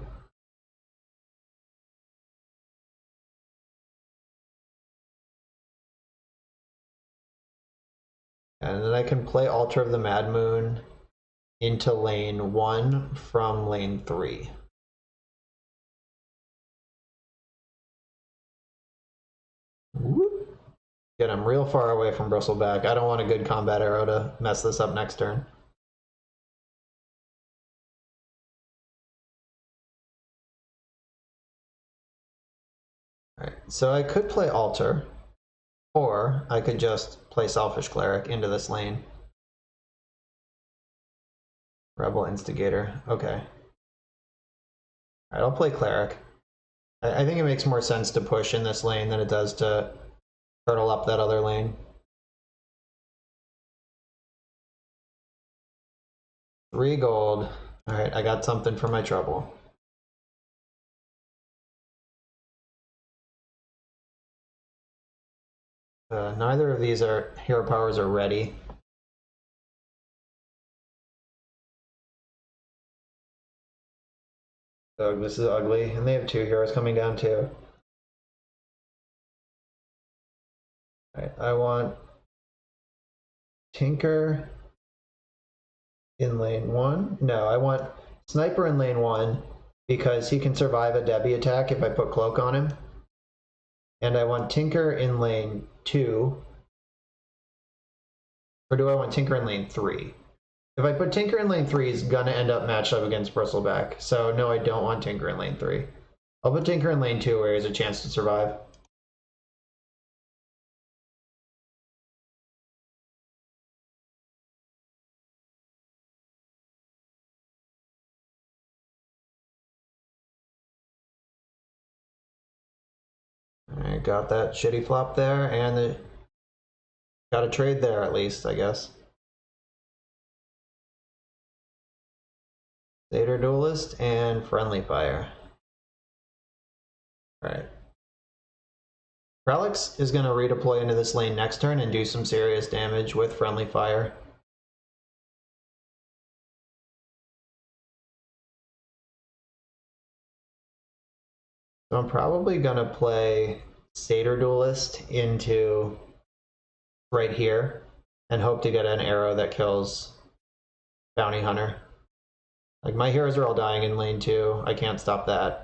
And then I can play Altar of the Mad Moon into lane 1 from lane 3. Whoop. Get him real far away from Bristleback. I don't want a good combat arrow to mess this up next turn. Alright, so I could play Altar, or I could just play Selfish Cleric into this lane. Rebel Instigator, okay. Alright, I'll play Cleric. I think it makes more sense to push in this lane than it does to turtle up that other lane. 3 gold. Alright, I got something for my trouble. Neither of these hero powers are ready. So this is ugly, and they have 2 heroes coming down too. Alright, I want Tinker in lane 1. No, I want Sniper in lane 1 because he can survive a Debbie attack if I put Cloak on him. And I want Tinker in lane 2. Or do I want Tinker in lane 3? If I put Tinker in lane 3, he's gonna end up matched up against Bristleback. So no, I don't want Tinker in lane 3. I'll put Tinker in lane 2 where he has a chance to survive. I got that shitty flop there, and the Got a trade there at least, I guess. Satyr Duelist and Friendly Fire. Alright. Prelix is going to redeploy into this lane next turn and do some serious damage with Friendly Fire. So I'm probably going to play Satyr Duelist into right here and hope to get an arrow that kills Bounty Hunter. Like, my heroes are all dying in lane 2. I can't stop that.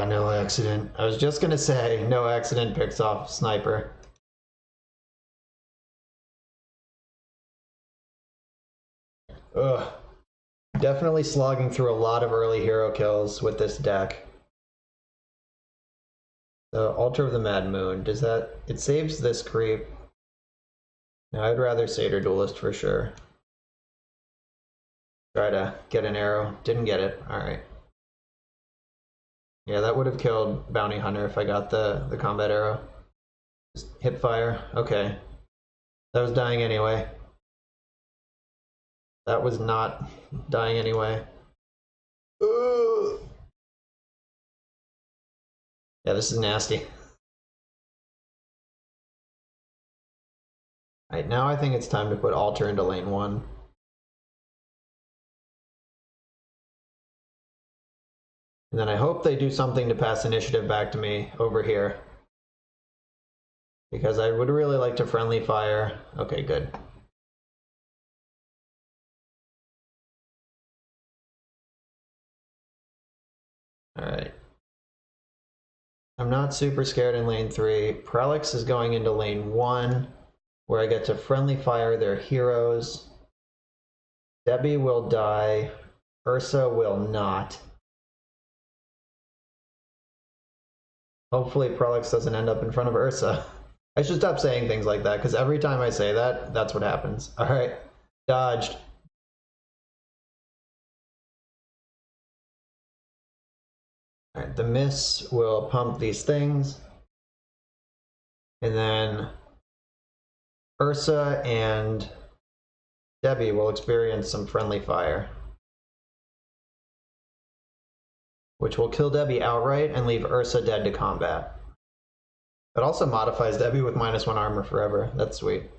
No accident. I was just gonna say, no accident picks off Sniper. Ugh. Definitely slogging through a lot of early hero kills with this deck. The Altar of the Mad Moon, does that... it saves this creep. No, I'd rather Satyr Duelist for sure. Try to get an arrow. Didn't get it. Alright. Yeah, that would have killed Bounty Hunter if I got the combat arrow. Just hip fire. Okay. That was dying anyway. That was not dying anyway. Ugh. Yeah, this is nasty. Alright, now I think it's time to put Altar into lane 1. And then I hope they do something to pass initiative back to me over here. Because I would really like to Friendly Fire. Okay, good. Alright. I'm not super scared in lane 3. Prelix is going into lane 1, where I get to Friendly Fire their heroes. Debbie will die. Ursa will not. Hopefully Prelix doesn't end up in front of Ursa. I should stop saying things like that, because every time I say that, that's what happens. Alright, dodged. Alright, the Miss will pump these things. And then Ursa and Debbie will experience some Friendly Fire, which will kill Debbie outright and leave Ursa dead to combat. It also modifies Debbie with -1 armor forever. That's sweet.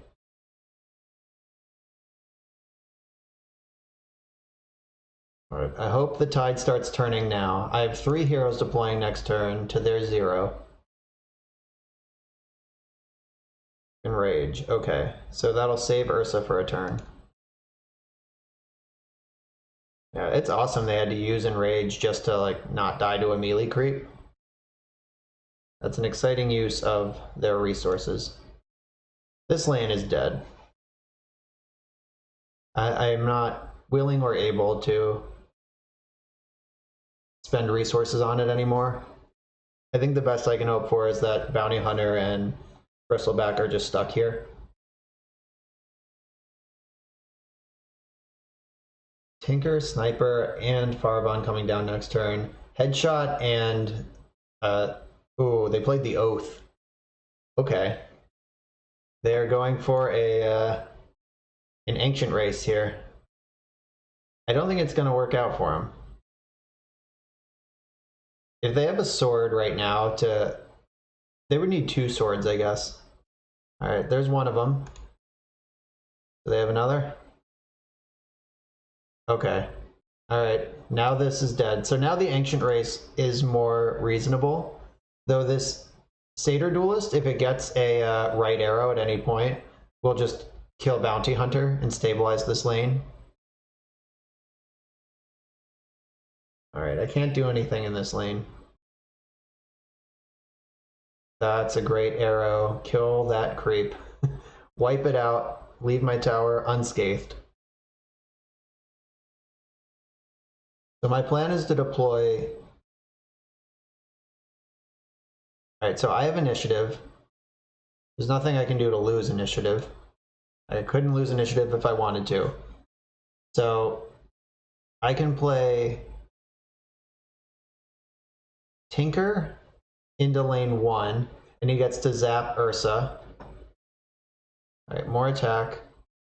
Alright, I hope the tide starts turning now. I have 3 heroes deploying next turn to their 0. Enrage. Okay, so that'll save Ursa for a turn. Yeah, it's awesome they had to use Enrage just to, like, not die to a melee creep. That's an exciting use of their resources. This lane is dead. I am not willing or able to spend resources on it anymore. I think the best I can hope for is that Bounty Hunter and Bristleback are just stuck here. Tinker, Sniper, and Farabon coming down next turn. Headshot and... ooh, they played the Oath. Okay. They're going for an Ancient Race here. I don't think it's going to work out for them. If they have a sword right now to... they would need 2 swords, I guess. Alright, there's one of them. Do they have another? Okay. Alright, now this is dead. So now the Ancient Race is more reasonable. Though this Satyr Duelist, if it gets a right arrow at any point, will just kill Bounty Hunter and stabilize this lane. Alright, I can't do anything in this lane. That's a great arrow. Kill that creep. Wipe it out. Leave my tower unscathed. So my plan is to deploy... Alright, so I have initiative. There's nothing I can do to lose initiative. I couldn't lose initiative if I wanted to. So I can play Tinker into lane 1, and he gets to zap Ursa. Alright, more attack.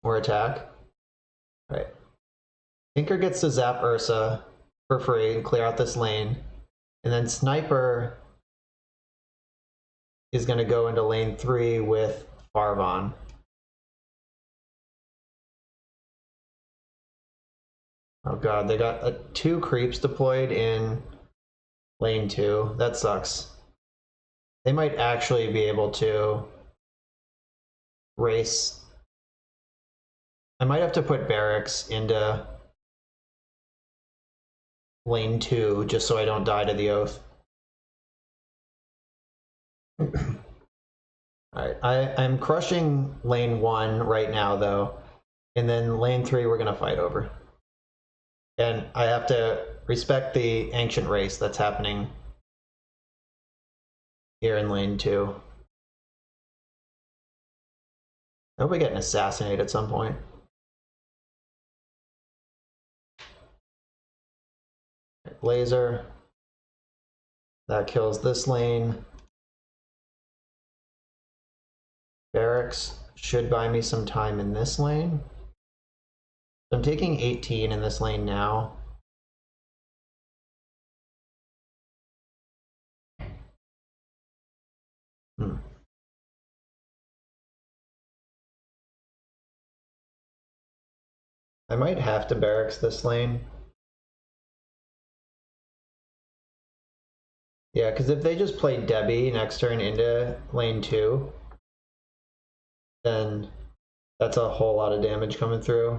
More attack. Alright. Tinker gets to zap Ursa for free and clear out this lane. And then Sniper is going to go into lane 3 with Farvon. Oh god, they got 2 creeps deployed in lane 2. That sucks. They might actually be able to race. I might have to put barracks into lane 2 just so I don't die to the oath. Alright, I'm crushing lane 1 right now though, and then lane 3 we're gonna fight over. And I have to respect the ancient race that's happening here in lane 2. I hope I get an assassinate at some point. Laser. That kills this lane. Barracks should buy me some time in this lane. So I'm taking 18 in this lane now. I might have to barracks this lane. Yeah, because if they just play Debbie next turn into lane 2, then that's a whole lot of damage coming through.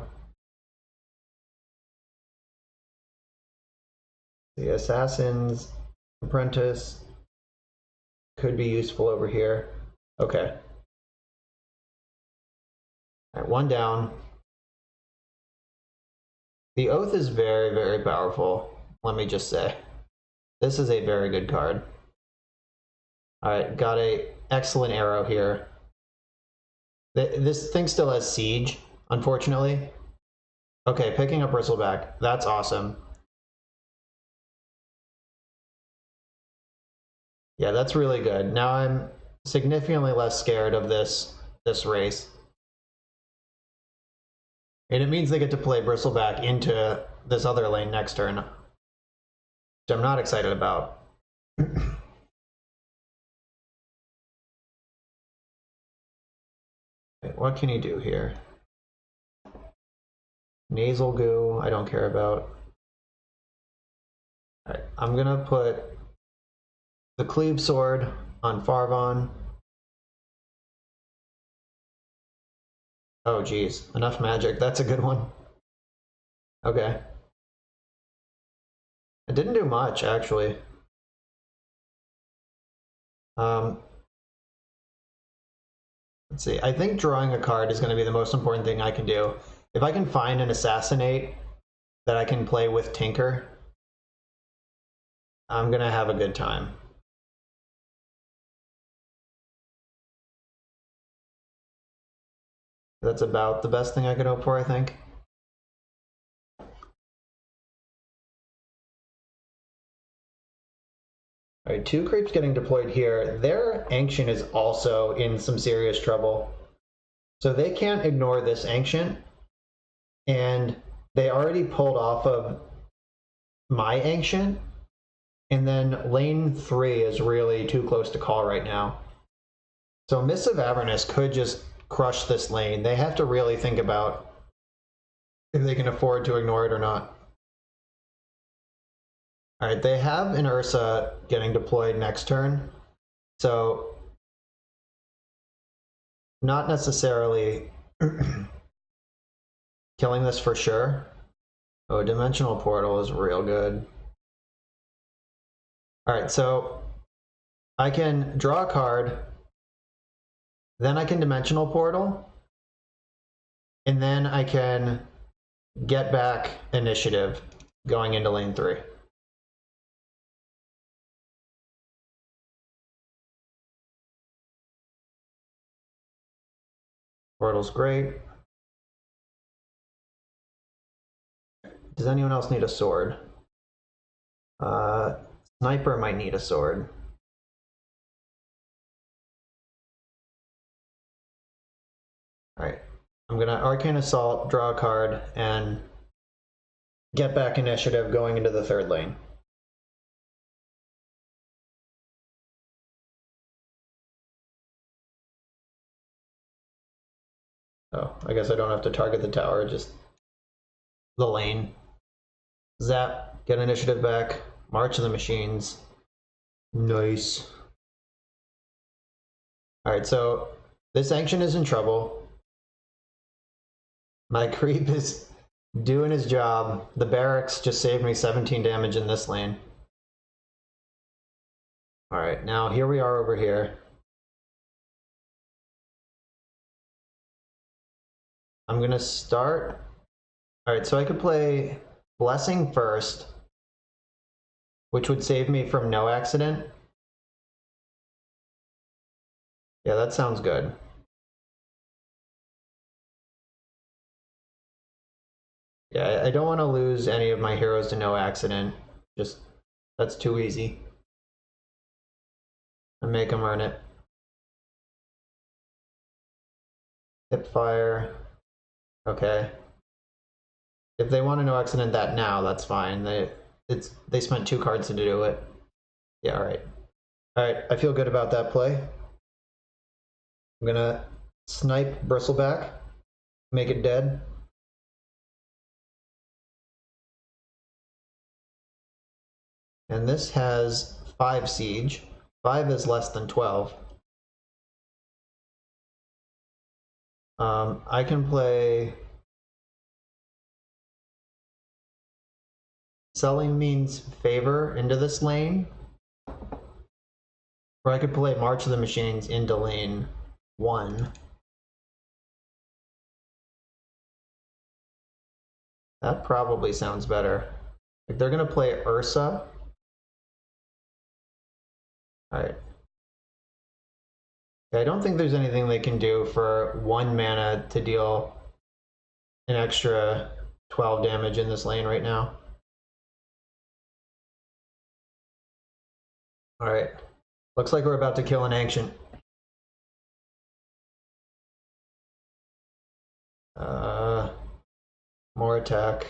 The Assassin's Apprentice could be useful over here. Okay. Alright, 1 down. The Oath is very, very powerful, let me just say. This is a very good card. Alright, got a excellent arrow here. This thing still has siege, unfortunately. Okay, picking up Bristleback. That's awesome. Yeah, that's really good. Now I'm significantly less scared of this race. And it means they get to play Bristleback into this other lane next turn, which I'm not excited about. What can you do here? Nasal goo, I don't care about. Alright, I'm gonna put the Cleave Sword on Farvon. Oh geez, enough magic, that's a good one. Okay. It didn't do much, actually. Let's see, I think drawing a card is going to be the most important thing I can do. If I can find an Assassinate that I can play with Tinker, I'm going to have a good time. That's about the best thing I could hope for, I think. All right, 2 creeps getting deployed here. Their Ancient is also in some serious trouble. So they can't ignore this Ancient, and they already pulled off of my Ancient, and then lane 3 is really too close to call right now. So Mists of Avernus could just crush this lane. They have to really think about if they can afford to ignore it or not. All right, they have an Ursa getting deployed next turn, so not necessarily killing this for sure. Oh, Dimensional Portal is real good. All right, so I can draw a card, then I can Dimensional Portal, and then I can get back initiative going into lane 3. Portal's great. Does anyone else need a sword? Sniper might need a sword. Alright, I'm gonna Arcane Assault, draw a card, and get back initiative going into the third lane. Oh, I guess I don't have to target the tower, just the lane. Zap, get initiative back, March of the Machines. Nice. Alright, so this ancient is in trouble. My creep is doing his job. The barracks just saved me 17 damage in this lane. Alright, now here we are over here. I'm gonna start. Alright, so I could play Blessing first, which would save me from no accident. Yeah, that sounds good. Yeah, I don't want to lose any of my heroes to no accident. Just, that's too easy. And make them earn it. Hip fire. Okay. If they want to no accident that now, that's fine. They spent 2 cards to do it. Yeah, alright. Alright, I feel good about that play. I'm gonna snipe Bristleback, make it dead. And this has 5 siege. 5 is less than 12. I can play... Selling means favor into this lane. Or I could play March of the Machines into lane 1. That probably sounds better. Like they're gonna play Ursa. Alright. I don't think there's anything they can do for 1 mana to deal an extra 12 damage in this lane right now. Alright. Looks like we're about to kill an Ancient. More attack.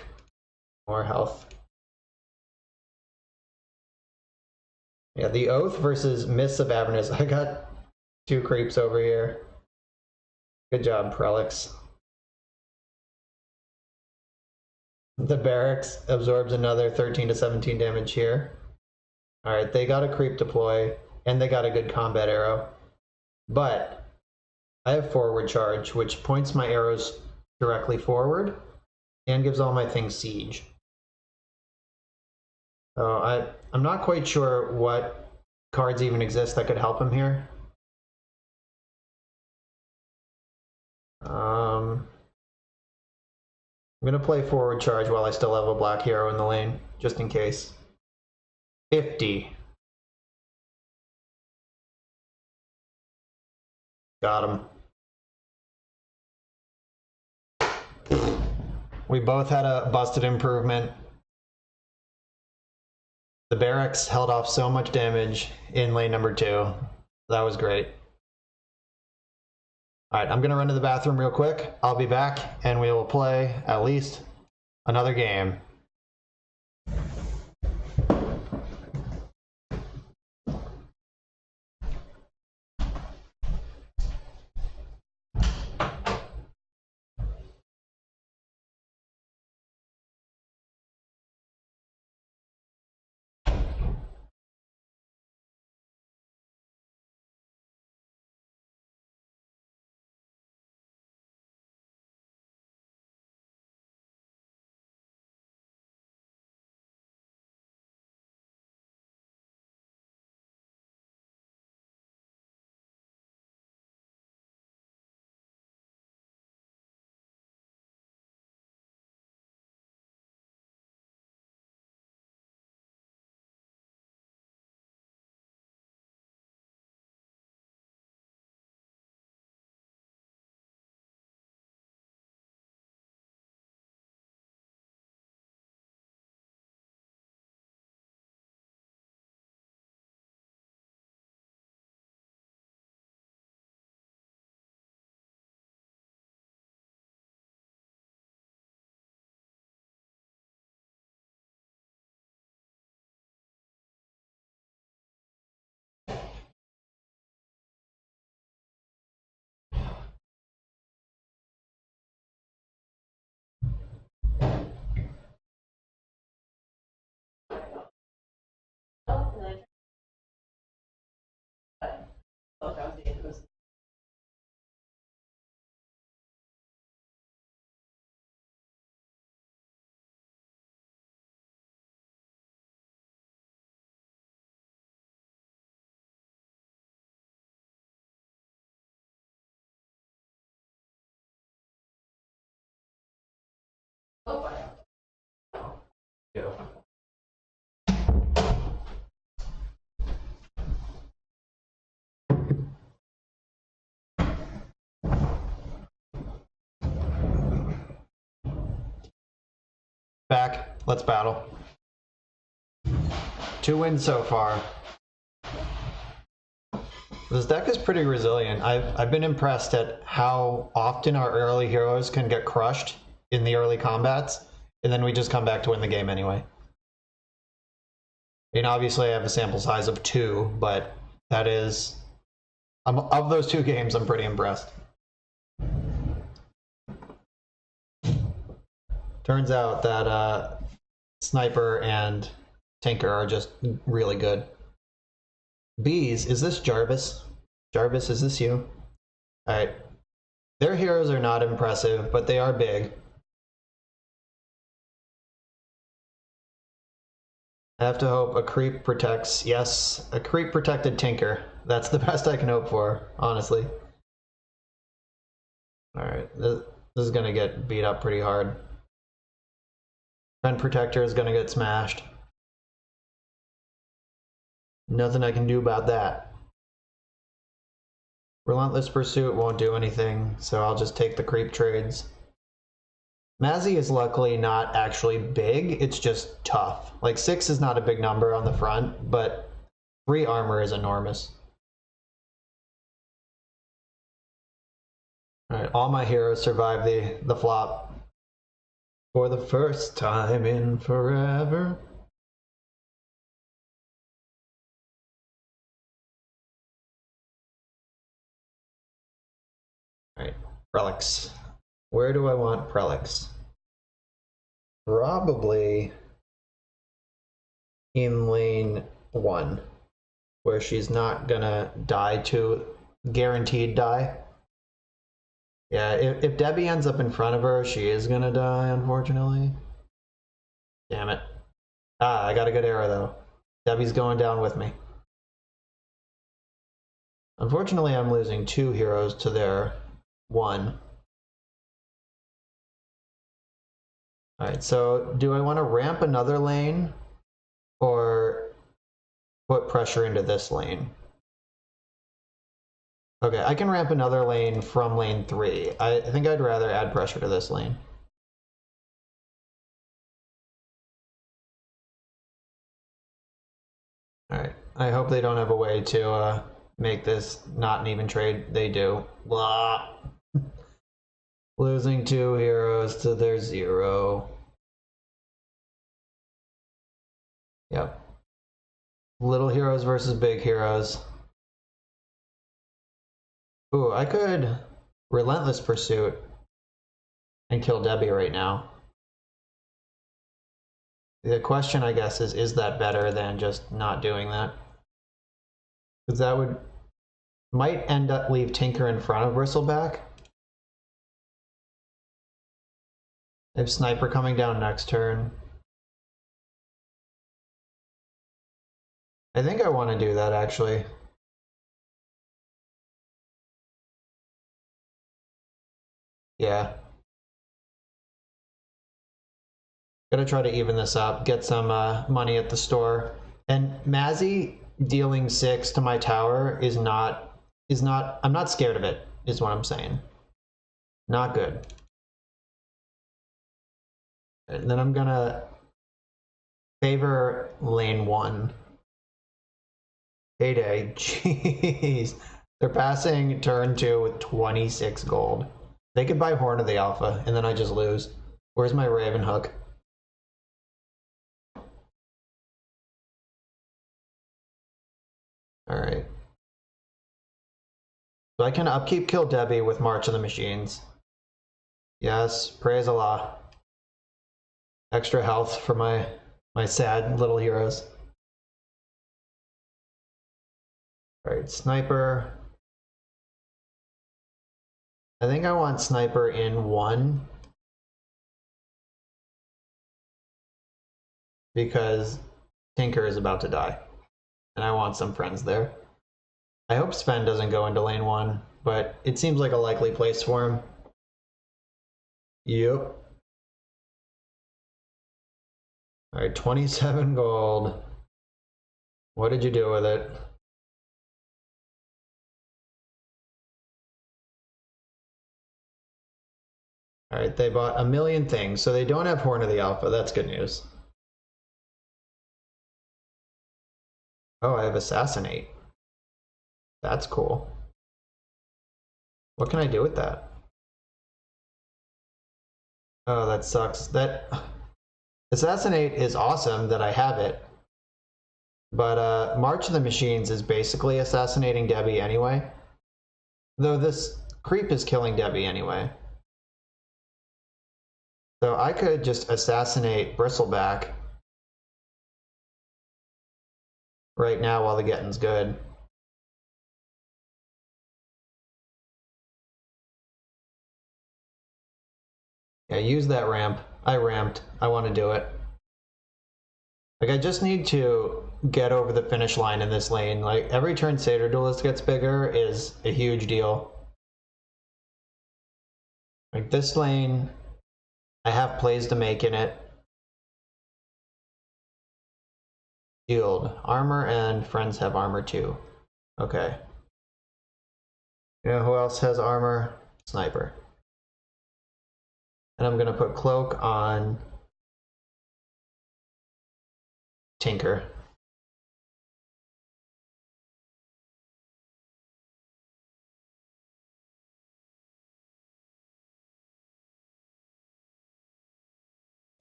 More health. Yeah, the Oath versus Mists of Avernus. I got 2 creeps over here. Good job, Prelix. The Barracks absorbs another 13 to 17 damage here. Alright, they got a creep deploy, and they got a good combat arrow. But I have forward charge, which points my arrows directly forward and gives all my things siege. So I'm not quite sure what cards even exist that could help him here. I'm gonna play forward charge while I still have a black hero in the lane, just in case. 50. Got him. We both had a busted improvement. The barracks held off so much damage in lane number 2. That was great. Alright, I'm gonna run to the bathroom real quick. I'll be back and we will play at least another game. Yeah. Back. Let's battle. 2 wins so far. This deck is pretty resilient. I've been impressed at how often our early heroes can get crushed in the early combats, and then we just come back to win the game anyway. And obviously I have a sample size of 2, but that is... of those 2 games, I'm pretty impressed. Turns out that Sniper and Tinker are just really good. Bees, is this Jarvis? Jarvis, is this you? Alright. Their heroes are not impressive, but they are big. I have to hope a creep protects. Yes, a creep protected Tinker. That's the best I can hope for, honestly. Alright, this is gonna get beat up pretty hard. Friend Protector is gonna get smashed. Nothing I can do about that. Relentless Pursuit won't do anything, so I'll just take the creep trades. Mazzy is luckily not actually big, it's just tough. Like 6 is not a big number on the front, but 3 armor is enormous. Alright, all my heroes survive the flop. For the first time in forever. Alright, Prelix. Where do I want Prelix? Probably in lane 1, where she's not gonna die to guaranteed die. Yeah, if Debbie ends up in front of her, she is gonna die, unfortunately. Damn it. Ah, I got a good arrow though. Debbie's going down with me. Unfortunately, I'm losing 2 heroes to their 1. Alright, so do I want to ramp another lane or put pressure into this lane? Okay, I can ramp another lane from lane 3. I think I'd rather add pressure to this lane. Alright, I hope they don't have a way to make this not an even trade. They do. Blah. Losing 2 heroes to their 0. Yep. Little heroes versus big heroes. Ooh, I could Relentless Pursuit and kill Debbie right now. The question, I guess, is that better than just not doing that? Because that might end up leave Tinker in front of Bristleback. I have Sniper coming down next turn. I think I want to do that, actually. Yeah. Gotta try to even this up, get some money at the store. And Mazzy dealing 6 to my tower is not, I'm not scared of it, is what I'm saying. Not good. And then I'm gonna favor lane 1. Heyday, jeez. They're passing turn 2 with 26 gold. They could buy Horn of the Alpha, and then I just lose. Where's my Raven Hook? Alright. So I can upkeep kill Debbie with March of the Machines. Yes, praise Allah. Extra health for my sad little heroes. Alright, Sniper. I think I want Sniper in 1. Because Tinker is about to die. And I want some friends there. I hope Sven doesn't go into lane 1, but it seems like a likely place for him. Yep. All right, 27 gold. What did you do with it? All right, they bought a million things, so they don't have Horn of the Alpha. That's good news. Oh, I have Assassinate. That's cool. What can I do with that? Oh, that sucks. That Assassinate is awesome that I have it. But March of the Machines is basically assassinating Debbie anyway. Though this creep is killing Debbie anyway. So I could just assassinate Bristleback right now while the getting's good. Yeah, use that ramp. I ramped. I want to do it. Like, I just need to get over the finish line in this lane. Like, every turn Satyr Duelist gets bigger is a huge deal. Like, this lane, I have plays to make in it. Shield, armor, and friends have armor too. Okay. You know who else has armor? Sniper. And I'm gonna put cloak on Tinker.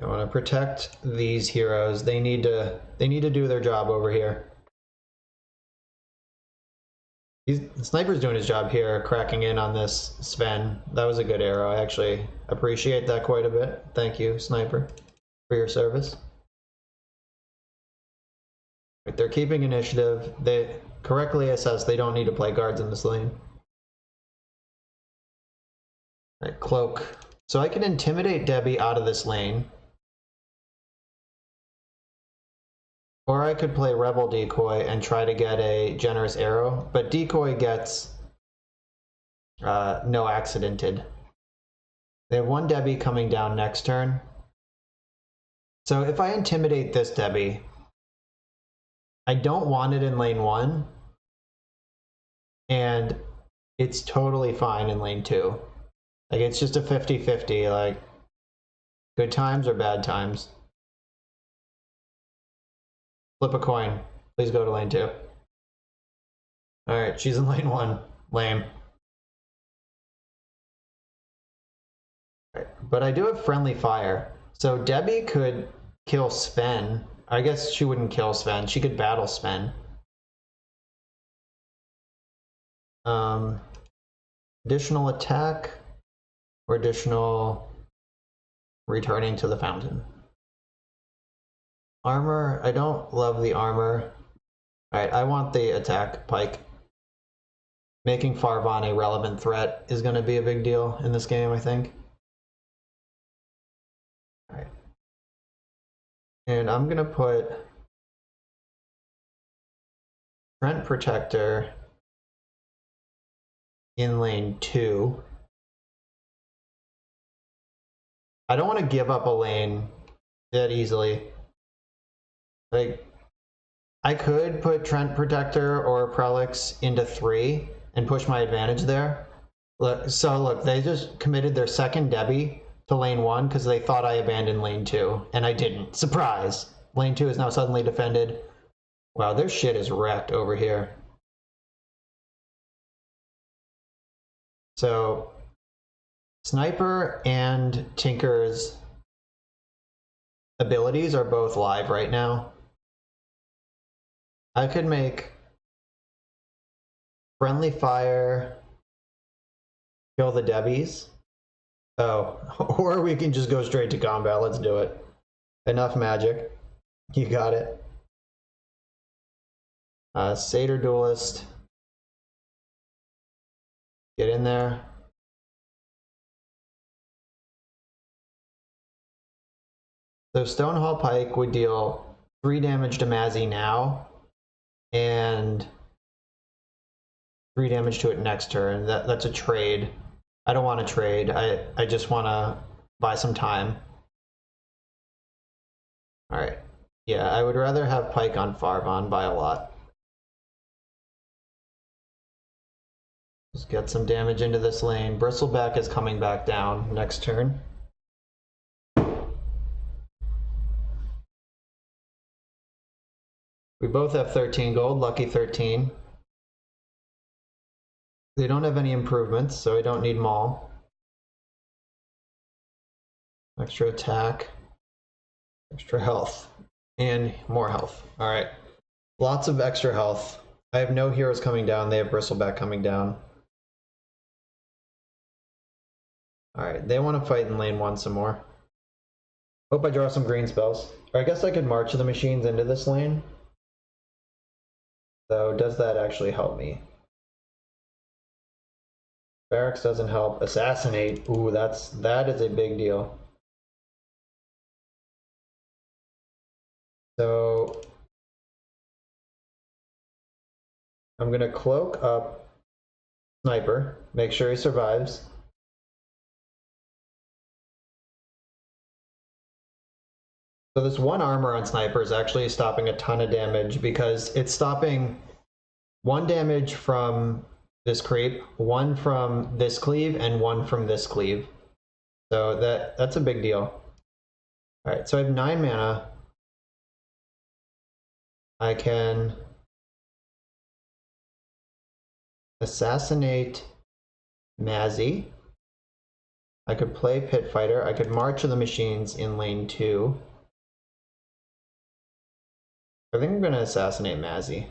I want to protect these heroes. They need to do their job over here. The sniper's doing his job here, cracking in on this Sven. That was a good arrow. I actually appreciate that quite a bit. Thank you, sniper, for your service. Right, they're keeping initiative. They correctly assess they don't need to play guards in this lane. Right, cloak. So I can intimidate Debbie out of this lane. Or I could play Rebel Decoy and try to get a generous arrow, but Decoy gets no accidented. They have one Debbie coming down next turn. So if I intimidate this Debbie, I don't want it in lane 1, and it's totally fine in lane 2. Like, it's just a 50-50, like, good times or bad times. Flip a coin. Please go to lane 2. Alright, she's in lane 1. Lame. Right. But I do have friendly fire. So Debbie could kill Sven. I guess she wouldn't kill Sven. She could battle Sven. Additional attack or additional returning to the fountain. Armor, I don't love the armor. Alright, I want the attack pike. Making Farvon a relevant threat is going to be a big deal in this game, I think. Alright. And I'm going to put Trent Protector in lane 2. I don't want to give up a lane that easily. Like, I could put Trent Protector or Prelix into 3 and push my advantage there. Look, they just committed their second Debbie to lane 1 because they thought I abandoned lane 2, and I didn't. Surprise! Lane 2 is now suddenly defended. Wow, their shit is wrecked over here. So, Sniper and Tinker's abilities are both live right now. I could make friendly fire kill the Debbies. Oh, or we can just go straight to combat. Let's do it. Enough magic. You got it. Satyr Duelist. Get in there. So Stonehall Pike would deal 3 damage to Mazzy now, and 3 damage to it next turn. That's a trade. I don't want to trade. I just want to buy some time. Alright. Yeah, I would rather have Pike on Farvon by a lot. Just get some damage into this lane. Bristleback is coming back down next turn. We both have 13 gold, lucky 13. They don't have any improvements, so I don't need Maul. Extra attack, extra health, and more health. Alright, lots of extra health. I have no heroes coming down, they have Bristleback coming down. Alright, they want to fight in lane 1 some more. Hope I draw some green spells. Or I guess I could march the machines into this lane. So does that actually help me? Barracks doesn't help. Assassinate. Ooh, that is a big deal. So I'm gonna cloak up Sniper, make sure he survives. So this one armor on Sniper is actually stopping a ton of damage because it's stopping 1 damage from this creep, 1 from this cleave, and 1 from this cleave. So that's a big deal. Alright, so I have 9 mana. I can assassinate Mazzy. I could play Pit Fighter. I could march the machines in lane 2. I think I'm going to assassinate Mazzy.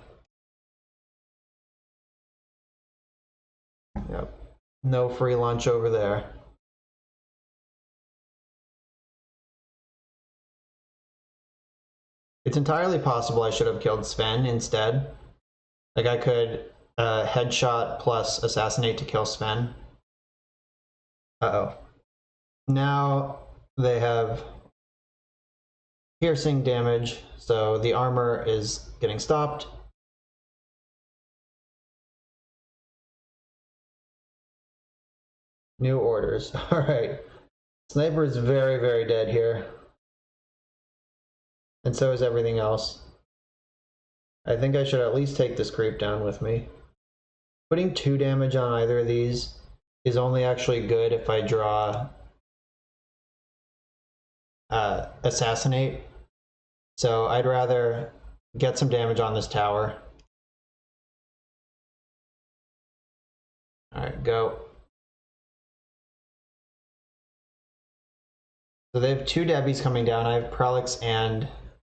Yep. No free lunch over there. It's entirely possible I should have killed Sven instead. Like I could headshot plus assassinate to kill Sven. Uh-oh. Now they have piercing damage, so the armor is getting stopped. New orders. Alright. Sniper is very, very dead here. And so is everything else. I think I should at least take this creep down with me. Putting 2 damage on either of these is only actually good if I draw Assassinate. So I'd rather get some damage on this tower. Alright, go. So they have 2 Debbies coming down. I have Prelix and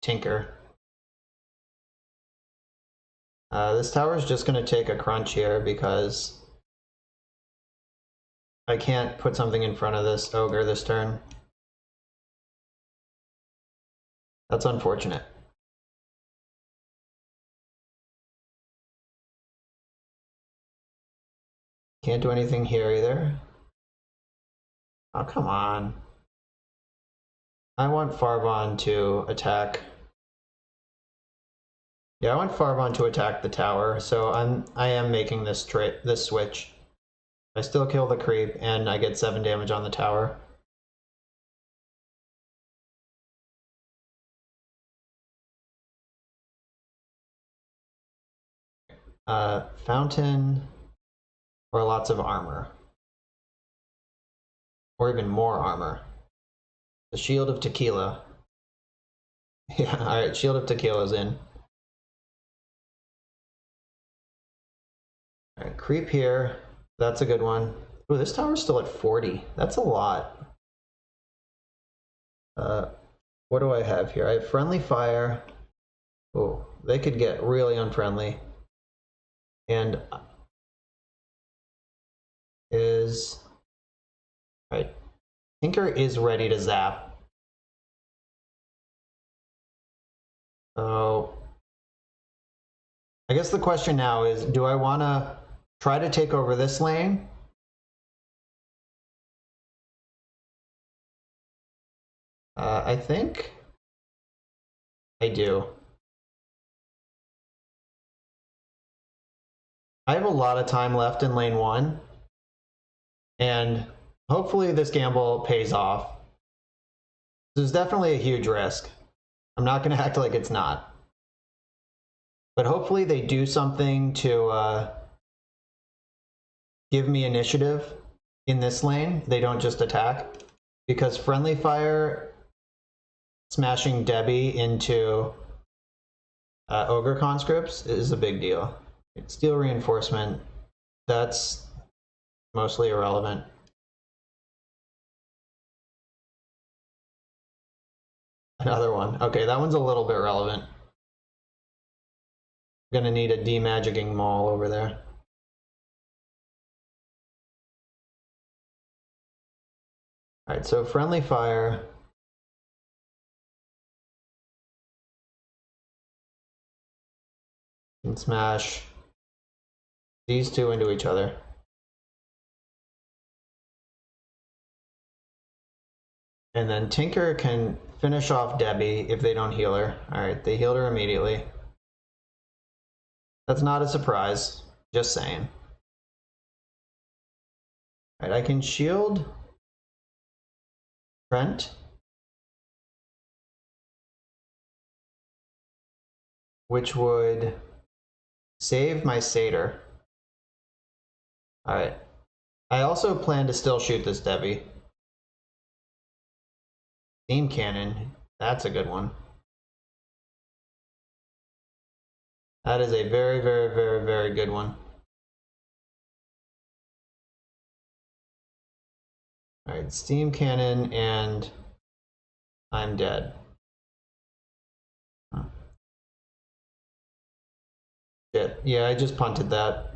Tinker. This tower is just going to take a crunch here because I can't put something in front of this ogre this turn. That's unfortunate. Can't do anything here either. Oh, come on. I want Farvon to attack. Yeah, I want Farvon to attack the tower, so I am making this switch. I still kill the creep, and I get 7 damage on the tower. Fountain, or lots of armor. Or even more armor. The Shield of Tequila. Yeah, alright, Shield of Tequila's in. Alright, creep here. That's a good one. Ooh, this tower's still at 40. That's a lot. What do I have here? I have Friendly Fire. Oh, they could get really unfriendly. And is... Right. Tinker is ready to zap. So I guess the question now is, do I want to try to take over this lane? I think I do. I have a lot of time left in lane 1, and hopefully this gamble pays off. This is definitely a huge risk. I'm not going to act like it's not. But hopefully they do something to give me initiative in this lane. They don't just attack. Because friendly fire smashing Debbie into Ogre conscripts is a big deal. Steel reinforcement, that's mostly irrelevant. Another one. Okay, that one's a little bit relevant. Gonna need a demagicking maul over there. Alright, so friendly fire. And smash these two into each other. And then Tinker can finish off Debbie if they don't heal her. Alright, they healed her immediately. That's not a surprise, just saying. Alright, I can shield Trent. Which would save my satyr. Alright. I also plan to still shoot this Debbie. Steam cannon, that's a good one. That is a very, very, very, very good one. Alright, steam cannon and I'm dead. Huh. Shit, yeah, I just punted that.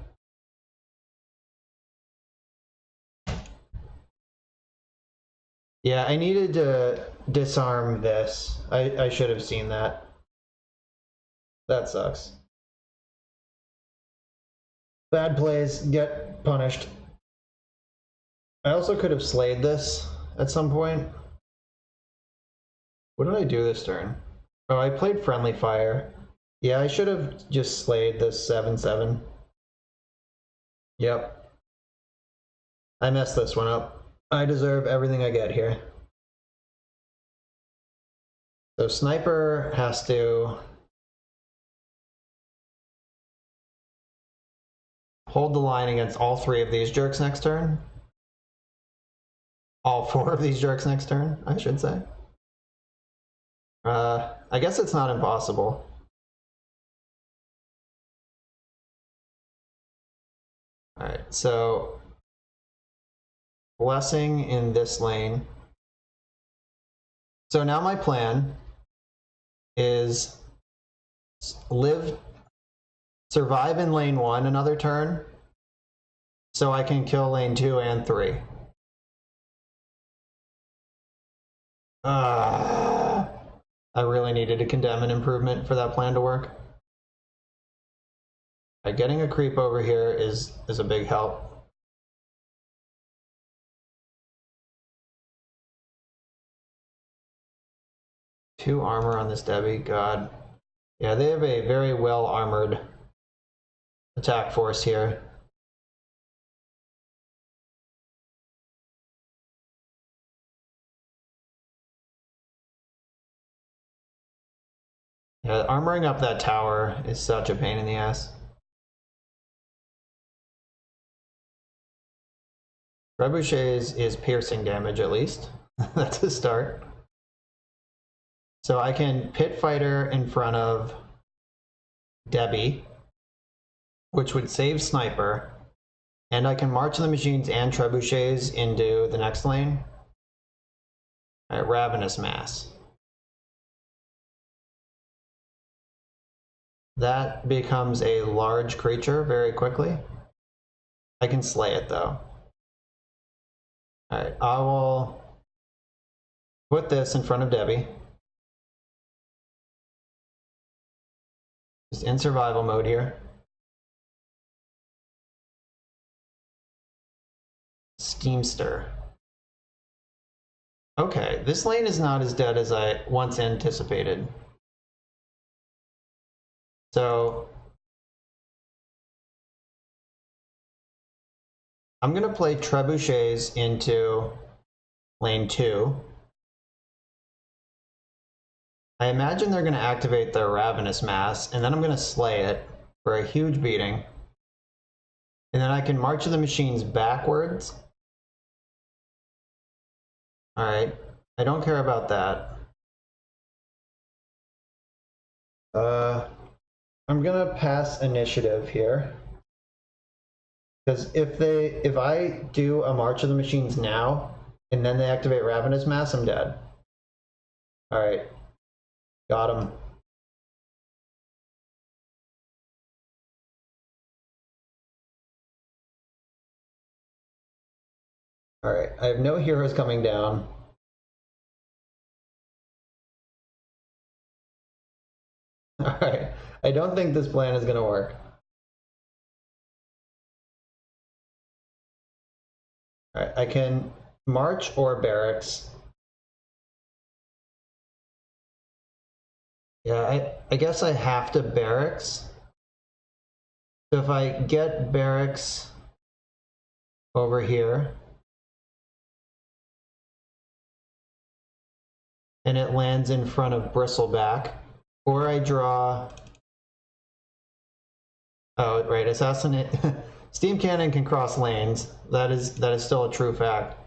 Yeah, I needed to disarm this. I should have seen that. That sucks. Bad plays get punished. I also could have slayed this at some point. What did I do this turn? Oh, I played friendly fire. Yeah, I should have just slayed this 7/7. Yep. I messed this one up. I deserve everything I get here. So Sniper has to hold the line against all 3 of these jerks next turn. All 4 of these jerks next turn, I should say. I guess it's not impossible. Alright, so blessing in this lane. So now my plan is survive in lane 1 another turn so I can kill lane 2 and 3. I really needed to condemn an improvement for that plan to work. Getting a creep over here is a big help. Two armor on this Debbie, god. Yeah, they have a very well armored attack force here. Yeah, armoring up that tower is such a pain in the ass. Trebuchet's is piercing damage at least. That's a start. So I can pit fighter in front of Debbie, which would save Sniper, and I can march the machines and trebuchets into the next lane. All right, Ravenous Mass. That becomes a large creature very quickly. I can slay it though. All right, I will put this in front of Debbie. Just in survival mode here. Steamster. Okay, this lane is not as dead as I once anticipated. So I'm gonna play trebuchets into lane 2. I imagine they're going to activate their Ravenous Mass, and then I'm going to slay it for a huge beating. And then I can march the machines backwards. Alright, I don't care about that. I'm gonna pass initiative here. Because if I do a March of the Machines now, and then they activate Ravenous Mass, I'm dead. Alright. Got him. Alright, I have no heroes coming down. Alright, I don't think this plan is gonna work. Alright, I can march or barracks. Yeah, I guess I have to barracks. So if I get barracks over here, and it lands in front of Bristleback, or I draw... Oh, right, assassinate... Steam Cannon can cross lanes. That is still a true fact.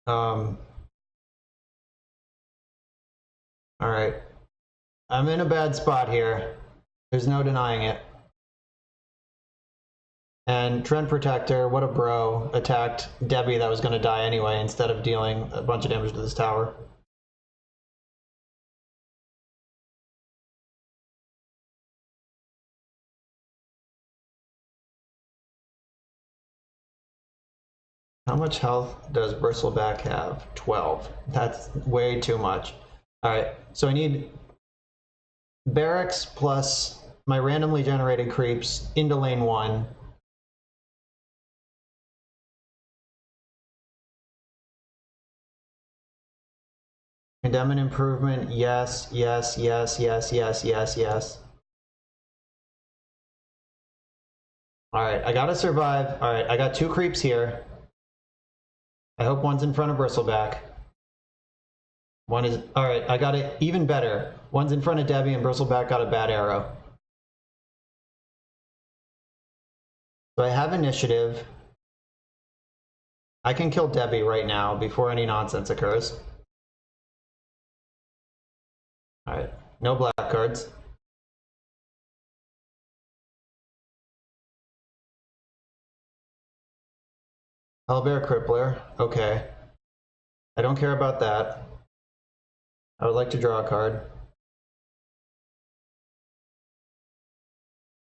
Alright. I'm in a bad spot here. There's no denying it. And Trent Protector, what a bro, attacked Debbie that was going to die anyway instead of dealing a bunch of damage to this tower. How much health does Bristleback have? 12. That's way too much. Alright, so I need barracks plus my randomly generated creeps into lane 1. Endowment improvement, yes, yes, yes, yes, yes, yes, yes. Alright, I gotta survive. Alright, I got 2 creeps here. I hope one's in front of Bristleback. One is... Alright, I got it even better. One's in front of Debbie and Bristleback got a bad arrow. So I have initiative. I can kill Debbie right now before any nonsense occurs. Alright, no black cards. Owlbear Crippler, okay. I don't care about that. I would like to draw a card.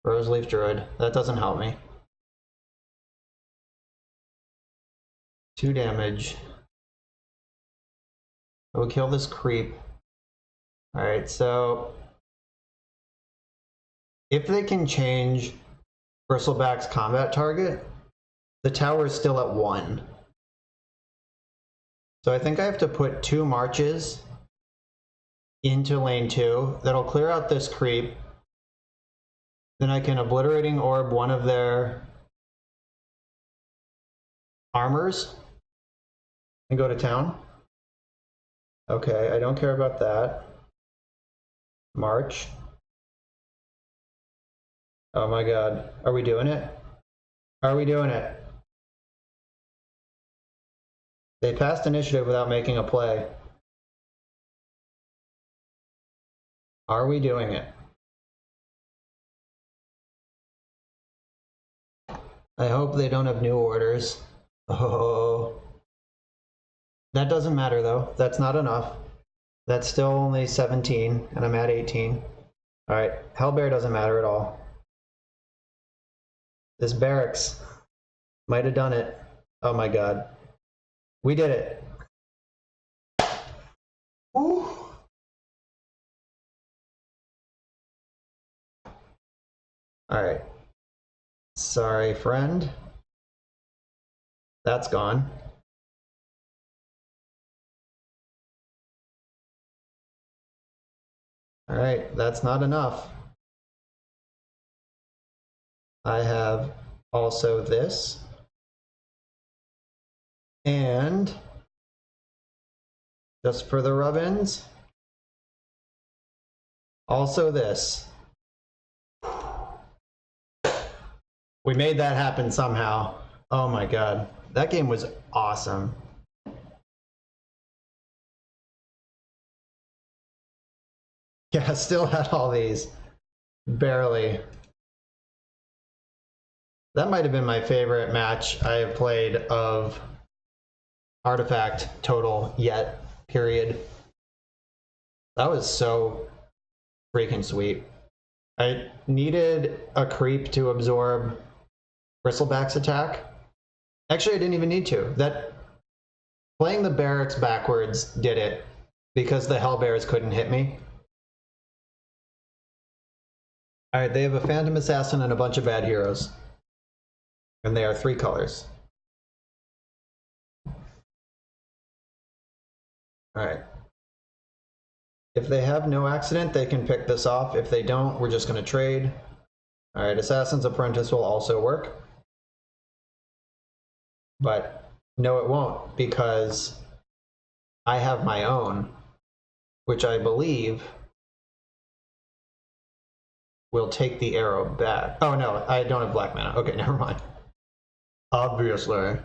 Roseleaf Druid, that doesn't help me. 2 damage. I will kill this creep. Alright, so if they can change Bristleback's combat target, the tower is still at 1. So I think I have to put 2 marches into lane 2. That'll clear out this creep. Then I can Obliterating Orb one of their armors and go to town. Okay, I don't care about that. March. Oh my god. Are we doing it? Are we doing it? They passed initiative without making a play. Are we doing it? I hope they don't have new orders. Oh. That doesn't matter though. That's not enough. That's still only 17 and I'm at 18. Alright, Hellbear doesn't matter at all. This barracks might have done it. Oh my god. We did it. Woo. Alright. Sorry, friend. That's gone. Alright, that's not enough. I have also this. And just for the rub-ins, Also this. We made that happen somehow. Oh my god. That game was awesome. Yeah, still had all these. Barely. That might have been my favorite match I have played of Artifact total yet, period. That was so freaking sweet. I needed a creep to absorb Bristleback's attack. Actually, I didn't even need to. That playing the barracks backwards did it because the Hellbears couldn't hit me. Alright, they have a Phantom Assassin and a bunch of bad heroes. And they are 3 colors. Alright. If they have no accident, they can pick this off. If they don't, we're just going to trade. Alright, Assassin's Apprentice will also work. But no, it won't, because I have my own, which I believe will take the arrow back. Oh no, I don't have black mana. Okay, never mind. Obviously.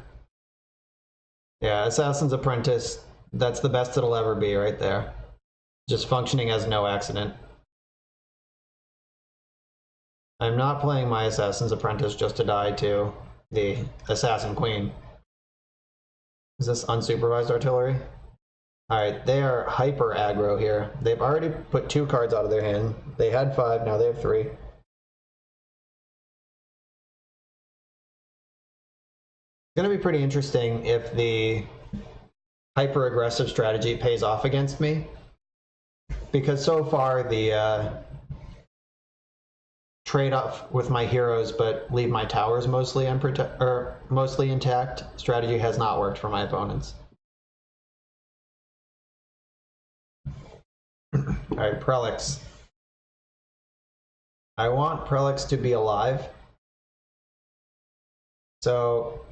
Yeah, Assassin's Apprentice, that's the best it'll ever be right there. Just functioning as no accident. I'm not playing my Assassin's Apprentice just to die to the Assassin Queen. Is this unsupervised artillery? Alright, they are hyper aggro here. They've already put 2 cards out of their hand. They had 5, now they have 3. It's going to be pretty interesting if the hyper aggressive strategy pays off against me. Because so far the trade-off with my heroes but leave my towers mostly intact strategy has not worked for my opponents. Alright, Prelix. I want Prelix to be alive. So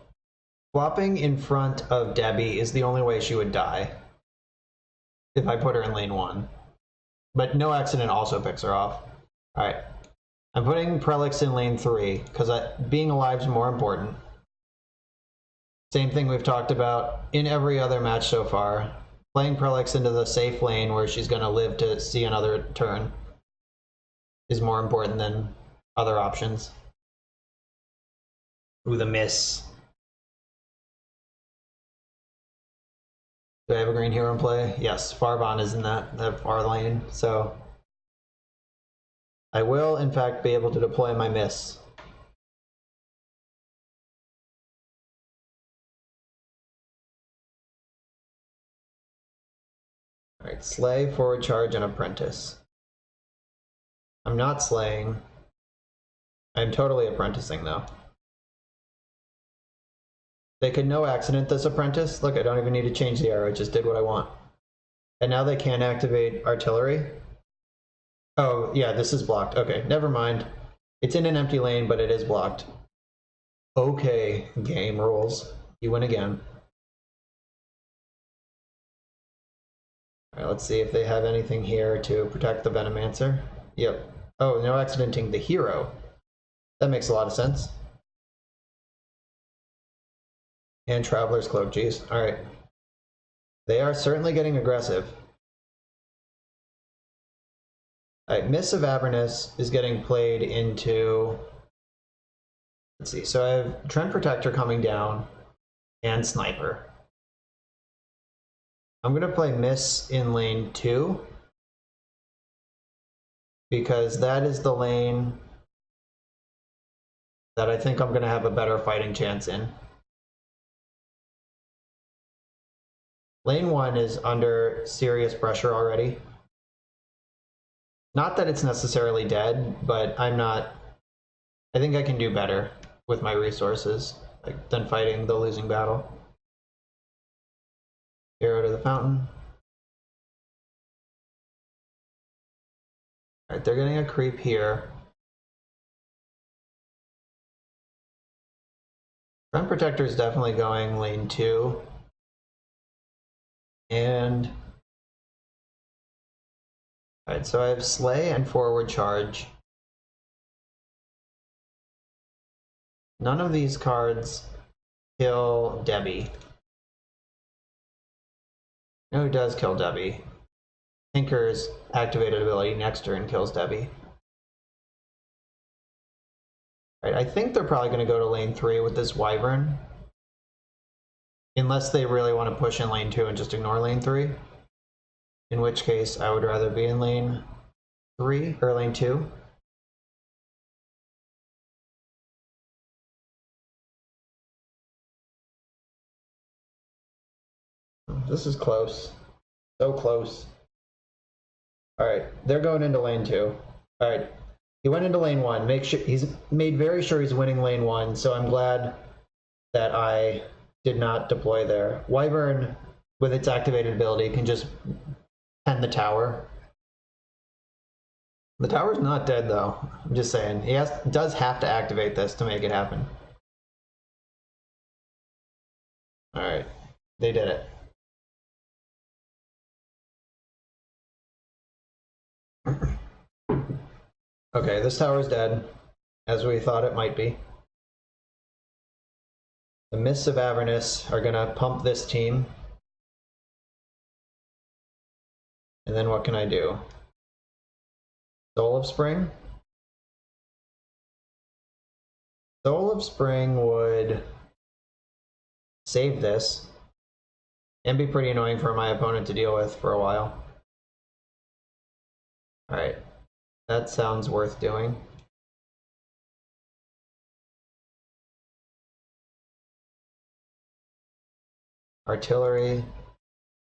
swapping in front of Debbie is the only way she would die if I put her in lane 1. But no accident also picks her off. Alright. I'm putting Prelix in lane 3, because being alive is more important. Same thing we've talked about in every other match so far. Playing Prelix into the safe lane where she's going to live to see another turn is more important than other options. Ooh, the miss. Do I have a green hero in play? Yes, Farban is in that far lane, so I will, in fact, be able to deploy my miss. Alright, slay, forward charge, and apprentice. I'm not slaying. I'm totally apprenticing, though. They could no accident this apprentice. Look, I don't even need to change the arrow, it just did what I want. And now they can't activate artillery. Oh, yeah, this is blocked. Okay, never mind. It's in an empty lane, but it is blocked. Okay, game rules. You win again. Alright, let's see if they have anything here to protect the Venomancer. Yep. Oh, no accidenting the hero. That makes a lot of sense. And Traveler's Cloak, geez. Alright. They are certainly getting aggressive. Alright, Miss of Avernus is getting played into... Let's see, so I have Trent Protector coming down and Sniper. I'm going to play Miss in lane 2 because that is the lane that I think I'm going to have a better fighting chance in. Lane 1 is under serious pressure already. Not that it's necessarily dead, but I think I can do better with my resources than fighting the losing battle. Arrow to the fountain. Alright, they're getting a creep here. Front Protector is definitely going lane 2. And Alright, so I have Slay and Forward Charge. None of these cards kill Debbie. No, who does kill Debbie? Tinker's activated ability next turn kills Debbie. Right, I think they're probably going to go to lane 3 with this Wyvern. Unless they really want to push in lane 2 and just ignore lane 3. In which case, I would rather be in lane 3 or lane 2. This is close. So close. Alright, they're going into lane 2. Alright, he went into lane 1. Make sure he's made very sure he's winning lane 1, so I'm glad that I did not deploy there. Wyvern, with its activated ability, can just pen the tower. The tower's not dead though. I'm just saying. He does have to activate this to make it happen. Alright, they did it. Okay, this tower's dead, as we thought it might be. The Mists of Avernus are gonna pump this team. And then what can I do? Soul of Spring? Soul of Spring would save this and be pretty annoying for my opponent to deal with for a while. Alright, that sounds worth doing. Artillery.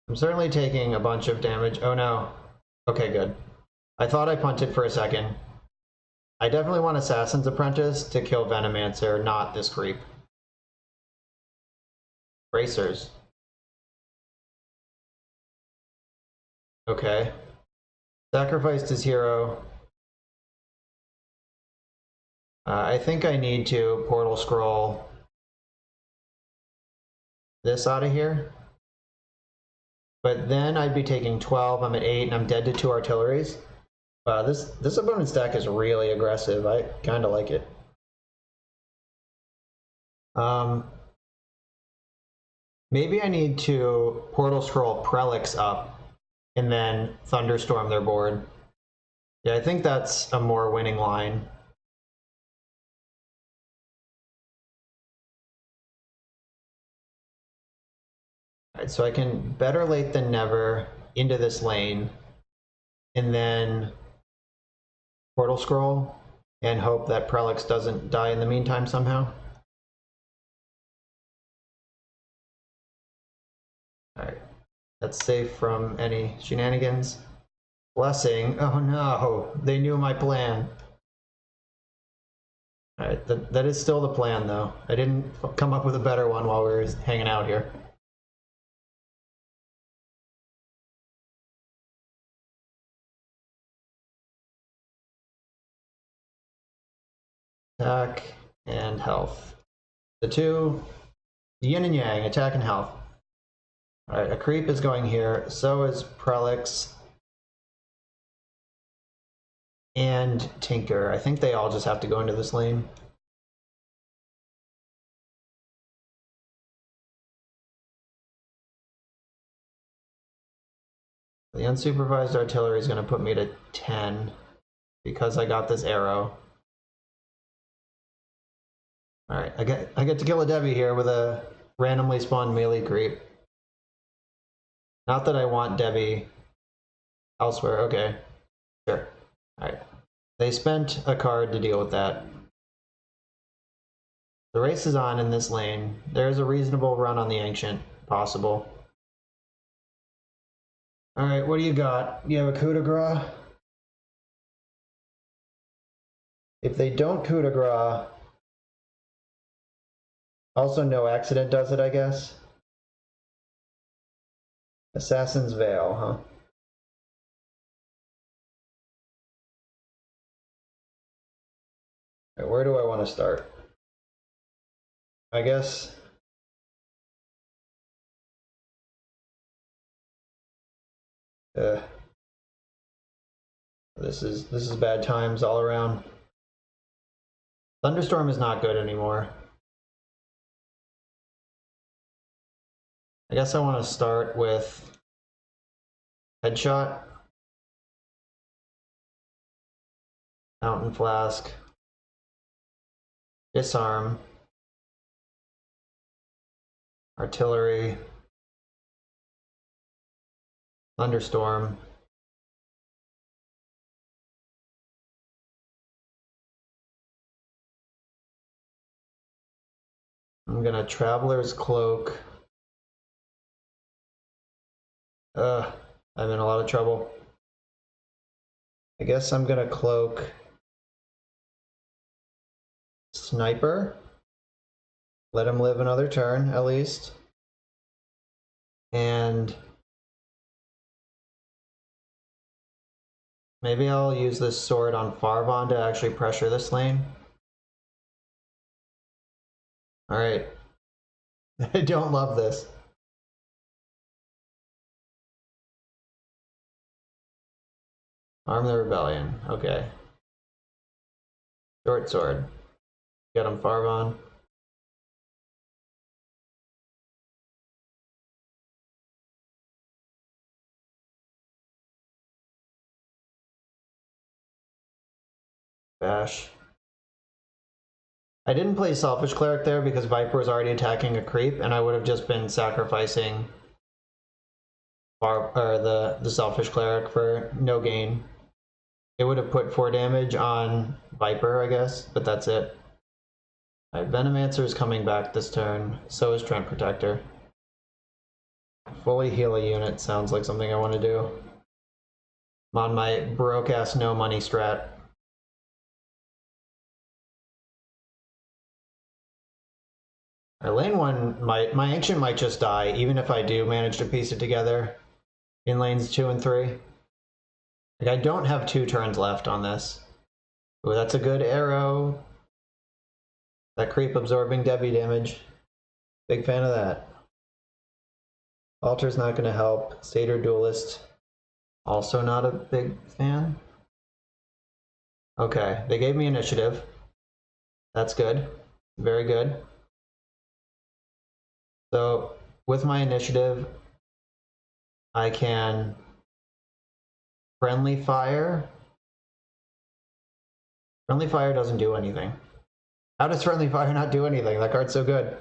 I'm certainly taking a bunch of damage. Oh no. Okay, good. I thought I punted for a second. I definitely want Assassin's Apprentice to kill Venomancer, not this creep. Bracers. Okay. Sacrificed his hero. I think I need to Portal Scroll this out of here. But then I'd be taking 12, I'm at 8, and I'm dead to 2 artilleries. This opponent's deck is really aggressive. I kind of like it. Maybe I need to Portal Scroll Prelix up and then Thunderstorm their board. Yeah, I think that's a more winning line. Alright, so I can better late than never into this lane and then Portal Scroll and hope that Prelix doesn't die in the meantime somehow. Alright, that's safe from any shenanigans. Blessing. Oh no, they knew my plan. Alright, that is still the plan though. I didn't come up with a better one while we were hanging out here. Attack and health. The two, yin and yang, attack and health. Alright, a creep is going here, so is Prelix and Tinker. I think they all just have to go into this lane. The unsupervised artillery is going to put me to 10 because I got this arrow. Alright, I get to kill a Debbie here with a randomly spawned melee creep. Not that I want Debbie elsewhere. Okay, sure. Alright. They spent a card to deal with that. The race is on in this lane. There's a reasonable run on the Ancient possible. Alright, what do you got? You have a coup de grace? If they don't coup de grace, also no accident does it, I guess. Assassin's Veil, huh? Right, where do I want to start? I guess This is bad times all around. Thunderstorm is not good anymore. I guess I want to start with Headshot, Fountain Flask, Disarm, Artillery, Thunderstorm, I'm gonna Traveler's Cloak. I'm in a lot of trouble. I guess I'm gonna cloak Sniper. Let him live another turn, at least. And maybe I'll use this sword on Farvon to actually pressure this lane. Alright. I don't love this. Arm the Rebellion. Okay. Short sword. Get him Farvon. Bash. I didn't play Selfish Cleric there because Viper was already attacking a creep, and I would have just been sacrificing the Selfish Cleric for no gain. It would have put 4 damage on Viper, I guess, but that's it. Alright, Venomancer is coming back this turn, so is Treant Protector. Fully heal a unit sounds like something I want to do. I'm on my broke-ass no-money strat. Lane 1, my Ancient might just die, even if I do manage to piece it together in lanes 2 and 3. Like, I don't have 2 turns left on this. Ooh, that's a good arrow. That creep absorbing Debbie damage. Big fan of that. Altar's not going to help. Satyr Duelist, also not a big fan. Okay, they gave me initiative. That's good. Very good. So, with my initiative, I can Friendly Fire. Friendly Fire doesn't do anything. How does Friendly Fire not do anything? That card's so good.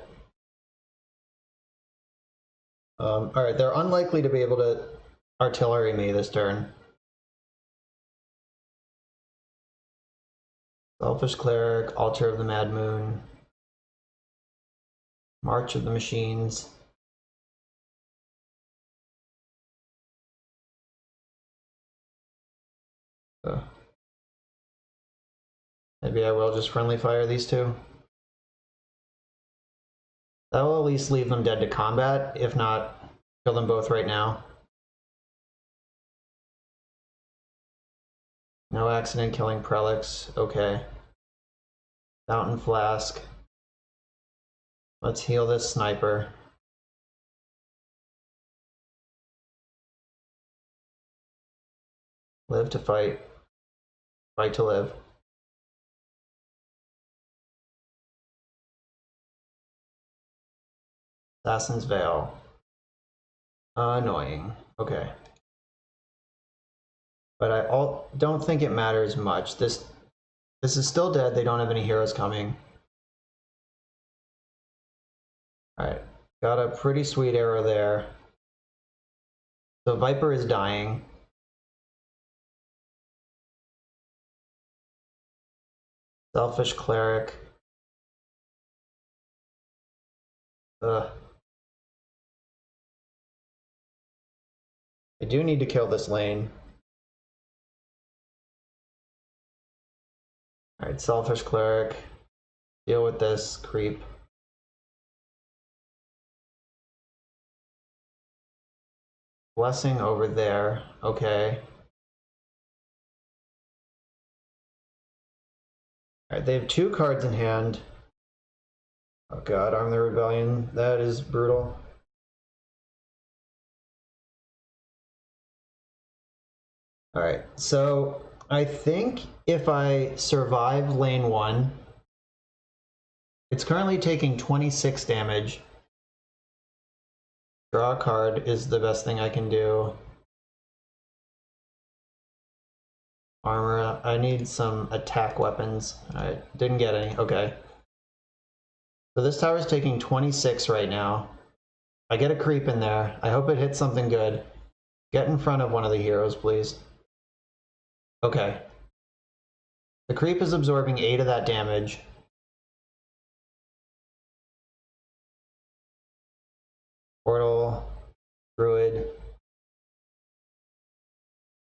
Alright, they're unlikely to be able to artillery me this turn. Selfish Cleric, Altar of the Mad Moon, March of the Machines. Maybe I will just Friendly Fire these 2. That will at least leave them dead to combat, if not, kill them both right now. No accident killing Prelix, okay. Fountain Flask. Let's heal this Sniper. Live to fight. Fight to live. Assassin's Veil. Annoying. Okay. But I don't think it matters much. This is still dead. They don't have any heroes coming. Alright. Got a pretty sweet arrow there. So Viper is dying. Selfish Cleric. Ugh. I do need to kill this lane. Alright, Selfish Cleric. Deal with this creep. Blessing over there. Okay. Alright, they have 2 cards in hand. Oh god, Arm the Rebellion. That is brutal. Alright, so I think if I survive lane 1, it's currently taking 26 damage. Draw a card is the best thing I can do. Armor, I need some attack weapons. I didn't get any, okay. So this tower's taking 26 right now. I get a creep in there. I hope it hits something good. Get in front of one of the heroes, please. Okay. The creep is absorbing 8 of that damage. Portal, Druid.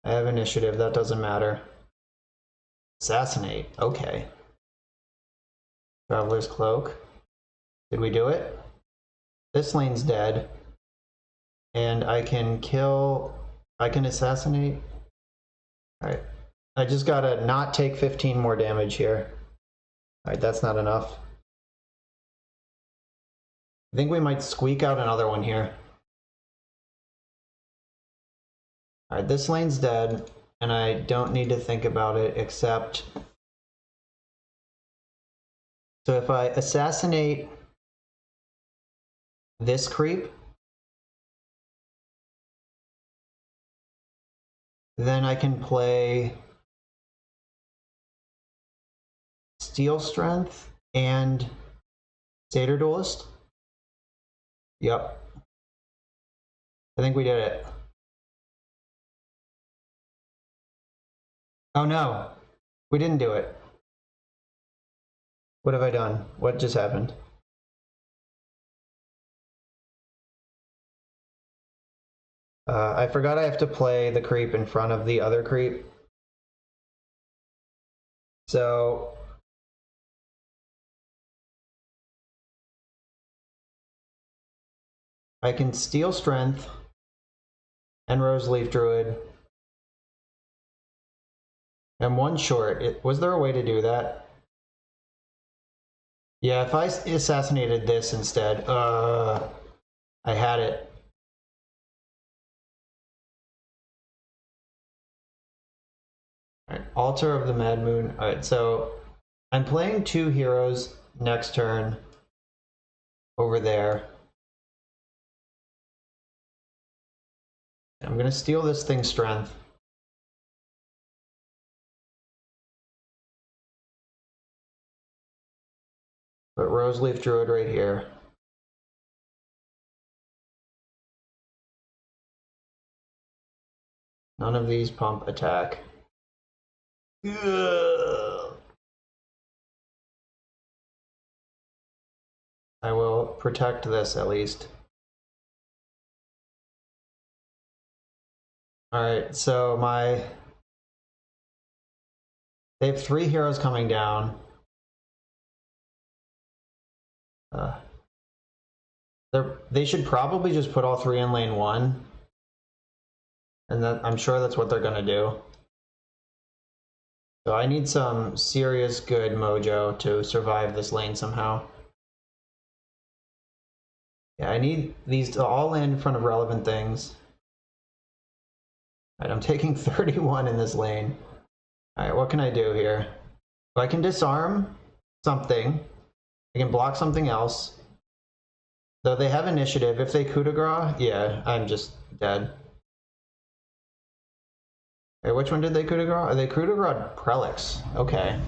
I have initiative, that doesn't matter. Assassinate, okay. Traveler's Cloak. Did we do it? This lane's dead. And I can kill, I can assassinate. Alright, I just gotta not take 15 more damage here. Alright, that's not enough. I think we might squeak out another one here. Alright, this lane's dead, and I don't need to think about it except... So if I assassinate this creep, then I can play Steel Strength and Satyr Duelist. Yep. I think we did it. Oh no, we didn't do it. What have I done? What just happened? I forgot I have to play the creep in front of the other creep. So I can Steel Strength and Roseleaf Druid. And one short. Was there a way to do that? Yeah, if I assassinated this instead, I had it. All right, Altar of the Mad Moon. All right, so I'm playing 2 heroes next turn over there. I'm gonna steal this thing's strength. But Roseleaf Druid right here. None of these pump attack. Ugh. I will protect this at least. Alright, so they have 3 heroes coming down. They should probably just put all 3 in lane 1. And then I'm sure that's what they're gonna do. So I need some serious good mojo to survive this lane somehow. Yeah, I need these to all land in front of relevant things. Alright, I'm taking 31 in this lane. Alright, what can I do here? So I can disarm something. I can block something else. Though they have initiative. If they coup de grace, yeah, I'm just dead. Okay, which one did they coup de grace? They coup de grace Prelix. Okay.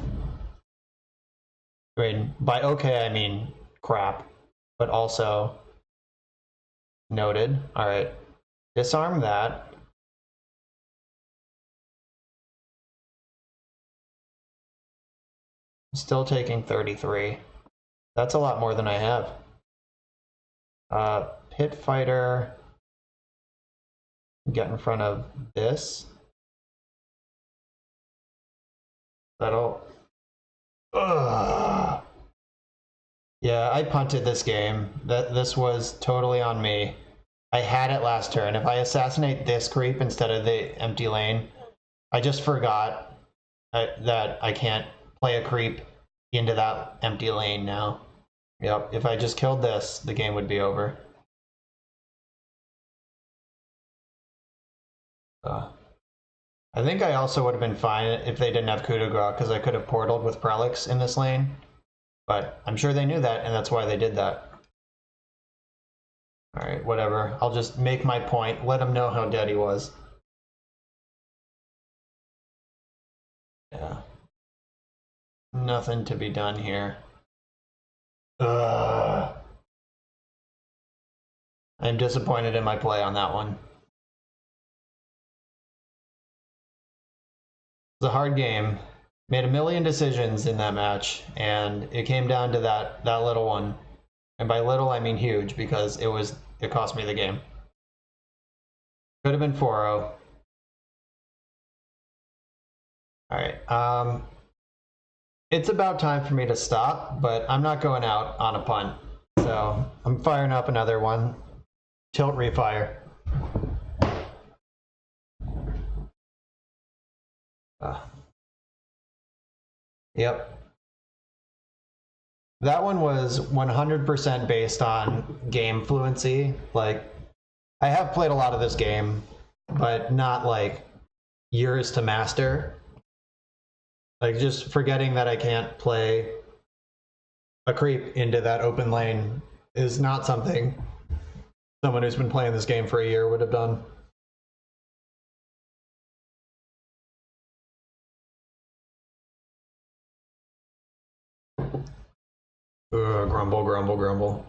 I mean, by okay, I mean crap. But also noted. Alright. Disarm that. Still taking 33. That's a lot more than I have. Pit Fighter. Get in front of this. That'll... Ugh. Yeah, I punted this game. This was totally on me. I had it last turn. If I assassinate this creep instead of the empty lane, I just forgot that I can't play a creep into that empty lane now. Yep, if I just killed this, the game would be over. I think I also would have been fine if they didn't have coup de grace, because I could have portaled with Prelix in this lane. But I'm sure they knew that, and that's why they did that. Alright, whatever. I'll just make my point, let him know how dead he was. Yeah. Nothing to be done here. Ugh. I'm disappointed in my play on that one. It was a hard game. Made a million decisions in that match, and it came down to that little one. And by little, I mean huge, because it cost me the game. Could have been 4-0. Alright, it's about time for me to stop, but I'm not going out on a punt. So I'm firing up another one. Tilt refire. Yep. That one was 100% based on game fluency. Like, I have played a lot of this game, but not like years to master. Like, just forgetting that I can't play a creep into that open lane is not something someone who's been playing this game for a year would have done. Ugh, grumble, grumble, grumble.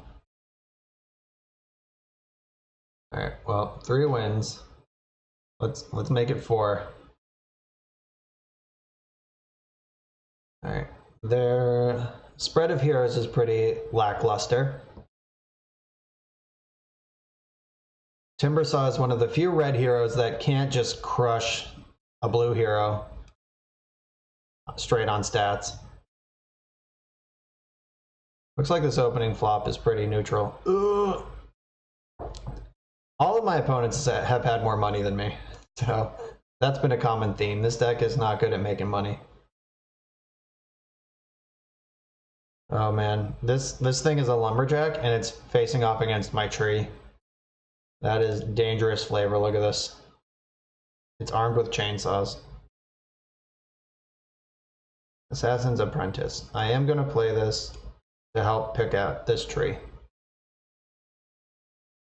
Alright, well, 3 wins. Let's make it 4. Alright. Their spread of heroes is pretty lackluster. Timbersaw is one of the few red heroes that can't just crush a blue hero straight on stats. Looks like this opening flop is pretty neutral. Ugh. All of my opponents have had more money than me, so that's been a common theme. This deck is not good at making money. Oh man, this thing is a lumberjack and it's facing off against my tree. That is dangerous flavor. Look at this. It's armed with chainsaws. Assassin's Apprentice. I am going to play this to help pick out this tree.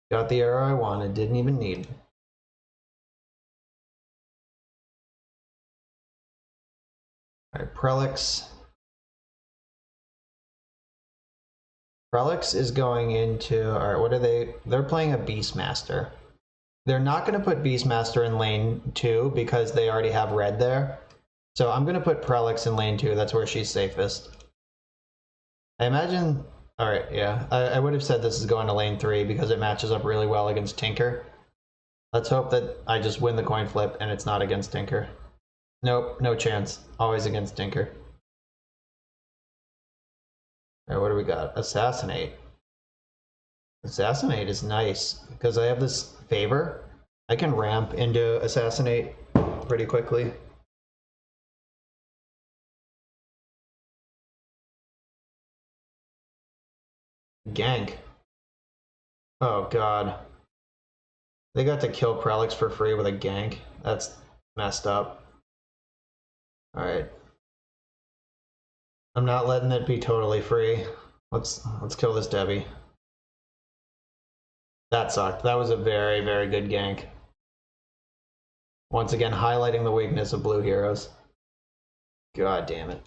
Got the arrow I wanted, didn't even need. Alright, Prelix. Prelix is going into, alright, what are they? They're playing a Beastmaster. They're not going to put Beastmaster in lane 2 because they already have red there. So I'm going to put Prelix in lane 2, that's where she's safest. I imagine, alright, yeah, I would have said this is going to lane 3 because it matches up really well against Tinker. Let's hope that I just win the coin flip and it's not against Tinker. Nope, no chance. Always against Tinker. Alright, what do we got? Assassinate. Assassinate is nice because I have this favor. I can ramp into Assassinate pretty quickly. Gank. Oh god. They got to kill Prelix for free with a gank. That's messed up. Alright. I'm not letting it be totally free. Let's kill this Debbie. That sucked. That was a very, very good gank. Once again, highlighting the weakness of blue heroes. God damn it.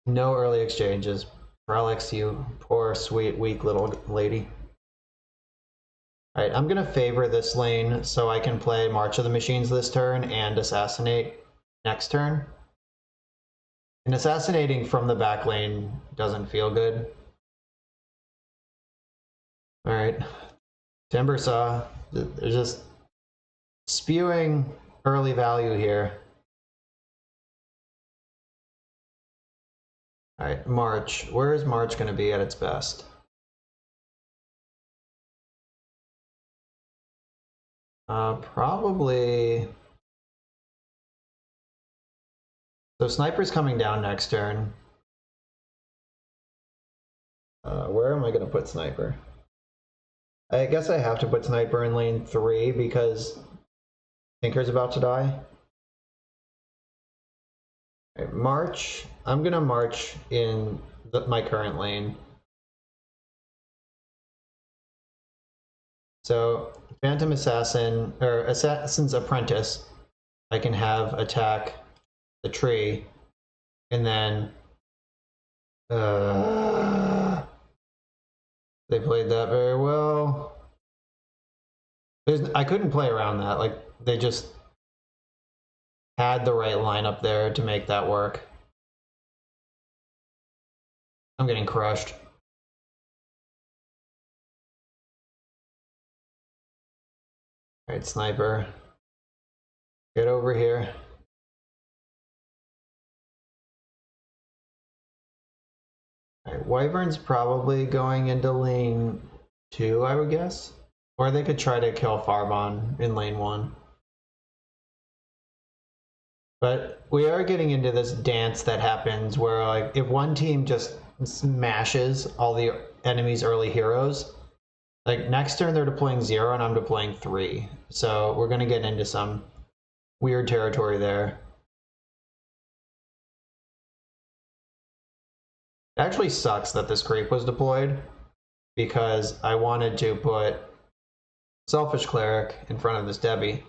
No early exchanges. Prelix, you poor, sweet, weak little lady. Alright, I'm gonna favor this lane so I can play March of the Machines this turn and Assassinate next turn. And assassinating from the back lane doesn't feel good. Alright. Timbersaw. They're just spewing early value here. Alright, March. Where is March going to be at its best? Probably... So Sniper's coming down next turn. Where am I going to put Sniper? I guess I have to put Sniper in lane 3 because Tinker's about to die. Right, march. I'm gonna march in my current lane. So Phantom Assassin, or Assassin's Apprentice, I can have attack the tree, and then they played that very well. I couldn't play around that. Like, they just had the right lineup there to make that work. I'm getting crushed. All right, Sniper. Get over here. All right, Wyvern's probably going into lane 2, I would guess. Or they could try to kill Farbon in lane 1. But we are getting into this dance that happens where, like, if one team just smashes all the enemy's early heroes, like, next turn they're deploying 0 and I'm deploying 3. So we're going to get into some weird territory there. It actually sucks that this creep was deployed because I wanted to put Selfish Cleric in front of this Debbie.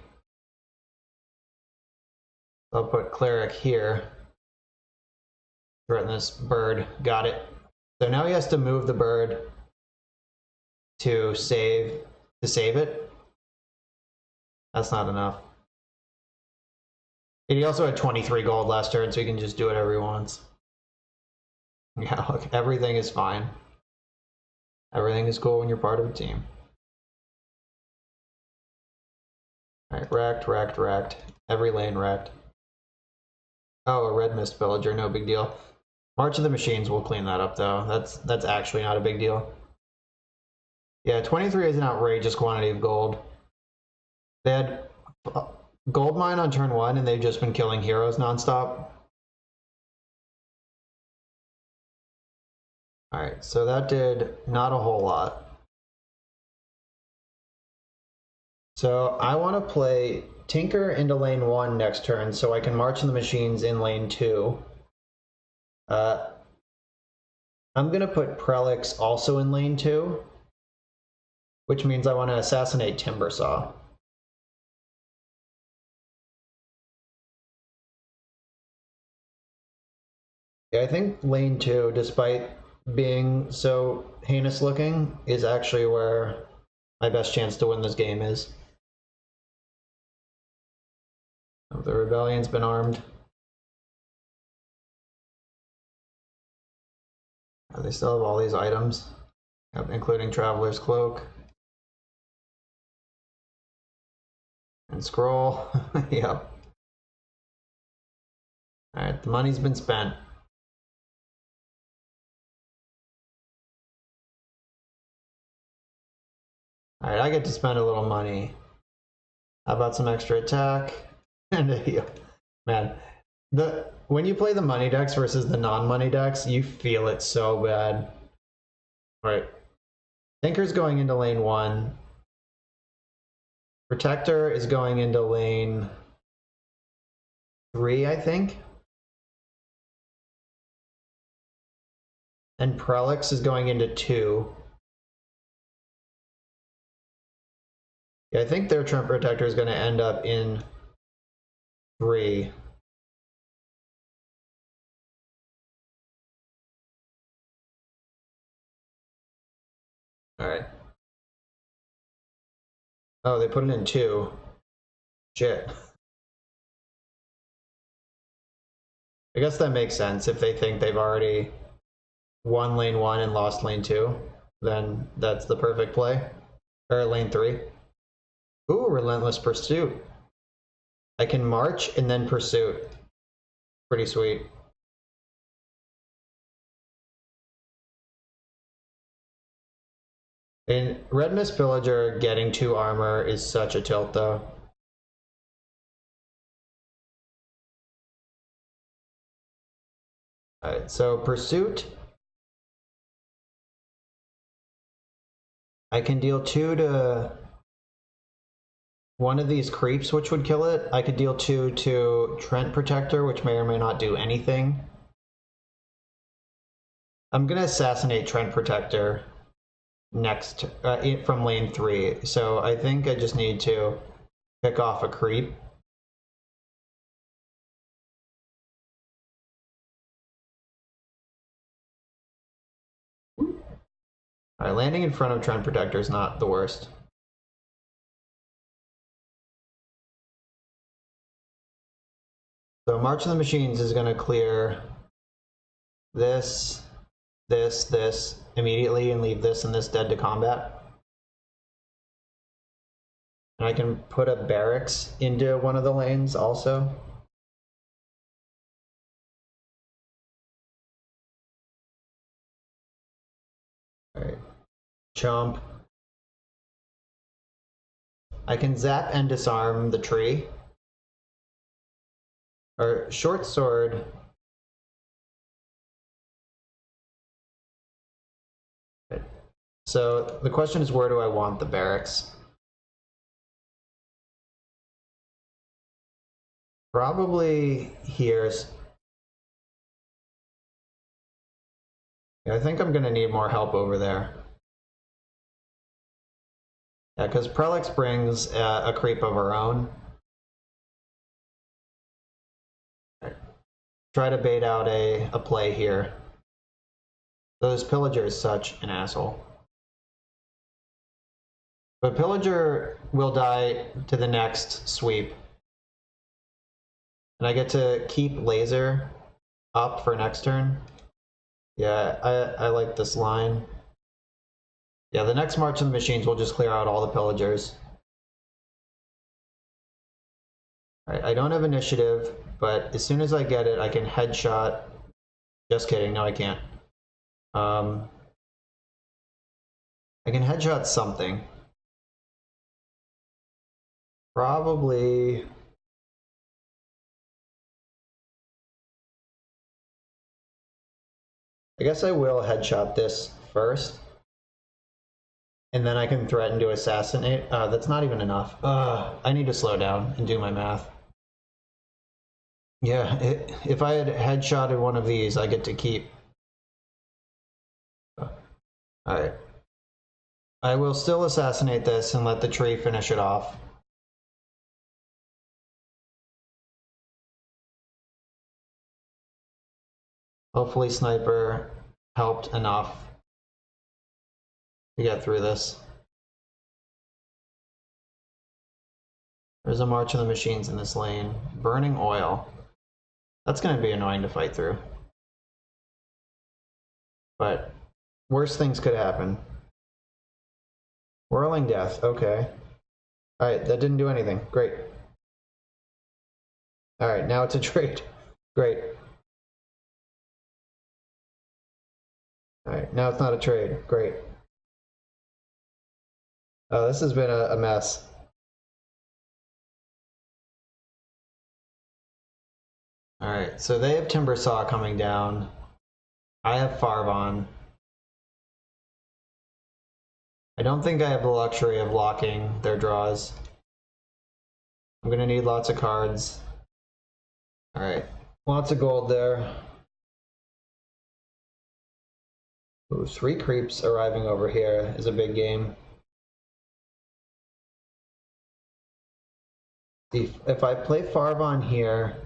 I'll put Cleric here. Threaten this bird. Got it. So now he has to move the bird to save it. That's not enough. And he also had 23 gold last turn, so he can just do whatever he wants. Yeah, look, everything is fine. Everything is cool when you're part of a team. Alright, wrecked. Every lane wrecked. Oh, a red mist villager, no big deal. March of the Machines will clean that up though. That's actually not a big deal. Yeah, 23 is an outrageous quantity of gold. They had gold mine on turn 1 and they've just been killing heroes nonstop. Alright, so that did not a whole lot. So I want to play Tinker into lane 1 next turn so I can march in the machines in lane 2. I'm going to put Prelix also in lane 2, which means I want to assassinate Timbersaw. Yeah, I think lane 2, despite being so heinous looking, is actually where my best chance to win this game is. The rebellion's been armed. They still have all these items, including Traveler's Cloak and Scroll. Yep. Alright, the money's been spent. Alright, I get to spend a little money. How about some extra attack and a heal? Man, when you play the money decks versus the non-money decks, you feel it so bad. Alright. Tinker's going into lane 1. Protector is going into lane 3, I think. And Prelix is going into 2. Yeah, I think their Trump Protector is going to end up in 3. Alright. Oh, they put it in 2. Shit. I guess that makes sense. If they think they've already won lane 1 and lost lane 2, then that's the perfect play. Or lane 3. Ooh, Relentless Pursuit. I can march and then pursuit. Pretty sweet. And Red Mist Villager getting 2 armor is such a tilt though. Alright, so Pursuit. I can deal 2 to one of these creeps, which would kill it. I could deal 2 to Trent Protector, which may or may not do anything. I'm gonna assassinate Trent Protector next from lane 3. So I think I just need to pick off a creep. All right, landing in front of Trent Protector is not the worst. So March of the Machines is going to clear this, this immediately and leave this and this dead to combat. And I can put a barracks into one of the lanes also. All right, chomp. I can zap and disarm the tree. Or short sword. So the question is, where do I want the barracks? Probably here's. I think I'm gonna need more help over there. Yeah, because Prelix brings a creep of our own. Try to bait out a play here. Those Pillager is such an asshole. But Pillager will die to the next sweep. And I get to keep Laser up for next turn. Yeah, I like this line. Yeah, the next March of the Machines will just clear out all the Pillagers. Alright, I don't have initiative, but as soon as I get it, I can headshot. Just kidding, no I can't. I can headshot something. Probably... I guess I will headshot this first. And then I can threaten to assassinate. That's not even enough. I need to slow down and do my math. Yeah, if I had headshotted one of these, I get to keep. Alright. I will still assassinate this and let the tree finish it off. Hopefully Sniper helped enough to get through this. There's a March of the Machines in this lane. Burning Oil. That's going to be annoying to fight through. But worse things could happen. Whirling Death, okay. Alright, that didn't do anything. Great. Alright, now it's a trade. Great. Alright, now it's not a trade. Great. Oh, this has been a mess. Alright, so they have Timbersaw coming down. I have Farvon. I don't think I have the luxury of locking their draws. I'm gonna need lots of cards. Alright, lots of gold there. Ooh, 3 creeps arriving over here is a big game. If I play Farvon here,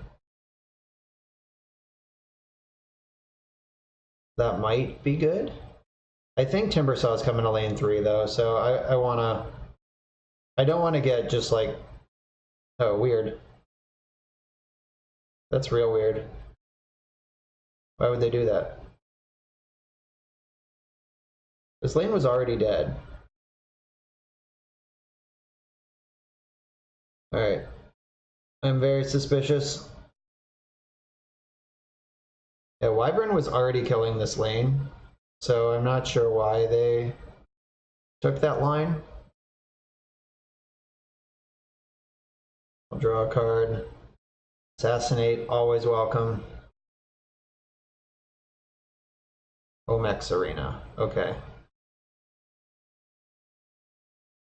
that might be good. I think Timbersaw is coming to lane 3 though, so I don't want to get just like, oh, weird. That's real weird. Why would they do that? This lane was already dead. Alright. I'm very suspicious. Yeah, Wyvern was already killing this lane, so I'm not sure why they took that line. I'll draw a card. Assassinate, always welcome. Omex Arena, okay.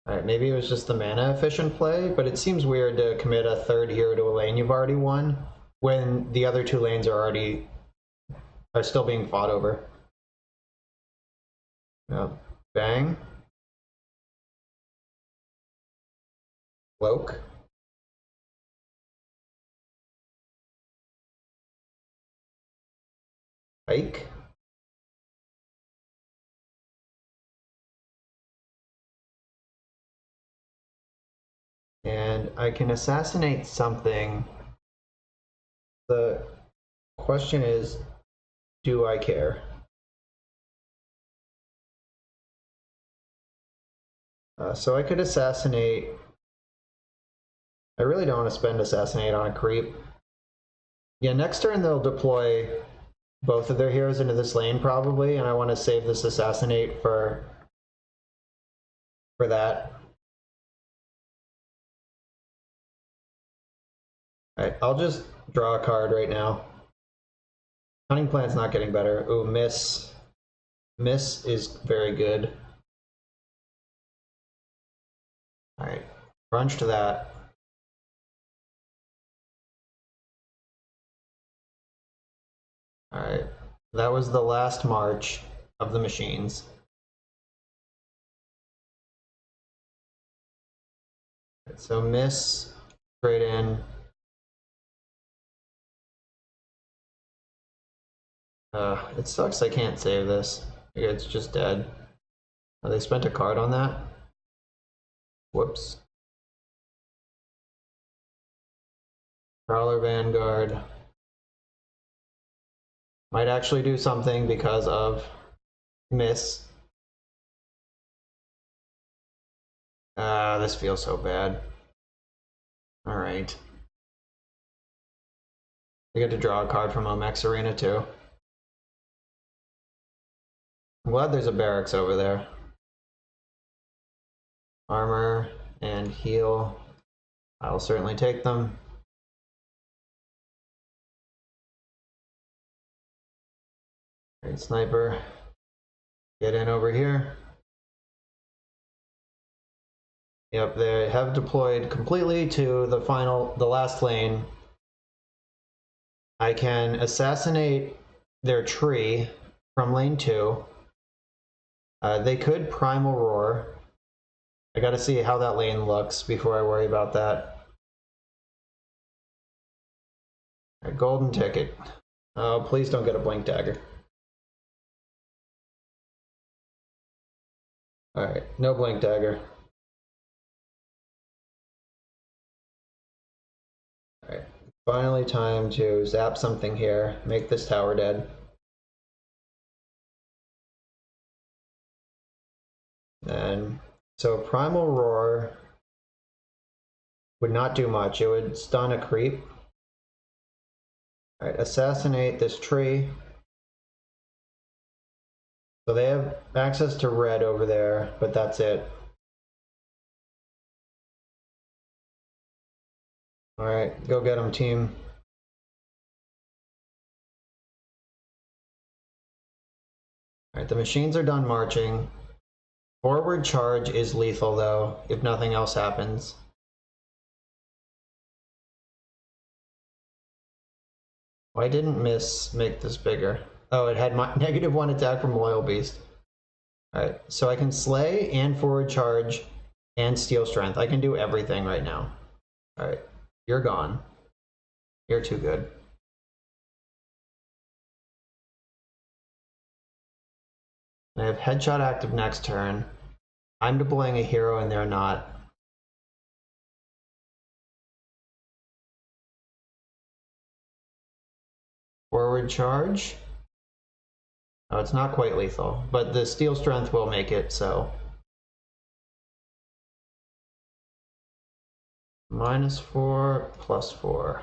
Alright, maybe it was just the mana efficient play, but it seems weird to commit a third hero to a lane you've already won when the other two lanes are still being fought over. Bang. Cloak. Pike. And I can assassinate something. The question is, do I care? So I could assassinate. I really don't want to spend assassinate on a creep. Yeah, next turn they'll deploy both of their heroes into this lane probably, and I want to save this assassinate for that. Alright, I'll just draw a card right now. Cunning Plan's not getting better. Ooh, miss. Miss is very good. Alright, crunch to that. Alright, that was the last march of the machines. Right, so miss, straight in. It sucks I can't save this. It's just dead. Oh, they spent a card on that? Whoops. Prowler Vanguard. Might actually do something because of miss. This feels so bad. Alright. I get to draw a card from Omex Arena too. I'm glad there's a barracks over there. Armor and heal. I'll certainly take them. Great sniper. Get in over here. Yep, they have deployed completely to the last lane. I can assassinate their tree from lane 2. They could Primal Roar. I gotta see how that lane looks before I worry about that. A golden ticket. Oh, please don't get a Blink Dagger. Alright, no Blink Dagger. Alright, finally time to zap something here, make this tower dead. And so Primal Roar would not do much. It would stun a creep. Alright, assassinate this tree. So they have access to red over there, but that's it. Alright, go get them, team. Alright, the machines are done marching. Forward charge is lethal though, if nothing else happens. Why didn't miss make this bigger? Oh, it had my -1 attack from Loyal Beast. Alright, so I can slay and forward charge and steal strength. I can do everything right now. Alright, you're gone. You're too good. I have headshot active next turn. I'm deploying a hero and they're not. Forward charge. Oh, it's not quite lethal, but the steal strength will make it, so. -4, +4.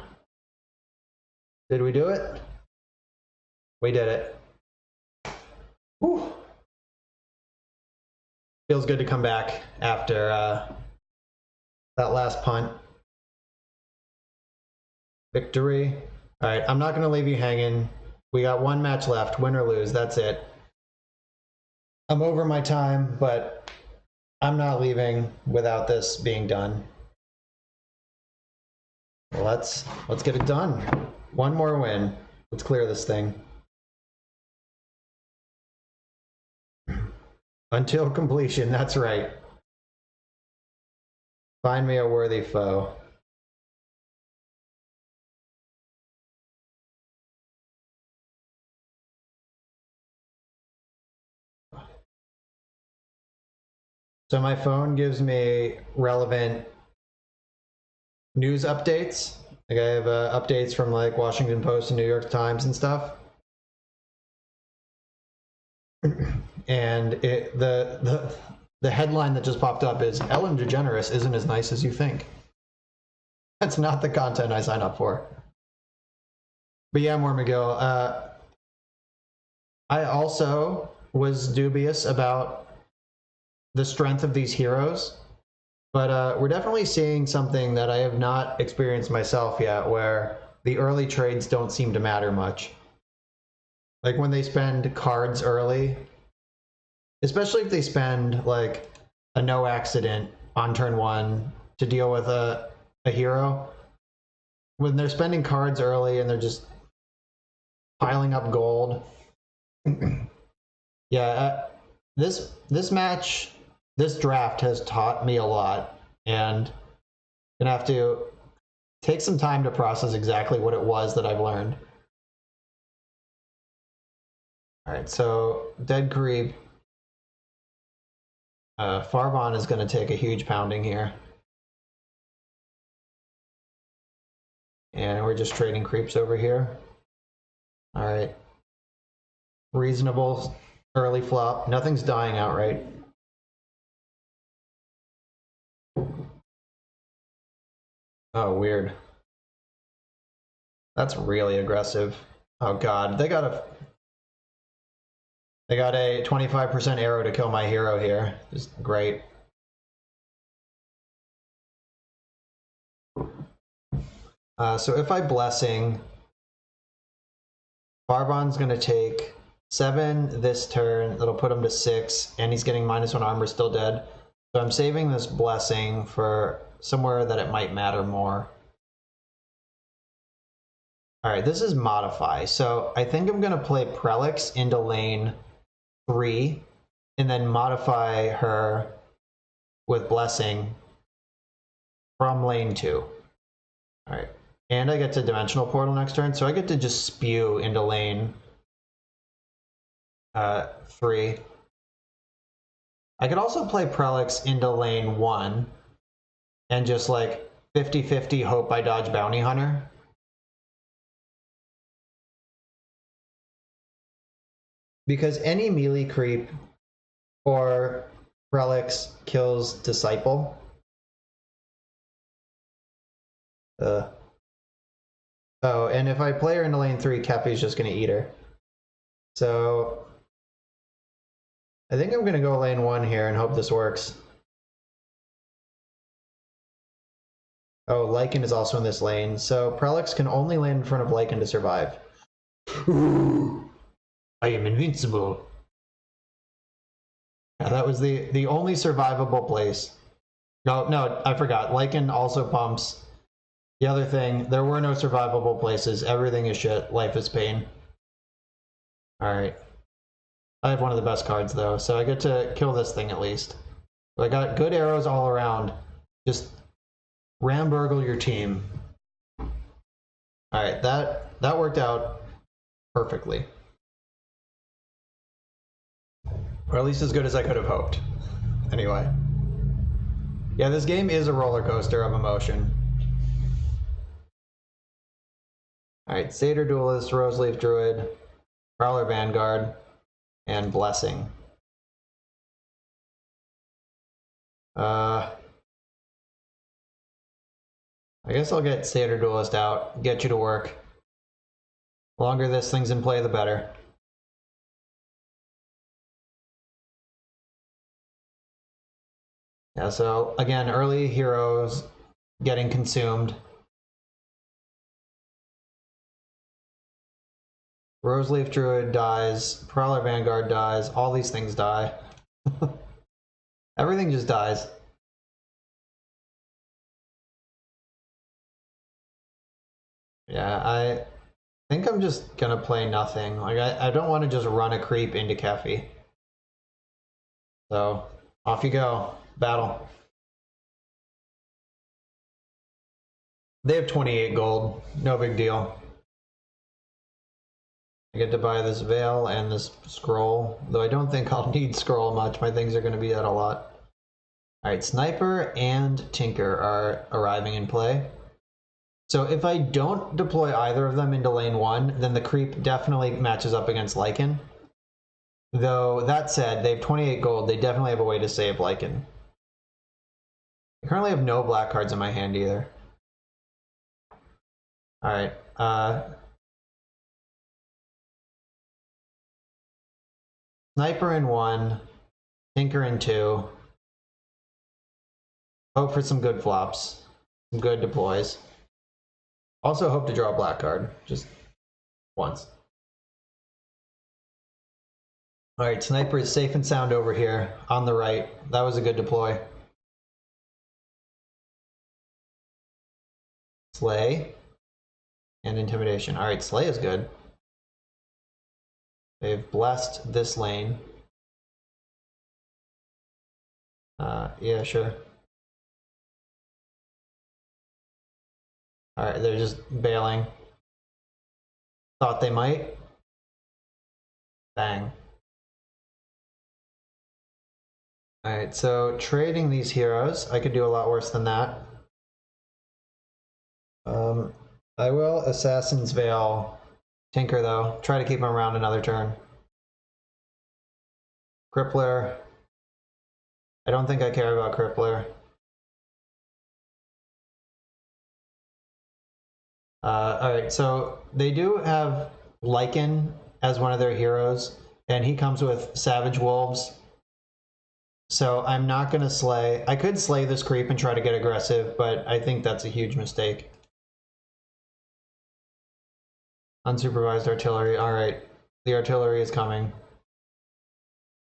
Did we do it? We did it. Whew. Feels good to come back after that last punt. Victory. All right, I'm not going to leave you hanging. We got one match left, win or lose, that's it. I'm over my time, but I'm not leaving without this being done. Let's get it done. One more win. Let's clear this thing. Until completion, that's right. Find me a worthy foe. So my phone gives me relevant news updates. Like I have updates from like Washington Post and New York Times and stuff. And the headline that just popped up is Ellen DeGeneres isn't as nice as you think. That's not the content I sign up for. But yeah, Mormigil, I also was dubious about the strength of these heroes, but we're definitely seeing something that I have not experienced myself yet, where the early trades don't seem to matter much. Like when they spend cards early, especially if they spend like a no accident on turn 1 to deal with a hero, when they're spending cards early and they're just piling up gold. Yeah, this match, this draft has taught me a lot, and gonna have to take some time to process exactly what it was that I've learned. All right, so dead creep. Farvon is going to take a huge pounding here. And we're just trading creeps over here. All right. Reasonable early flop. Nothing's dying outright. Oh, weird. That's really aggressive. Oh god, they got a 25% arrow to kill my hero here. Just great. So if I blessing, Farvon's gonna take 7 this turn. That'll put him to 6, and he's getting -1 armor, still dead. So I'm saving this blessing for somewhere that it might matter more. All right, this is modify. So I think I'm gonna play Prelix into lane 3, and then modify her with blessing from lane 2. All right, and I get to dimensional portal next turn, so I get to just spew into lane 3. I could also play Prelix into lane 1 and just like 50-50 hope I dodge Bounty Hunter. Because any melee creep or Prelix kills Disciple. Oh, and if I play her into lane 3, Kepi's just going to eat her. So I think I'm going to go lane 1 here and hope this works. Oh, Lycan is also in this lane, so Prelix can only land in front of Lycan to survive. I am invincible. Yeah, that was the only survivable place. No, I forgot. Lycan also pumps. The other thing, there were no survivable places. Everything is shit. Life is pain. Alright. I have one of the best cards, though, so I get to kill this thing at least. So I got good arrows all around. Just ramburgle your team. Alright, that worked out perfectly. Or at least as good as I could have hoped. Anyway. Yeah, this game is a roller coaster of emotion. Alright, Satyr Duelist, Roseleaf Druid, Prowler Vanguard, and Blessing. I guess I'll get Satyr Duelist out, get you to work. The longer this thing's in play, the better. Yeah, so again, early heroes getting consumed. Roseleaf Druid dies, Prowler Vanguard dies, all these things die. Everything just dies. Yeah, I think I'm just gonna play nothing. Like, I don't want to just run a creep into Keffi. So, off you go. Battle. They have 28 gold. No big deal. I get to buy this veil and this scroll, though I don't think I'll need scroll much. My things are going to be dead a lot. Alright, Sniper and Tinker are arriving in play. So if I don't deploy either of them into lane 1, then the creep definitely matches up against Lycan. Though, that said, they have 28 gold. They definitely have a way to save Lycan. I currently have no black cards in my hand either. Alright, Sniper in 1, Tinker in 2. Hope for some good flops, some good deploys. Also hope to draw a black card, just once. Alright, Sniper is safe and sound over here, on the right. That was a good deploy. Slay and Intimidation. Alright, Slay is good. They've blessed this lane. Yeah, sure. Alright, they're just bailing. Thought they might. Bang. Alright, so trading these heroes, I could do a lot worse than that. I will Assassin's Veil Tinker though. Try to keep him around another turn. Crippler. I don't think I care about Crippler. Alright, so they do have Lycan as one of their heroes, and he comes with Savage Wolves. So I'm not going to slay. I could slay this creep and try to get aggressive, but I think that's a huge mistake. Unsupervised artillery. Alright, the artillery is coming.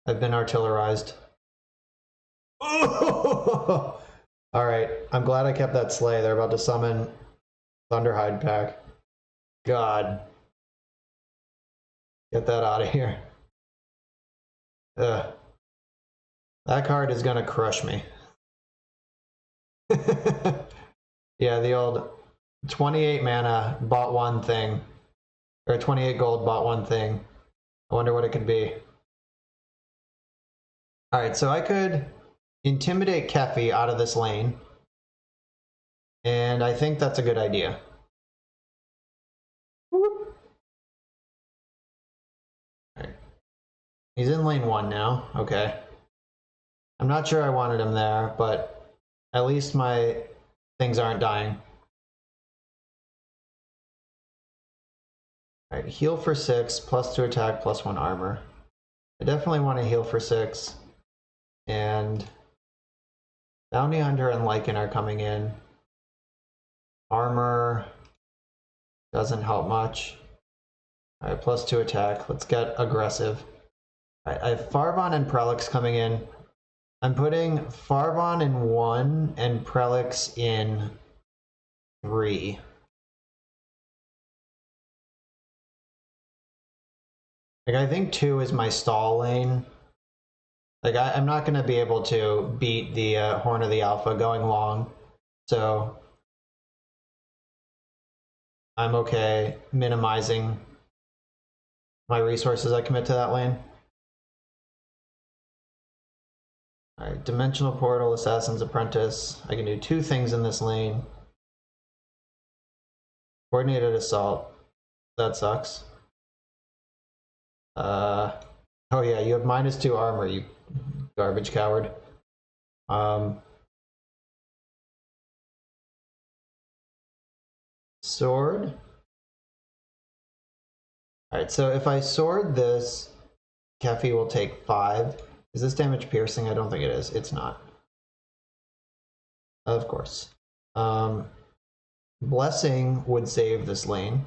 I've been artillerized. Oh! Alright, I'm glad I kept that slay. They're about to summon Thunderhide pack. God. Get that out of here. Ugh. That card is gonna crush me. Yeah, the old 28 mana, bought one thing. Or 28 gold, bought one thing. I wonder what it could be. Alright, so I could intimidate Keffi out of this lane. And I think that's a good idea. Alright. He's in lane 1 now. Okay. I'm not sure I wanted him there, but at least my things aren't dying. Alright, heal for 6, +2 attack, +1 armor. I definitely want to heal for 6. And Bounty Hunter and Lycan are coming in. Armor doesn't help much. Alright, +2 attack. Let's get aggressive. Alright, I have Farbon and Prelix coming in. I'm putting Farbon in 1 and Prelix in 3. Like, I think 2 is my stall lane. Like, I'm not going to be able to beat the Horn of the Alpha going long. So I'm okay minimizing my resources I commit to that lane. Alright, Dimensional Portal, Assassin's Apprentice. I can do 2 things in this lane. Coordinated Assault. That sucks. Oh yeah, you have -2 armor, you garbage coward. Sword. Alright, so if I sword this, Keffi will take 5. Is this damage piercing? I don't think it is. It's not. Of course. Blessing would save this lane.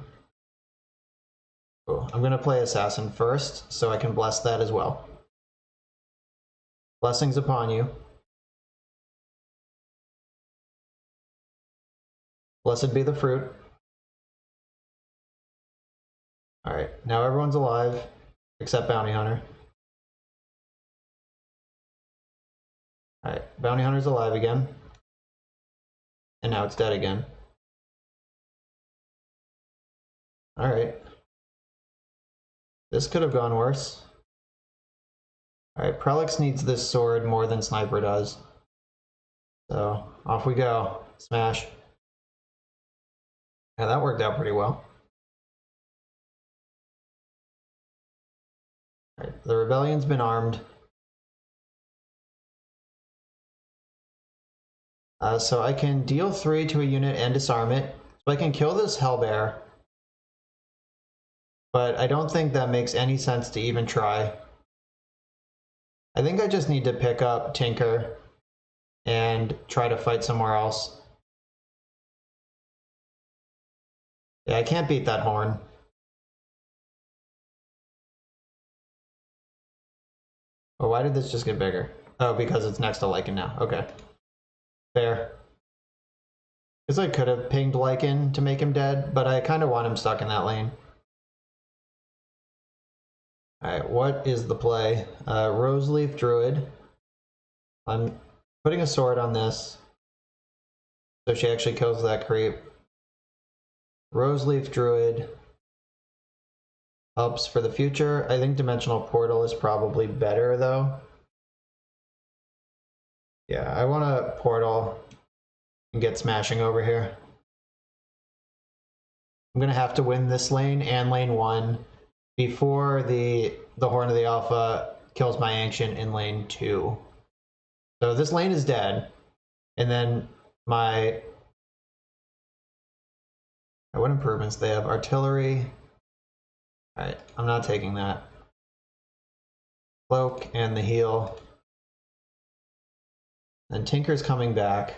Oh, I'm going to play Assassin first, so I can bless that as well. Blessings upon you. Blessed be the fruit. Alright, now everyone's alive, except Bounty Hunter. Alright, Bounty Hunter's alive again. And now it's dead again. Alright. This could have gone worse. Alright, Prelix needs this sword more than Sniper does. So, off we go. Smash. Yeah, that worked out pretty well. Alright, the rebellion's been armed. So I can deal 3 to a unit and disarm it. So I can kill this Hellbear. But I don't think that makes any sense to even try. I think I just need to pick up Tinker and try to fight somewhere else. Yeah, I can't beat that horn. Oh, why did this just get bigger? Oh, because it's next to Lycan now. Okay. Fair. Because I could have pinged Lycan to make him dead, but I kind of want him stuck in that lane. Alright, what is the play? Roseleaf Druid. I'm putting a sword on this, so she actually kills that creep. Roseleaf Druid. Helps for the future. I think Dimensional Portal is probably better, though. Yeah, I want to portal and get smashing over here. I'm going to have to win this lane and lane 1 before the Horn of the Alpha kills my Ancient in lane 2. So this lane is dead. And then my... What improvements they have? Artillery. Alright, I'm not taking that. Cloak and the heal. And Tinker's coming back.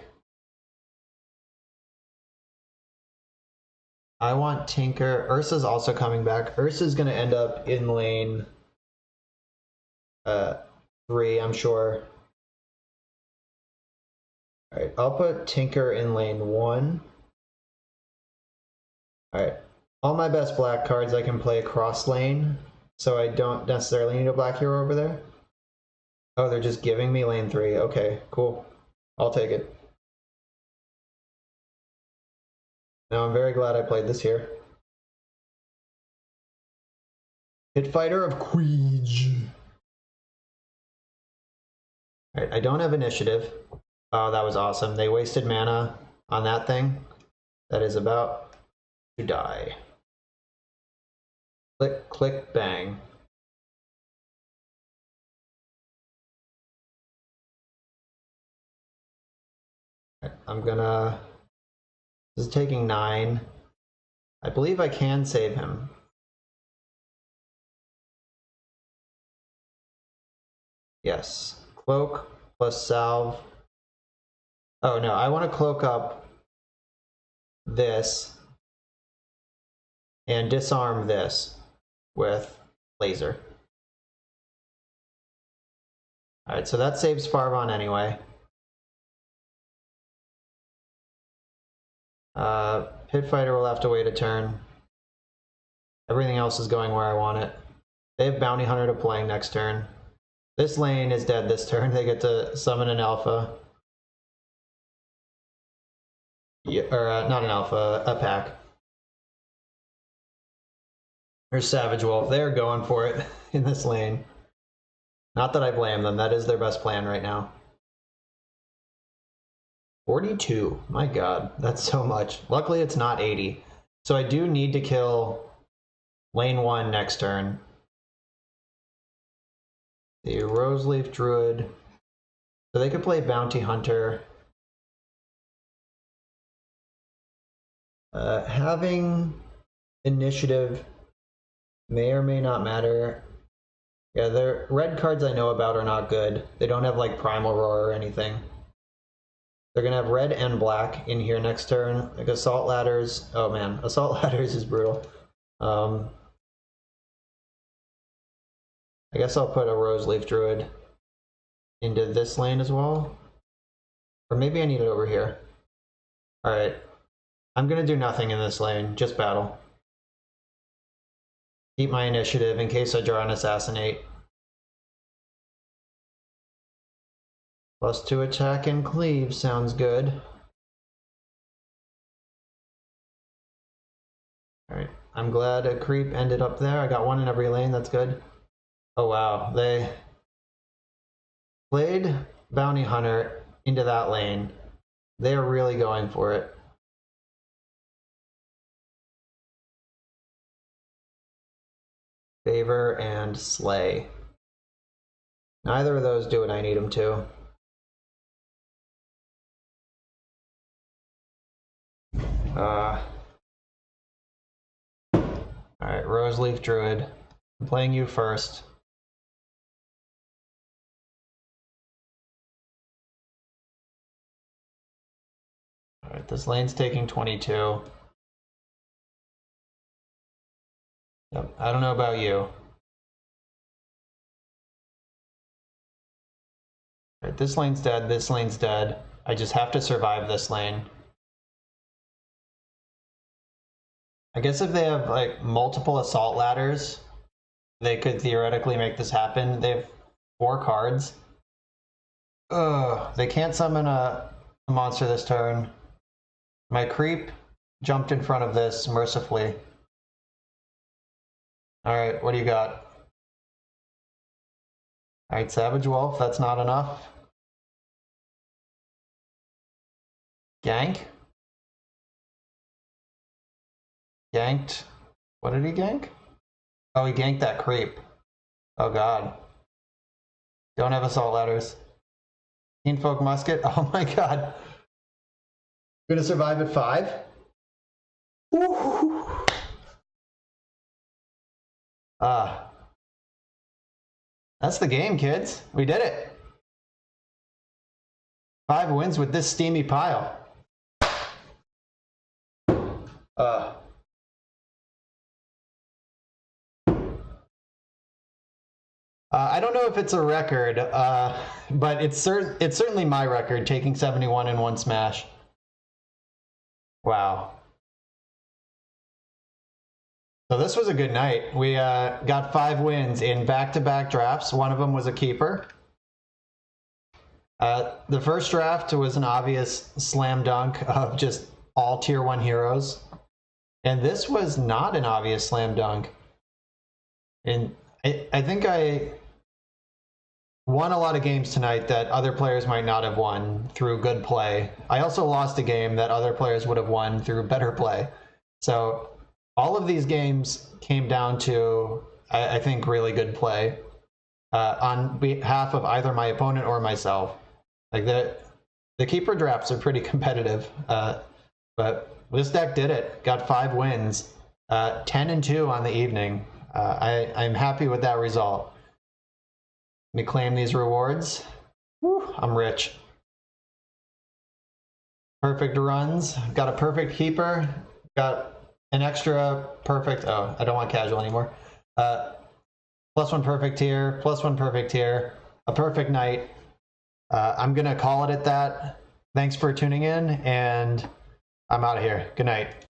I want Tinker. Ursa's also coming back. Ursa's going to end up in lane 3, I'm sure. Alright, I'll put Tinker in lane 1. Alright, all my best black cards I can play cross lane, so I don't necessarily need a black hero over there. Oh, they're just giving me lane 3. Okay, cool. I'll take it. Now I'm very glad I played this here. Pit Fighter of Queege. Alright, I don't have initiative. Oh, that was awesome. They wasted mana on that thing that is about to die. Click, click, bang. I'm gonna... This is taking 9. I believe I can save him. Yes. Cloak plus salve. Oh no, I want to cloak up this and disarm this with laser. Alright, so that saves Farvon anyway. Pit Fighter will have to wait a turn. Everything else is going where I want it. They have Bounty Hunter to play next turn. This lane is dead this turn. They get to summon an alpha. Yeah, or not an alpha, a pack. There's Savage Wolf. They're going for it in this lane. Not that I blame them. That is their best plan right now. 42. My god, that's so much. Luckily, it's not 80. So I do need to kill lane 1 next turn. The Roseleaf Druid. So they could play Bounty Hunter. Having initiative may or may not matter. Yeah, the red cards I know about are not good. They don't have like Primal Roar or anything. They're gonna have red and black in here next turn. Like Assault Ladders. Oh man, Assault Ladders is brutal. I guess I'll put a Roseleaf Druid into this lane as well. Or maybe I need it over here. Alright. I'm gonna do nothing in this lane, just battle. Keep my initiative in case I draw an assassinate. +2 attack and cleave sounds good. Alright, I'm glad a creep ended up there. I got one in every lane, that's good. Oh wow, they played Bounty Hunter into that lane. They are really going for it. Favor and Slay. Neither of those do what I need them to. Alright, Roseleaf Druid. I'm playing you first. Alright, this lane's taking 22. Yep, I don't know about you. Alright, this lane's dead, this lane's dead. I just have to survive this lane. I guess if they have like multiple assault ladders, they could theoretically make this happen. They have 4 cards. Ugh, they can't summon a monster this turn. My creep jumped in front of this mercifully. Alright, what do you got? Alright, Savage Wolf, that's not enough. Gank? Ganked. What did he gank? Oh, he ganked that creep. Oh god. Don't have assault ladders. Keenfolk Musket? Oh my god. Gonna survive at 5? Woo. That's the game, kids. We did it. 5 wins with this steamy pile. I don't know if it's a record, but it's certainly my record, taking 71 in one smash. Wow. So this was a good night. We got 5 wins in back-to-back drafts. One of them was a keeper. The first draft was an obvious slam dunk of just all tier 1 heroes. And this was not an obvious slam dunk. And I think I won a lot of games tonight that other players might not have won through good play. I also lost a game that other players would have won through better play. So all of these games came down to, I think, really good play on behalf of either my opponent or myself. Like the keeper drafts are pretty competitive, but this deck did it. Got 5 wins, 10-2 on the evening. I'm happy with that result. Let me claim these rewards. Whew, I'm rich. Perfect runs. Got a perfect keeper. Got an extra perfect. Oh, I don't want casual anymore. +1 perfect tier. +1 perfect tier. A perfect night. I'm gonna call it at that. Thanks for tuning in, and I'm out of here. Good night.